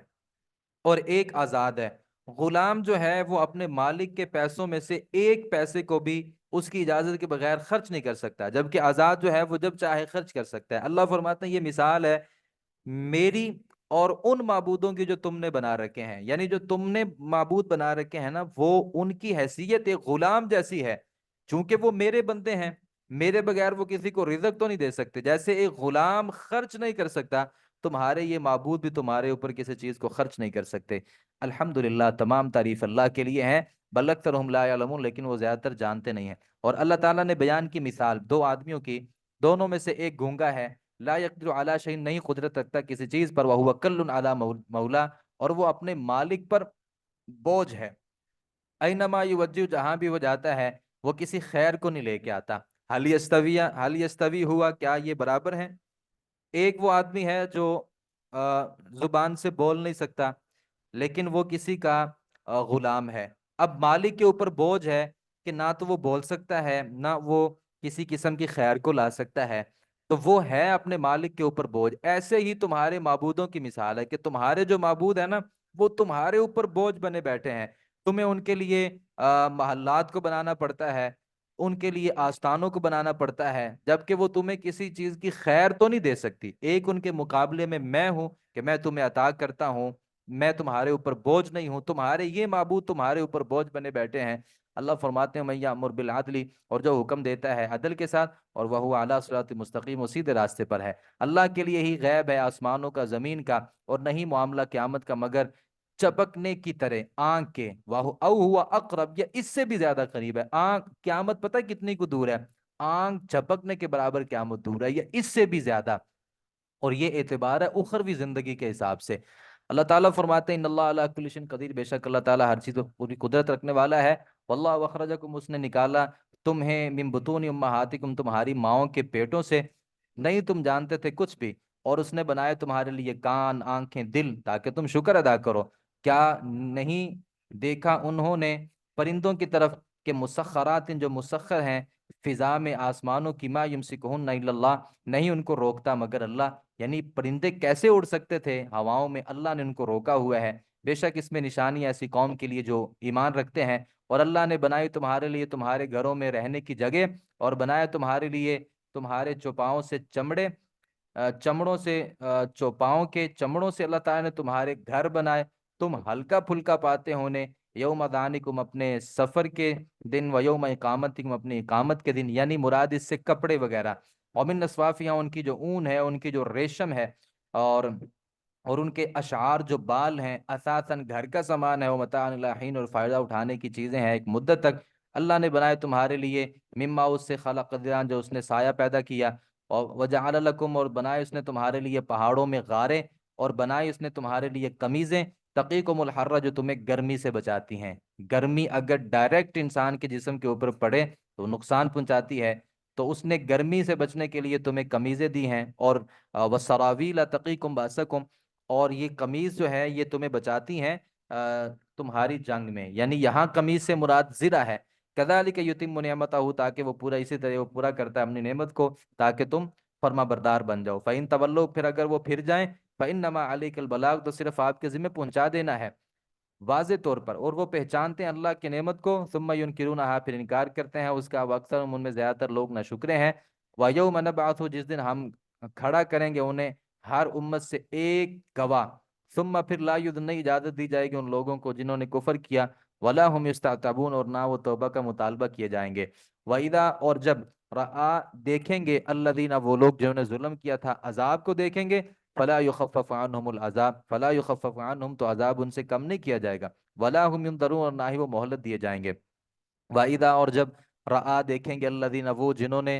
S1: اور ایک آزاد ہے، غلام جو ہے وہ اپنے مالک کے پیسوں میں سے ایک پیسے کو بھی اس کی اجازت کے بغیر خرچ نہیں کر سکتا، جبکہ آزاد جو ہے وہ جب چاہے خرچ کر سکتا ہے۔ اللہ فرماتے ہیں یہ مثال ہے میری اور ان معبودوں کی جو تم نے بنا رکھے ہیں، یعنی جو تم نے معبود بنا رکھے ہیں نا، وہ ان کی حیثیت ایک غلام جیسی ہے، چونکہ وہ میرے بندے ہیں، میرے بغیر وہ کسی کو رزق تو نہیں دے سکتے، جیسے ایک غلام خرچ نہیں کر سکتا، تمہارے یہ معبود بھی تمہارے اوپر کسی چیز کو خرچ نہیں کر سکتے۔ الحمدللہ، تمام تعریف اللہ کے لیے ہیں، بل اکثرہم لا یعلمون، لیکن وہ زیادہ تر جانتے نہیں ہیں۔ اور اللہ تعالیٰ نے بیان کی مثال دو آدمیوں کی، دونوں میں سے ایک گونگا ہے، لا یقدر علی شیء، نہیں قدرت رکھتا کسی چیز پر، وہو کل علی مولا، اور وہ اپنے مالک پر بوجھ ہے، اینما یوجہ، جہاں بھی وہ جاتا ہے وہ کسی خیر کو نہیں لے کے آتا۔ حل یستوی ہوا، کیا یہ برابر ہیں؟ ایک وہ آدمی ہے جو زبان سے بول نہیں سکتا، لیکن وہ کسی کا غلام ہے، اب مالک کے اوپر بوجھ ہے کہ نہ تو وہ بول سکتا ہے نہ وہ کسی قسم کی خیر کو لا سکتا ہے، تو وہ ہے اپنے مالک کے اوپر بوجھ۔ ایسے ہی تمہارے معبودوں کی مثال ہے کہ تمہارے جو معبود ہے نا، وہ تمہارے اوپر بوجھ بنے بیٹھے ہیں، تمہیں ان کے لیے محلات کو بنانا پڑتا ہے، ان کے لیے آستانوں کو بنانا پڑتا ہے، جبکہ وہ تمہیں کسی چیز کی خیر تو نہیں دے سکتی۔ ایک ان کے مقابلے میں ہوں کہ میں تمہیں عطا کرتا ہوں، میں تمہارے اوپر بوجھ نہیں ہوں، تمہارے یہ معبود تمہارے اوپر بوجھ بنے بیٹھے ہیں۔ اللہ فرماتے ہیں من یامر بالعدل، اور جو حکم دیتا ہے عدل کے ساتھ، اور وہ اعلیٰ صراط مستقیم، و سیدھے راستے پر ہے۔ اللہ کے لیے ہی غیب ہے آسمانوں کا زمین کا، اور نہیں معاملہ قیامت کا مگر چپکنے کی طرح آنکھ کے، واہ او ہوا اقرب، یا اس سے بھی زیادہ قریب ہے۔ آنکھ، قیامت پتہ کتنی کو دور ہے؟ آنکھ جھپکنے کے برابر قیامت دور ہے، یا اس سے بھی زیادہ، اور یہ اعتبار ہے اخروی زندگی کے حساب سے۔ اللہ تعالیٰ فرماتے ہیں ان اللہ علی کل شیء قدیر، بے شک اللہ تعالیٰ ہر چیز پر پوری قدرت رکھنے والا ہے۔ واللہ اخرجکم، اس نے نکالا تمہیں، من بطون امہاتکم، تمہاری ماؤں کے پیٹوں سے، نہیں تم جانتے تھے کچھ بھی، اور اس نے بنائے تمہارے لیے کان، آنکھیں، دل، تاکہ تم شکر ادا کرو۔ کیا نہیں دیکھا انہوں نے پرندوں کی طرف کہ مسخرات، جو مسخر ہیں، فضا میں، آسمانوں کی، ما یمسکہن الا اللہ، نہیں ان کو روکتا مگر اللہ، یعنی پرندے کیسے اڑ سکتے تھے ہواؤں میں، اللہ نے ان کو روکا ہوا ہے۔ بے شک اس میں نشانی ایسی قوم کے لیے جو ایمان رکھتے ہیں۔ اور اللہ نے بنائی تمہارے لیے تمہارے گھروں میں رہنے کی جگہ، اور بنایا تمہارے لیے تمہارے چوپاؤں سے چمڑے، چمڑوں سے، چوپاؤں کے چمڑوں سے اللہ تعالیٰ نے تمہارے گھر بنائے، تم ہلکا پھلکا پاتے ہونے، یوم دانکم، اپنے سفر کے دن، و یوم اقامتکم، اپنی اقامت کے دن، یعنی مراد اس سے کپڑے وغیرہ، ومن اصوافہا، ان کی جو اون ہے، ان کی جو ریشم ہے، اور ان کے اشعار جو بال ہیں، اساساً گھر کا سامان ہے، وہ متاع الی حین، اور فائدہ اٹھانے کی چیزیں ہیں ایک مدت تک۔ اللہ نے بنائے تمہارے لیے مما، اس سے، خلق ذران، جو اس نے سایہ پیدا کیا، اور وجعل لکم، اور بنائے اس نے تمہارے لیے پہاڑوں میں غاریں، اور بنائی اس نے تمہارے لیے قمیضیں، تقیکم الحر، جو تمہیں گرمی سے بچاتی ہیں۔ گرمی اگر ڈائریکٹ انسان کے جسم کے اوپر پڑے تو نقصان پہنچاتی ہے، تو اس نے گرمی سے بچنے کے لیے تمہیں قمیضیں دی ہیں، اور وسراویل تقیکم باسکم، اور یہ قمیض جو ہے یہ تمہیں بچاتی ہیں تمہاری جنگ میں، یعنی یہاں قمیض سے مراد زرہ ہے۔ کذالک یتم نعمتہ، تاکہ وہ پورا اسی طرح وہ پورا کرتا ہے اپنی نعمت کو، تاکہ تم فرما بردار بن جاؤ۔ فَإِن تولوا، پھر اگر وہ پھر جائیں، فَإِنَّمَا عَلَيْكَ الْبَلَاغُ، تو صرف آپ کے ذمہ پہنچا دینا ہے واضح طور پر، اور وہ پہچانتے ہیں اللہ کی نعمت کو، ثم ينکرونہا، پھر انکار کرتے ہیں اس کا، واکثرهم، ان میں زیادہ تر لوگ ناشکرے ہیں۔ وَيَوْمَ نَبْعَثُ، جس دن ہم کھڑا کریں گے انہیں، ہر امت سے ایک گواہ، ثم، پھر لا یؤذن، اجازت دی جائے گی ان لوگوں کو جنہوں نے کفر کیا، ولا هم یستعتبون، اور نہ وہ توبہ کا مطالبہ کیے جائیں گے۔ وَإِذَا، اور جب، رآ، دیکھیں گے، الذین، وہ لوگ جنہوں نے ظلم کیا تھا، عذاب کو دیکھیں گے، فلا یخفف عنہم العذاب، فلا یخفف عنہم، تو عذاب ان سے کم نہیں کیا جائے گا، ولا هم ینظرون، اور نہ ہی وہ مہلت دیے جائیں گے۔ وَإِذَا، اور جب، رآ، دیکھیں گے، الذین، وہ جنہوں نے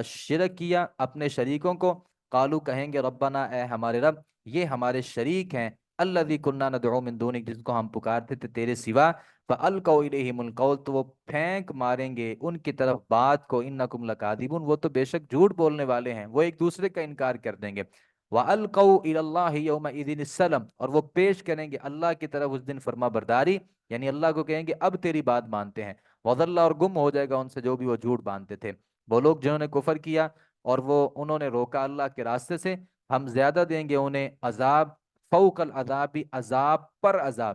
S1: شرک کیا اپنے شریکوں کو، قالو، کہیں گے، ربنا، اے ہمارے رب، یہ ہمارے شریک ہیں، الذی کننا ندعو من دونک، جس کو ہم پکارتے تھے تیرے سوا، فَأَلْقَوْا إِلَيْهِمُ الْقَوْلَ، تو وہ پھینک ماریں گے ان کی طرف بات کو، انکم لکاذبون، وہ تو بے شک جھوٹ بولنے والے ہیں، وہ ایک دوسرے کا انکار کر دیں گے۔ وَأَلْقَوْا إِلَى اللَّهِ يَوْمَئِذٍ السَّلَمَ، اور وہ پیش کریں گے اللہ کی طرف اس دن فرما برداری، یعنی اللہ کو کہیں گے اب تیری بات مانتے ہیں۔ وَضَلَّ، اور گم ہو جائے گا ان سے جو بھی وہ جھوٹ باندھتے تھے۔ وہ لوگ جنہوں نے کفر کیا اور انہوں نے روکا اللہ کے راستے سے، ہم زیادہ دیں گے انہیں عذاب، فوق العذاب، عذاب پر عذاب،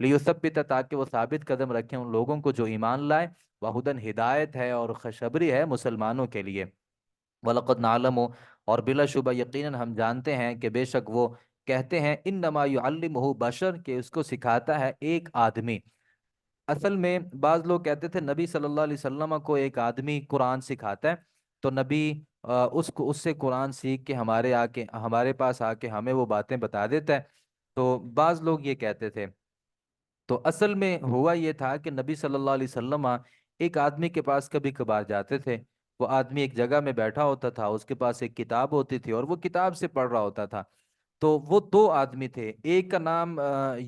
S1: لیثبت، تاکہ وہ ثابت قدم رکھیں ان لوگوں کو جو ایمان لائے، وہدن ہدایت ہے اور خوشخبری ہے مسلمانوں کے لیے۔ وَلَقَدْ نَعْلَمُ، اور بلا شبہ یقیناً ہم جانتے ہیں کہ بے شک وہ کہتے ہیں انما يعلمہ بشر، کہ اس کو سکھاتا ہے ایک آدمی۔ اصل میں بعض لوگ کہتے تھے نبی صلی اللہ علیہ وسلم کو ایک آدمی قرآن سکھاتا ہے، تو نبی اس سے قرآن سیکھ کے ہمارے پاس آ کے ہمیں وہ باتیں بتا دیتا ہے، تو بعض لوگ یہ کہتے تھے۔ تو اصل میں ہوا یہ تھا کہ نبی صلی اللہ علیہ وسلم ایک آدمی کے پاس کبھی کبھار جاتے تھے۔ وہ آدمی ایک جگہ میں بیٹھا ہوتا تھا، اس کے پاس ایک کتاب ہوتی تھی اور وہ کتاب سے پڑھ رہا ہوتا تھا۔ تو وہ دو آدمی تھے، ایک کا نام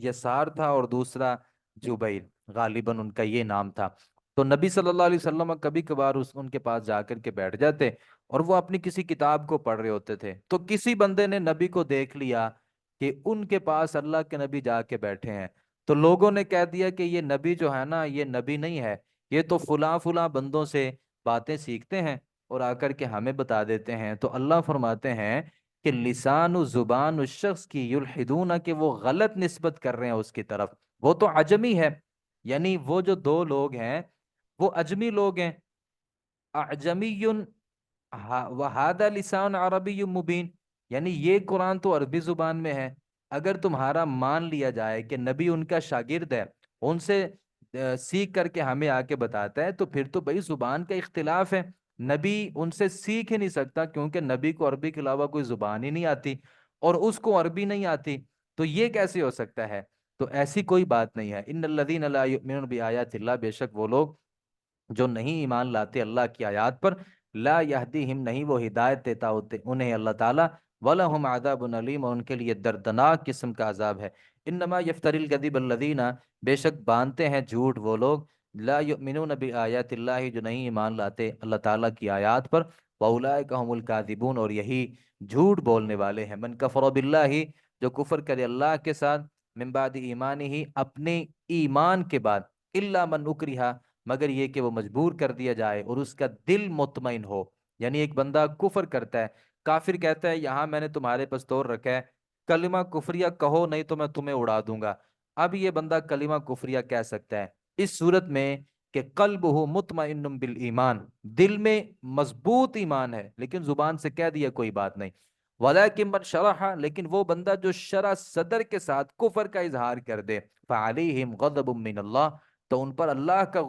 S1: یسار تھا اور دوسرا جبیر، غالباً ان کا یہ نام تھا۔ تو نبی صلی اللہ علیہ وسلم کبھی کبھار ان کے پاس جا کر کے بیٹھ جاتے اور وہ اپنی کسی کتاب کو پڑھ رہے ہوتے تھے۔ تو کسی بندے نے نبی کو دیکھ لیا کہ ان کے پاس اللہ کے نبی جا کے بیٹھے ہیں، تو لوگوں نے کہہ دیا کہ یہ نبی جو ہے نا، یہ نبی نہیں ہے، یہ تو فلاں فلاں بندوں سے باتیں سیکھتے ہیں اور آ کر کے ہمیں بتا دیتے ہیں۔ تو اللہ فرماتے ہیں کہ لسان و زبان اس شخص کی یلحدون، کہ وہ غلط نسبت کر رہے ہیں اس کی طرف، وہ تو عجمی ہے، یعنی وہ جو دو لوگ ہیں وہ اجمی لوگ ہیں، اعجمی وہذا لسان عربی مبین، یعنی یہ قرآن تو عربی زبان میں ہے۔ اگر تمہارا مان لیا جائے کہ نبی ان کا شاگرد ہے، ان سے سیکھ کر کے ہمیں آ کے بتاتا ہے، تو پھر تو بھائی زبان کا اختلاف ہے، نبی ان سے سیکھ ہی نہیں سکتا، کیونکہ نبی کو عربی کے علاوہ کوئی زبان ہی نہیں آتی اور اس کو عربی نہیں آتی، تو یہ کیسے ہو سکتا ہے؟ تو ایسی کوئی بات نہیں ہے۔ ان الذین لا یؤمنون بآیات اللہ، بے شک وہ لوگ جو نہیں ایمان لاتے اللہ کی آیات پر، لا یہدیہم، نہیں وہ ہدایت دیتا ہوتے انہیں اللہ تعالیٰ، وَلَهُمْ عَذَابٌ علیم، اور ان کے لیے دردناک قسم کا عذاب ہے۔ انما یفتری الکذب الذین، بے شک باندھتے ہیں جھوٹ وہ لوگ، لا یؤمنون بآیات اللہ، جو نہیں ایمان لاتے اللہ تعالیٰ کی آیات پر، وَأُولَئِکَ هُمُ الْكَاذِبُونَ، اور یہی جھوٹ بولنے والے ہیں۔ من کفر باللہ، جو کفر کرے اللہ کے ساتھ، من بعد ایمانہ، اپنے ایمان کے بعد، الا من اکرہ، مگر یہ کہ وہ مجبور کر دیا جائے اور اس کا دل مطمئن ہو۔ یعنی ایک بندہ کفر کرتا ہے، کافر کہتا ہے یہاں میں نے تمہارے پستور رکھا ہے، کلمہ کفریہ کہو نہیں تو میں تمہیں اڑا دوں گا۔ اب یہ بندہ کلمہ کفریہ کہہ سکتا ہے اس صورت میں کہ قلب ہو مطمئن بالایمان، دل میں مضبوط ایمان ہے لیکن زبان سے کہہ دیا کوئی بات نہیں۔ ولیکن من شرح، لیکن وہ بندہ جو شرح صدر کے ساتھ کفر کا اظہار کر دے، فعلیہم غضب من اللہ، تو ان پر اللہ کا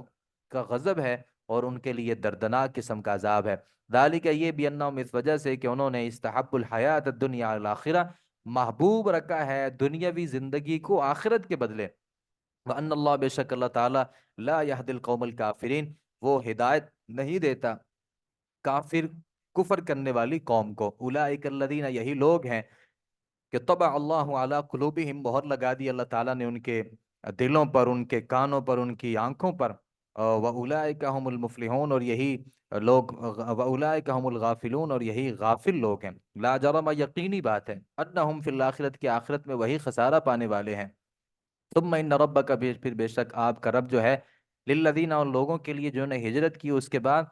S1: غضب ہے اور ان کے لیے دردناک قسم کا عذاب ہے۔ ذالک، یہ بھی انہم، اس وجہ سے کہ انہوں نے استحب الحیات الدنیا علی الآخرہ، محبوب رکھا ہے دنیاوی زندگی کو آخرت کے بدلے، وان اللہ، بے شک اللہ تعالیٰ، لا یہدی القوم الکافرین، وہ ہدایت نہیں دیتا کافر کفر کرنے والی قوم کو۔ اولئک الذین، یہی لوگ ہیں کہ طبع اللہ علی قلوبہم، مہر لگا دی اللہ تعالیٰ نے ان کے دلوں پر، ان کے کانوں پر، ان کی آنکھوں پر، وَأُولَئِكَ هُمُ الْمُفْلِحُونَ، اور یہی لوگ، وَأُولَئِكَ هُمُ الْغَافِلُونَ، اور یہی غافل لوگ ہیں۔ لا جرم، یقینی بات ہے، انہم فی الآخرۃ، کی آخرت میں وہی خسارہ پانے والے ہیں۔ ثم ان ربک، پھر بے شک آپ کا رب جو ہے، للذین، ان لوگوں کے لیے جنہوں نے ہجرت کی اس کے بعد،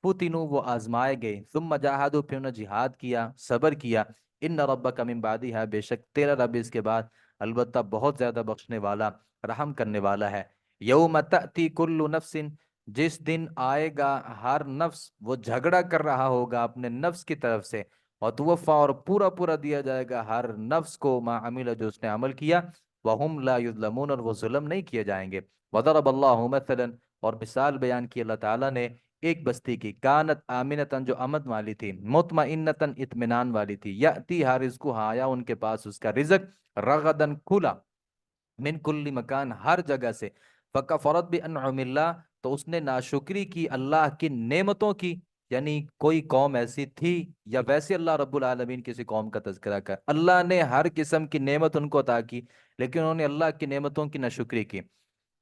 S1: فتنوا، وہ آزمائے گئے، ثم جاہدوا، پھر انہوں نے جہاد کیا، صبر کیا، ان ربک من بعدها، بے شک تیرا رب اس کے بعد البتہ بہت زیادہ بخشنے والا، رحم کرنے والا ہے۔ یوم تأتی کل نفس، جس دن آئے گا ہر نفس، وہ جھگڑا کر رہا ہوگا اپنے نفس کی طرف سے، اور توفا، اور پورا پورا دیا جائے گا ہر نفس کو، ما عمل، جو اس نے عمل کیا، وہم لا یظلمون، اور وہ ظلم نہیں کیے جائیں گے۔ وضرب اللہ مثلا، اور مثال بیان کی اللہ تعالیٰ نے ایک بستی کی، کانت آمنتن، جو امن والی تھی، مطمئنتن، اطمینان والی تھی، یأتی ہا رزقها، آیا ان کے پاس اس کا رزق، رغدن، کھلا، من کل مکان، ہر جگہ سے، فکفرت بانعم اللہ، تو اس نے ناشکری کی اللہ کی نعمتوں کی، یعنی کوئی قوم ایسی تھی، یا ویسے اللہ رب العالمین کسی قوم کا تذکرہ کر، اللہ نے ہر قسم کی نعمت ان کو عطا کی لیکن انہوں نے اللہ کی نعمتوں کی ناشکری کی،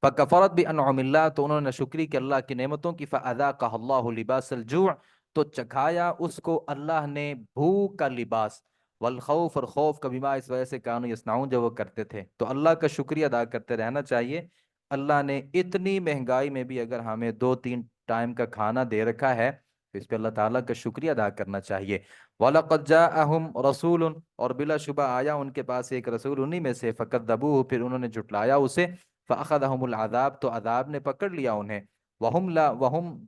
S1: فکفرت بانعم اللہ، تو انہوں نے ناشکری کی اللہ کی نعمتوں کی، فاذاقها اللہ لباس الجوع، تو چکھایا اس کو اللہ نے بھوک کا لباس، والخوف، اور خوف کا، بما، اس وجہ سے، کانوا یصنعون، جو وہ کرتے تھے۔ تو اللہ کا شکریہ ادا کرتے رہنا چاہیے۔ اللہ نے اتنی مہنگائی میں بھی اگر ہمیں 2-3 ٹائم کا کھانا دے رکھا ہے تو اس پہ اللہ تعالیٰ کا شکریہ ادا کرنا چاہیے۔ وَلَقَدْ جَاءَهُمْ رَسُولٌ، اور بلا شبہ آیا ان کے پاس ایک رسول انہی میں سے، فَكَذَّبُوهُ، پھر انہوں نے جھٹلایا اسے، فأخذهم العذاب، تو عذاب نے پکڑ لیا انہیں، وہم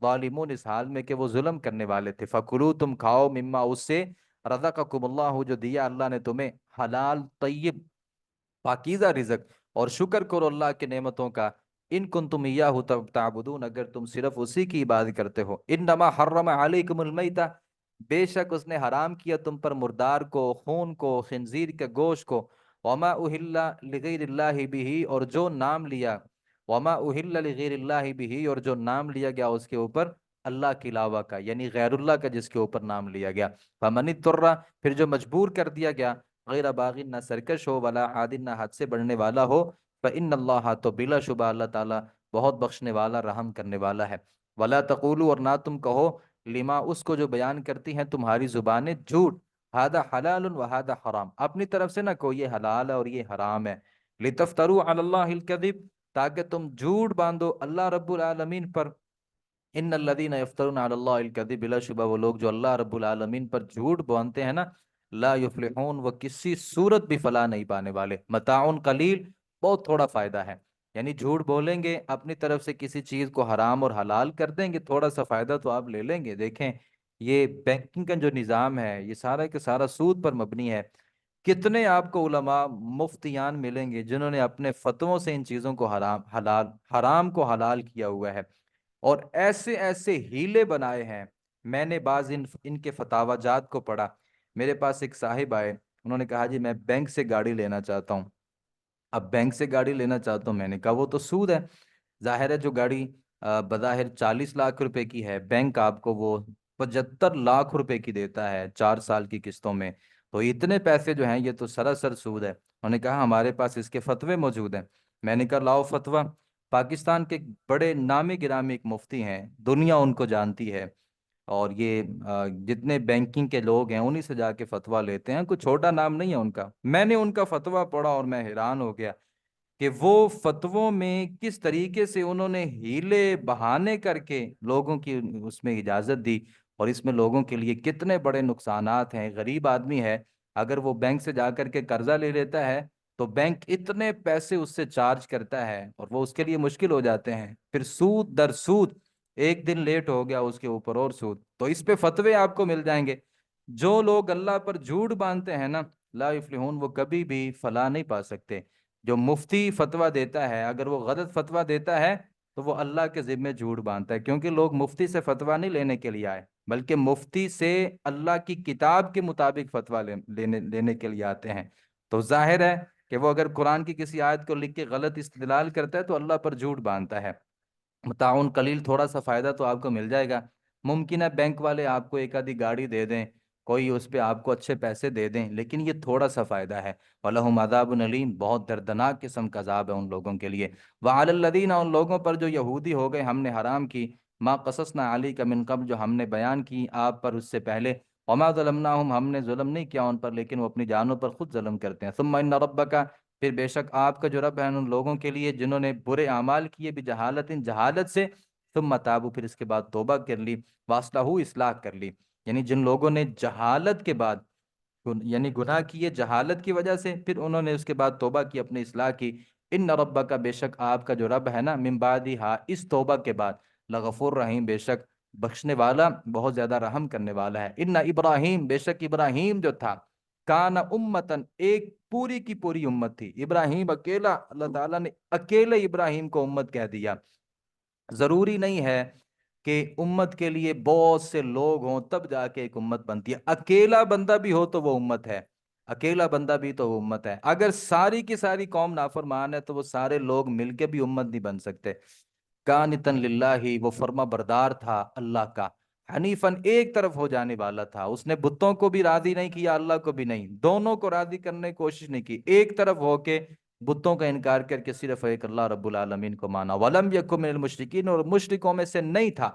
S1: ظالمون، اس حال میں کہ وہ ظلم کرنے والے تھے۔ فکلوا، تم کھاؤ، مما، اس سے، رزقکم اللہ، جو دیا اللہ نے تمہیں، حلال طیب پاکیزہ رزق، اور شکر کرو اللہ کی نعمتوں کا، ان کنتم ایاہ تعبدون، اگر تم صرف اسی کی عبادت کرتے ہو۔ انما حرم علیکم المیتہ، بے شک اس نے حرام کیا تم پر مردار کو، خون کو، خنزیر کے گوشت کو، وما اہل لغیر اللہ بھی، اور جو نام لیا، وما اہل لغیر اللہ بھی، اور جو نام لیا گیا اس کے اوپر اللہ کے علاوہ کا، یعنی غیر اللہ کا جس کے اوپر نام لیا گیا، فمن اضطر، پھر جو مجبور کر دیا گیا، غیر باغ، نہ سرکش ہو، ولا عاد، نہ حد سے بڑھنے والا ہو، فإن اللہ، تو بلا شبہ اللہ تعالیٰ بہت بخشنے والا، رحم کرنے والا ہے۔ ولا تقولوا، اور نہ تم کہو، لما، اس کو جو بیان کرتی ہیں تمہاری زبانیں، جھوٹ، ہذا حلال و ہذا حرام، اپنی طرف سے نہ کہو یہ حلال ہے اور یہ حرام ہے، لتفتروا علی اللہ الکذب، تاکہ تم جھوٹ باندھو اللہ رب العالمین پر، ان الذین یفترون علی اللہ الکذب، بلا شبہ وہ لوگ جو اللہ رب العالمین پر جھوٹ باندھتے ہیں نا، لا یفلحون، وہ کسی صورت بھی فلاح نہیں پانے والے، متاع قلیل، بہت تھوڑا فائدہ ہے، یعنی جھوٹ بولیں گے، اپنی طرف سے کسی چیز کو حرام اور حلال کر دیں گے، تھوڑا سا فائدہ تو آپ لے لیں گے۔ دیکھیں یہ بینکنگ کا جو نظام ہے یہ سارا کے سارا سود پر مبنی ہے، کتنے آپ کو علماء مفتیان ملیں گے جنہوں نے اپنے فتووں سے ان چیزوں کو حرام کو حلال کیا ہوا ہے، اور ایسے ایسے ہیلے بنائے ہیں۔ میں نے بعض ان کے فتاوی جات کو پڑھا، میرے پاس ایک صاحب آئے، انہوں نے کہا جی میں بینک سے گاڑی لینا چاہتا ہوں، اب بینک سے گاڑی لینا چاہتا ہوں، میں نے کہا وہ تو سود ہے، ظاہر ہے جو گاڑی بظاہر 40 لاکھ روپے کی ہے، بینک آپ کو وہ 75 لاکھ روپے کی دیتا ہے 4 سال کی قسطوں میں، تو اتنے پیسے جو ہیں یہ تو سراسر سود ہے۔ انہوں نے کہا ہمارے پاس اس کے فتوے موجود ہیں، میں نے کہا لاؤ فتویٰ۔ پاکستان کے بڑے نامی گرامی ایک مفتی ہیں، دنیا ان کو جانتی ہے، اور یہ جتنے بینکنگ کے لوگ ہیں انہی سے جا کے فتویٰ لیتے ہیں، کوئی چھوٹا نام نہیں ہے ان کا۔ میں نے ان کا فتویٰ پڑھا اور میں حیران ہو گیا کہ وہ فتووں میں کس طریقے سے انہوں نے ہیلے بہانے کر کے لوگوں کی اس میں اجازت دی، اور اس میں لوگوں کے لیے کتنے بڑے نقصانات ہیں۔ غریب آدمی ہے، اگر وہ بینک سے جا کر کے قرضہ لے لیتا ہے تو بینک اتنے پیسے اس سے چارج کرتا ہے اور وہ اس کے لیے مشکل ہو جاتے ہیں، پھر سود در سود، ایک دن لیٹ ہو گیا اس کے اوپر اور سود، تو اس پہ فتوے آپ کو مل جائیں گے۔ جو لوگ اللہ پر جھوٹ باندھتے ہیں نا، لا یفلحون، وہ کبھی بھی فلاح نہیں پا سکتے۔ جو مفتی فتویٰ دیتا ہے اگر وہ غلط فتویٰ دیتا ہے تو وہ اللہ کے ذمے جھوٹ باندھتا ہے، کیونکہ لوگ مفتی سے فتویٰ نہیں لینے کے لیے آئے، بلکہ مفتی سے اللہ کی کتاب کے مطابق فتویٰ لینے کے لیے آتے ہیں، تو ظاہر ہے کہ وہ اگر قرآن کی کسی آیت کو لکھ کے غلط استدلال کرتا ہے تو اللہ پر جھوٹ باندھتا ہے۔ متعاون قلیل، تھوڑا سا فائدہ تو آپ کو مل جائے گا، ممکن ہے بینک والے آپ کو ایک آدھی گاڑی دے دیں، کوئی اس پہ آپ کو اچھے پیسے دے دیں، لیکن یہ تھوڑا سا فائدہ ہے۔ وَلَهُمْ عَذَابٌ أَلِيمٌ، بہت دردناک قسم کا عذاب ہے ان لوگوں کے لیے۔ وَعَلَى الَّذِينَ، ان لوگوں پر جو یہودی ہو گئے ہم نے حرام کی، ما قصصنا عَلَيْكَ مِن قبل، جو ہم نے بیان کی آپ پر اس سے پہلے، وما ظلمناہم، ہم نے ظلم نہیں کیا ان پر لیکن وہ اپنی جانوں پر خود ظلم کرتے ہیں۔ ثم ان ربک، پھر بے شک آپ کا جو رب ہے ان لوگوں کے لیے جنہوں نے برے اعمال کیے بھی جہالت سے، ثم تابوا، پھر اس کے بعد توبہ کر لی، واصلحوا، اصلاح کر لی، یعنی جن لوگوں نے جہالت کے بعد یعنی گناہ کیے جہالت کی وجہ سے، پھر انہوں نے اس کے بعد توبہ کی، اپنی اصلاح کی، ان ربک، بے شک آپ کا جو رب ہے نا، من بعدہا، اس توبہ کے بعد، لغفور رحیم، بے شک بخشنے والا، بہت زیادہ رحم کرنے والا ہے۔ ان ابراہیم، بے شک ابراہیم جو تھا، کان امتن، ایک پوری کی پوری امت تھی، ابراہیم اکیلا، اللہ تعالیٰ نے اکیلے ابراہیم کو امت کہہ دیا۔ ضروری نہیں ہے کہ امت کے لیے بہت سے لوگ ہوں تب جا کے ایک امت بنتی ہے، اکیلا بندہ بھی ہو تو وہ امت ہے، اکیلا بندہ بھی تو وہ امت ہے، اگر ساری کی ساری قوم نافرمان ہے تو وہ سارے لوگ مل کے بھی امت نہیں بن سکتے۔ قانتاً للہ، وہ فرما بردار تھا اللہ کا، حنیفاً، ایک طرف ہو جانے والا تھا، اس نے بتوں کو بھی راضی نہیں کیا، اللہ کو بھی نہیں، دونوں کو راضی کرنے کی کوشش نہیں کی، ایک طرف ہو کے بتوں کا انکار کر کے صرف ایک اللہ رب العالمین کو مانا۔ ولم یکن من المشرکین، اور مشرکوں میں سے نہیں تھا،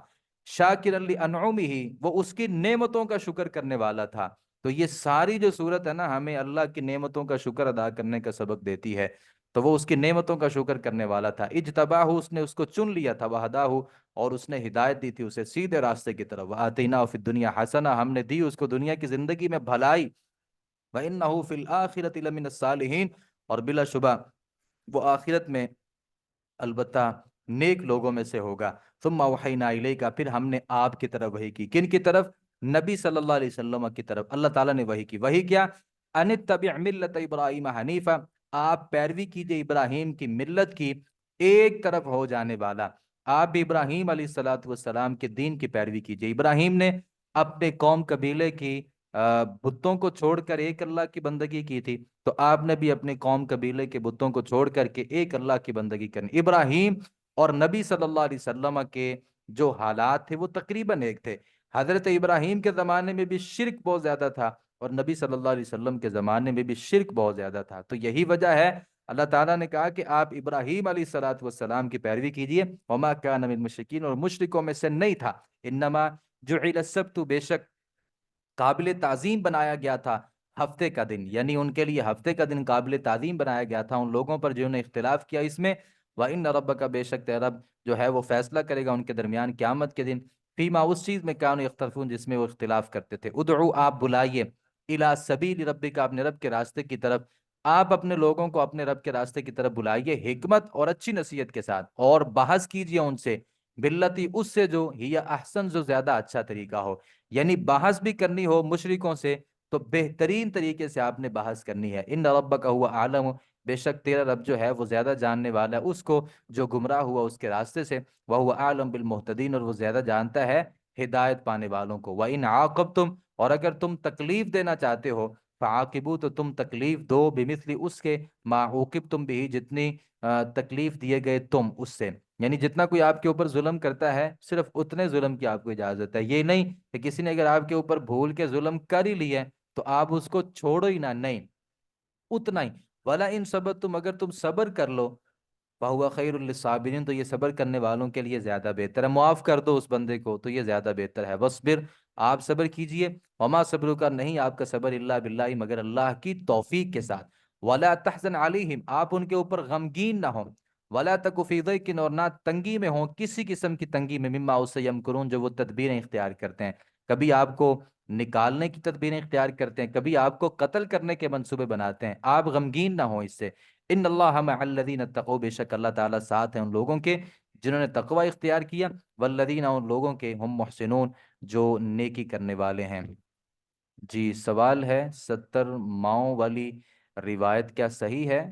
S1: شاکرا لانعمہ، وہ اس کی نعمتوں کا شکر کرنے والا تھا۔ تو یہ ساری جو صورت ہے نا ہمیں اللہ کی نعمتوں کا شکر ادا کرنے کا سبق دیتی ہے، تو وہ اس کی نعمتوں کا شکر کرنے والا تھا۔ اجتباہ، اس نے اس کو چن لیا تھا، وہداہ، اور اس نے ہدایت دی تھی اسے سیدھے راستے کی طرف، وآتیناہ فی الدنیا حسنہ، ہم نے دی اس کو دنیا کی زندگی میں بھلائی، وإنہ فی الآخرۃ لمن الصالحین، اور بلا شبہ وہ آخرت میں البتہ نیک لوگوں میں سے ہوگا۔ ثم اوحینا الیک، پھر ہم نے آپ کی طرف وحی کی۔ کن کی طرف؟ نبی صلی اللہ علیہ وسلم کی طرف اللہ تعالیٰ نے وحی کی۔ وحی کیا؟ ان اتبع ملت ابراہیم حنیفا، آپ پیروی کیجئے ابراہیم کی ملت کی، ایک طرف ہو جانے والا۔ آپ بھی ابراہیم علیہ الصلوۃ والسلام کے دین کی پیروی کیجئے۔ ابراہیم نے اپنے قوم قبیلے کی بتوں کو چھوڑ کر ایک اللہ کی بندگی کی تھی، تو آپ نے بھی اپنے قوم قبیلے کے بتوں کو چھوڑ کر کے ایک اللہ کی بندگی کرنی۔ ابراہیم اور نبی صلی اللہ علیہ وسلم کے جو حالات تھے وہ تقریباً ایک تھے۔ حضرت ابراہیم کے زمانے میں بھی شرک بہت زیادہ تھا، اور نبی صلی اللہ علیہ وسلم کے زمانے میں بھی شرک بہت زیادہ تھا۔ تو یہی وجہ ہے اللہ تعالیٰ نے کہا کہ آپ ابراہیم علیہ الصلوۃ والسلام کی پیروی کیجیے۔ وما کان من المشرکین، اور مشرکوں میں سے نہیں تھا۔ انما جعل السبت، بے شک قابل تعظیم بنایا گیا تھا ہفتے کا دن، یعنی ان کے لیے ہفتے کا دن قابل تعظیم بنایا گیا تھا ان لوگوں پر جنہوں نے اختلاف کیا اس میں۔ وَإِنَّ رَبَّكَ، بے شک تیرا رب جو ہے وہ فیصلہ کرے گا ان کے درمیان قیامت کے دن۔ فیما، اس چیز میں، کانوا یختلفون، جس میں وہ اختلاف کرتے تھے۔ ادعو، آپ بلائیے، الی سبیل ربک، اپنے رب کے راستے کی طرف۔ آپ اپنے لوگوں کو اپنے رب کے راستے کی طرف بلائیے حکمت اور اچھی نصیحت کے ساتھ، اور بحث کیجیے ان سے، باللتی، اس سے جو ہی احسن، جو زیادہ اچھا طریقہ ہو۔ یعنی بحث بھی کرنی ہو مشرکوں سے تو بہترین طریقے سے آپ نے بحث کرنی ہے۔ ان ربک هو اعلم، بے شک تیرا رب جو ہے وہ زیادہ جاننے والا ہے اس کو جو گمراہ ہوا اس کے راستے سے۔ وهو اعلم بالمهتدین، اور وہ زیادہ جانتا ہے ہدایت پانے والوں کو۔ وَإِنْ عَاقَبْتُمْ، اور اگر تم تکلیف دینا چاہتے ہو، فعاقبوا، تو تم تکلیف دو، بمثل، اس کے، ما عوقبتم به، جتنی تکلیف دیے گئے تم اس سے۔ یعنی جتنا کوئی آپ کے اوپر ظلم کرتا ہے صرف اتنے ظلم کی آپ کو اجازت ہے، یہ نہیں کہ کسی نے اگر آپ کے اوپر بھول کے ظلم کر ہی لی ہے تو آپ اس کو چھوڑو ہی نہ، نہیں، اتنا ہی۔ ولا ان صبرتم، اگر تم صبر کر لو، فہو خیر للصابرین، تو یہ صبر کرنے والوں کے لیے زیادہ بہتر ہے۔ معاف کر دو اس بندے کو تو یہ زیادہ بہتر ہے۔ وصبر، آپ صبر کیجئے، وما صبر کا، نہیں آپ کا صبر، الا باللہ، مگر اللہ کی توفیق کے ساتھ۔ ولا تحزن علیہم، آپ ان کے اوپر غمگین نہ ہوں۔ ولا تک فی ضیق، اور نہ تنگی میں ہوں، کسی قسم کی تنگی میں، مما، اس سے، یمکرون، جو وہ تدبیریں اختیار کرتے ہیں۔ کبھی آپ کو نکالنے کی تدبیریں اختیار کرتے ہیں، کبھی آپ کو قتل کرنے کے منصوبے بناتے ہیں، آپ غمگین نہ ہوں اس سے۔ ان اللہ مع الذین اتقوا، بے شک اللہ تعالیٰ ساتھ ہیں ان لوگوں کے جنہوں نے تقوی اختیار کیا، والذین، ان لوگوں کے، ہم محسنون، جو نیکی کرنے والے ہیں۔ جی سوال ہے 70 والی روایت کیا صحیح ہے؟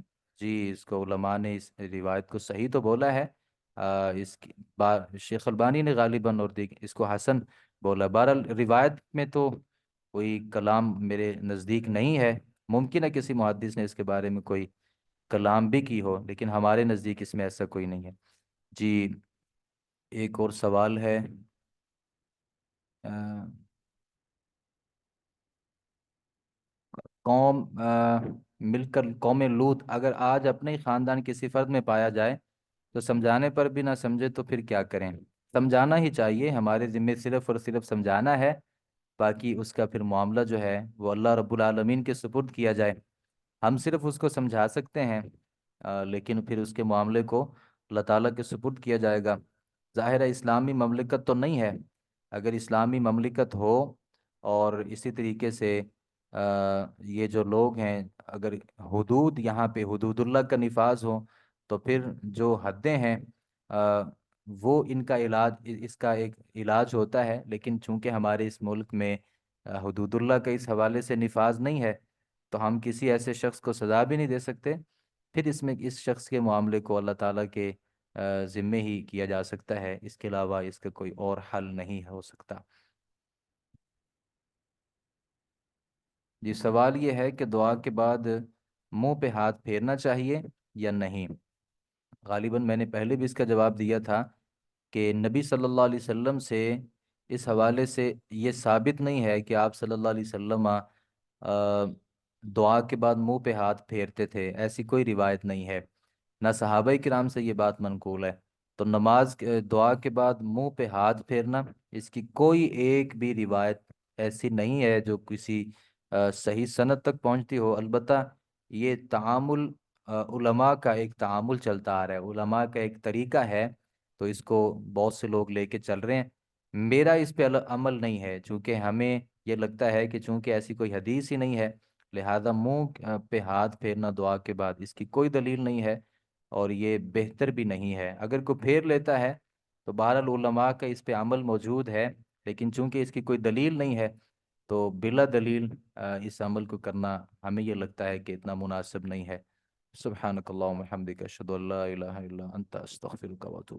S1: جی اس کو علماء نے اس روایت کو صحیح تو بولا ہے، اس کی شیخ البانی نے غالباً، اور اس کو حسن بولا۔ بہرحال روایت میں تو کوئی کلام میرے نزدیک نہیں ہے، ممکن ہے کسی محدث نے اس کے بارے میں کوئی کلام بھی کی ہو، لیکن ہمارے نزدیک اس میں ایسا کوئی نہیں ہے۔ جی ایک اور سوال ہے، آ، قوم مل کر قوم لوط اگر آج اپنے ہی خاندان کسی فرد میں پایا جائے تو سمجھانے پر بھی نہ سمجھے تو پھر کیا کریں؟ سمجھانا ہی چاہیے، ہمارے ذمے صرف اور صرف سمجھانا ہے، باقی اس کا پھر معاملہ جو ہے وہ اللہ رب العالمین کے سپرد کیا جائے۔ ہم صرف اس کو سمجھا سکتے ہیں، لیکن پھر اس کے معاملے کو اللہ تعالیٰ کے سپرد کیا جائے گا۔ ظاہر ہے اسلامی مملکت تو نہیں ہے، اگر اسلامی مملکت ہو اور اسی طریقے سے یہ جو لوگ ہیں، اگر حدود یہاں پہ حدود اللہ کا نفاذ ہو تو پھر جو حدیں ہیں آ، وہ ان کا علاج، اس کا ایک علاج ہوتا ہے، لیکن چونکہ ہمارے اس ملک میں حدود اللہ کا اس حوالے سے نفاذ نہیں ہے تو ہم کسی ایسے شخص کو سزا بھی نہیں دے سکتے، پھر اس میں اس شخص کے معاملے کو اللہ تعالیٰ کے ذمے ہی کیا جا سکتا ہے، اس کے علاوہ اس کا کوئی اور حل نہیں ہو سکتا۔ جی سوال یہ ہے کہ دعا کے بعد منہ پہ ہاتھ پھیرنا چاہیے یا نہیں؟ غالباً میں نے پہلے بھی اس کا جواب دیا تھا کہ نبی صلی اللہ علیہ وسلم سے اس حوالے سے یہ ثابت نہیں ہے کہ آپ صلی اللہ علیہ وسلم دعا کے بعد منہ پہ ہاتھ پھیرتے تھے، ایسی کوئی روایت نہیں ہے، نہ صحابہ کرام سے یہ بات منقول ہے۔ تو دعا کے بعد منہ پہ ہاتھ پھیرنا، اس کی کوئی ایک بھی روایت ایسی نہیں ہے جو کسی صحیح سند تک پہنچتی ہو۔ البتہ یہ تعامل علماء کا ایک تعامل چلتا آ رہا ہے، علماء کا ایک طریقہ ہے، تو اس کو بہت سے لوگ لے کے چل رہے ہیں۔ میرا اس پہ عمل نہیں ہے، چونکہ ہمیں یہ لگتا ہے کہ چونکہ ایسی کوئی حدیث ہی نہیں ہے، لہذا منہ پہ ہاتھ پھیرنا دعا کے بعد اس کی کوئی دلیل نہیں ہے۔ اور یہ بہتر بھی نہیں ہے۔ اگر کوئی پھیر لیتا ہے تو بہرحال علماء کا اس پہ عمل موجود ہے، لیکن چونکہ اس کی کوئی دلیل نہیں ہے تو بلا دلیل اس عمل کو کرنا ہمیں یہ لگتا ہے کہ اتنا مناسب نہیں ہے۔ سبحانک اللہم و بحمدک، اشہد ان لا الہ الا انت، استغفرک و اتوب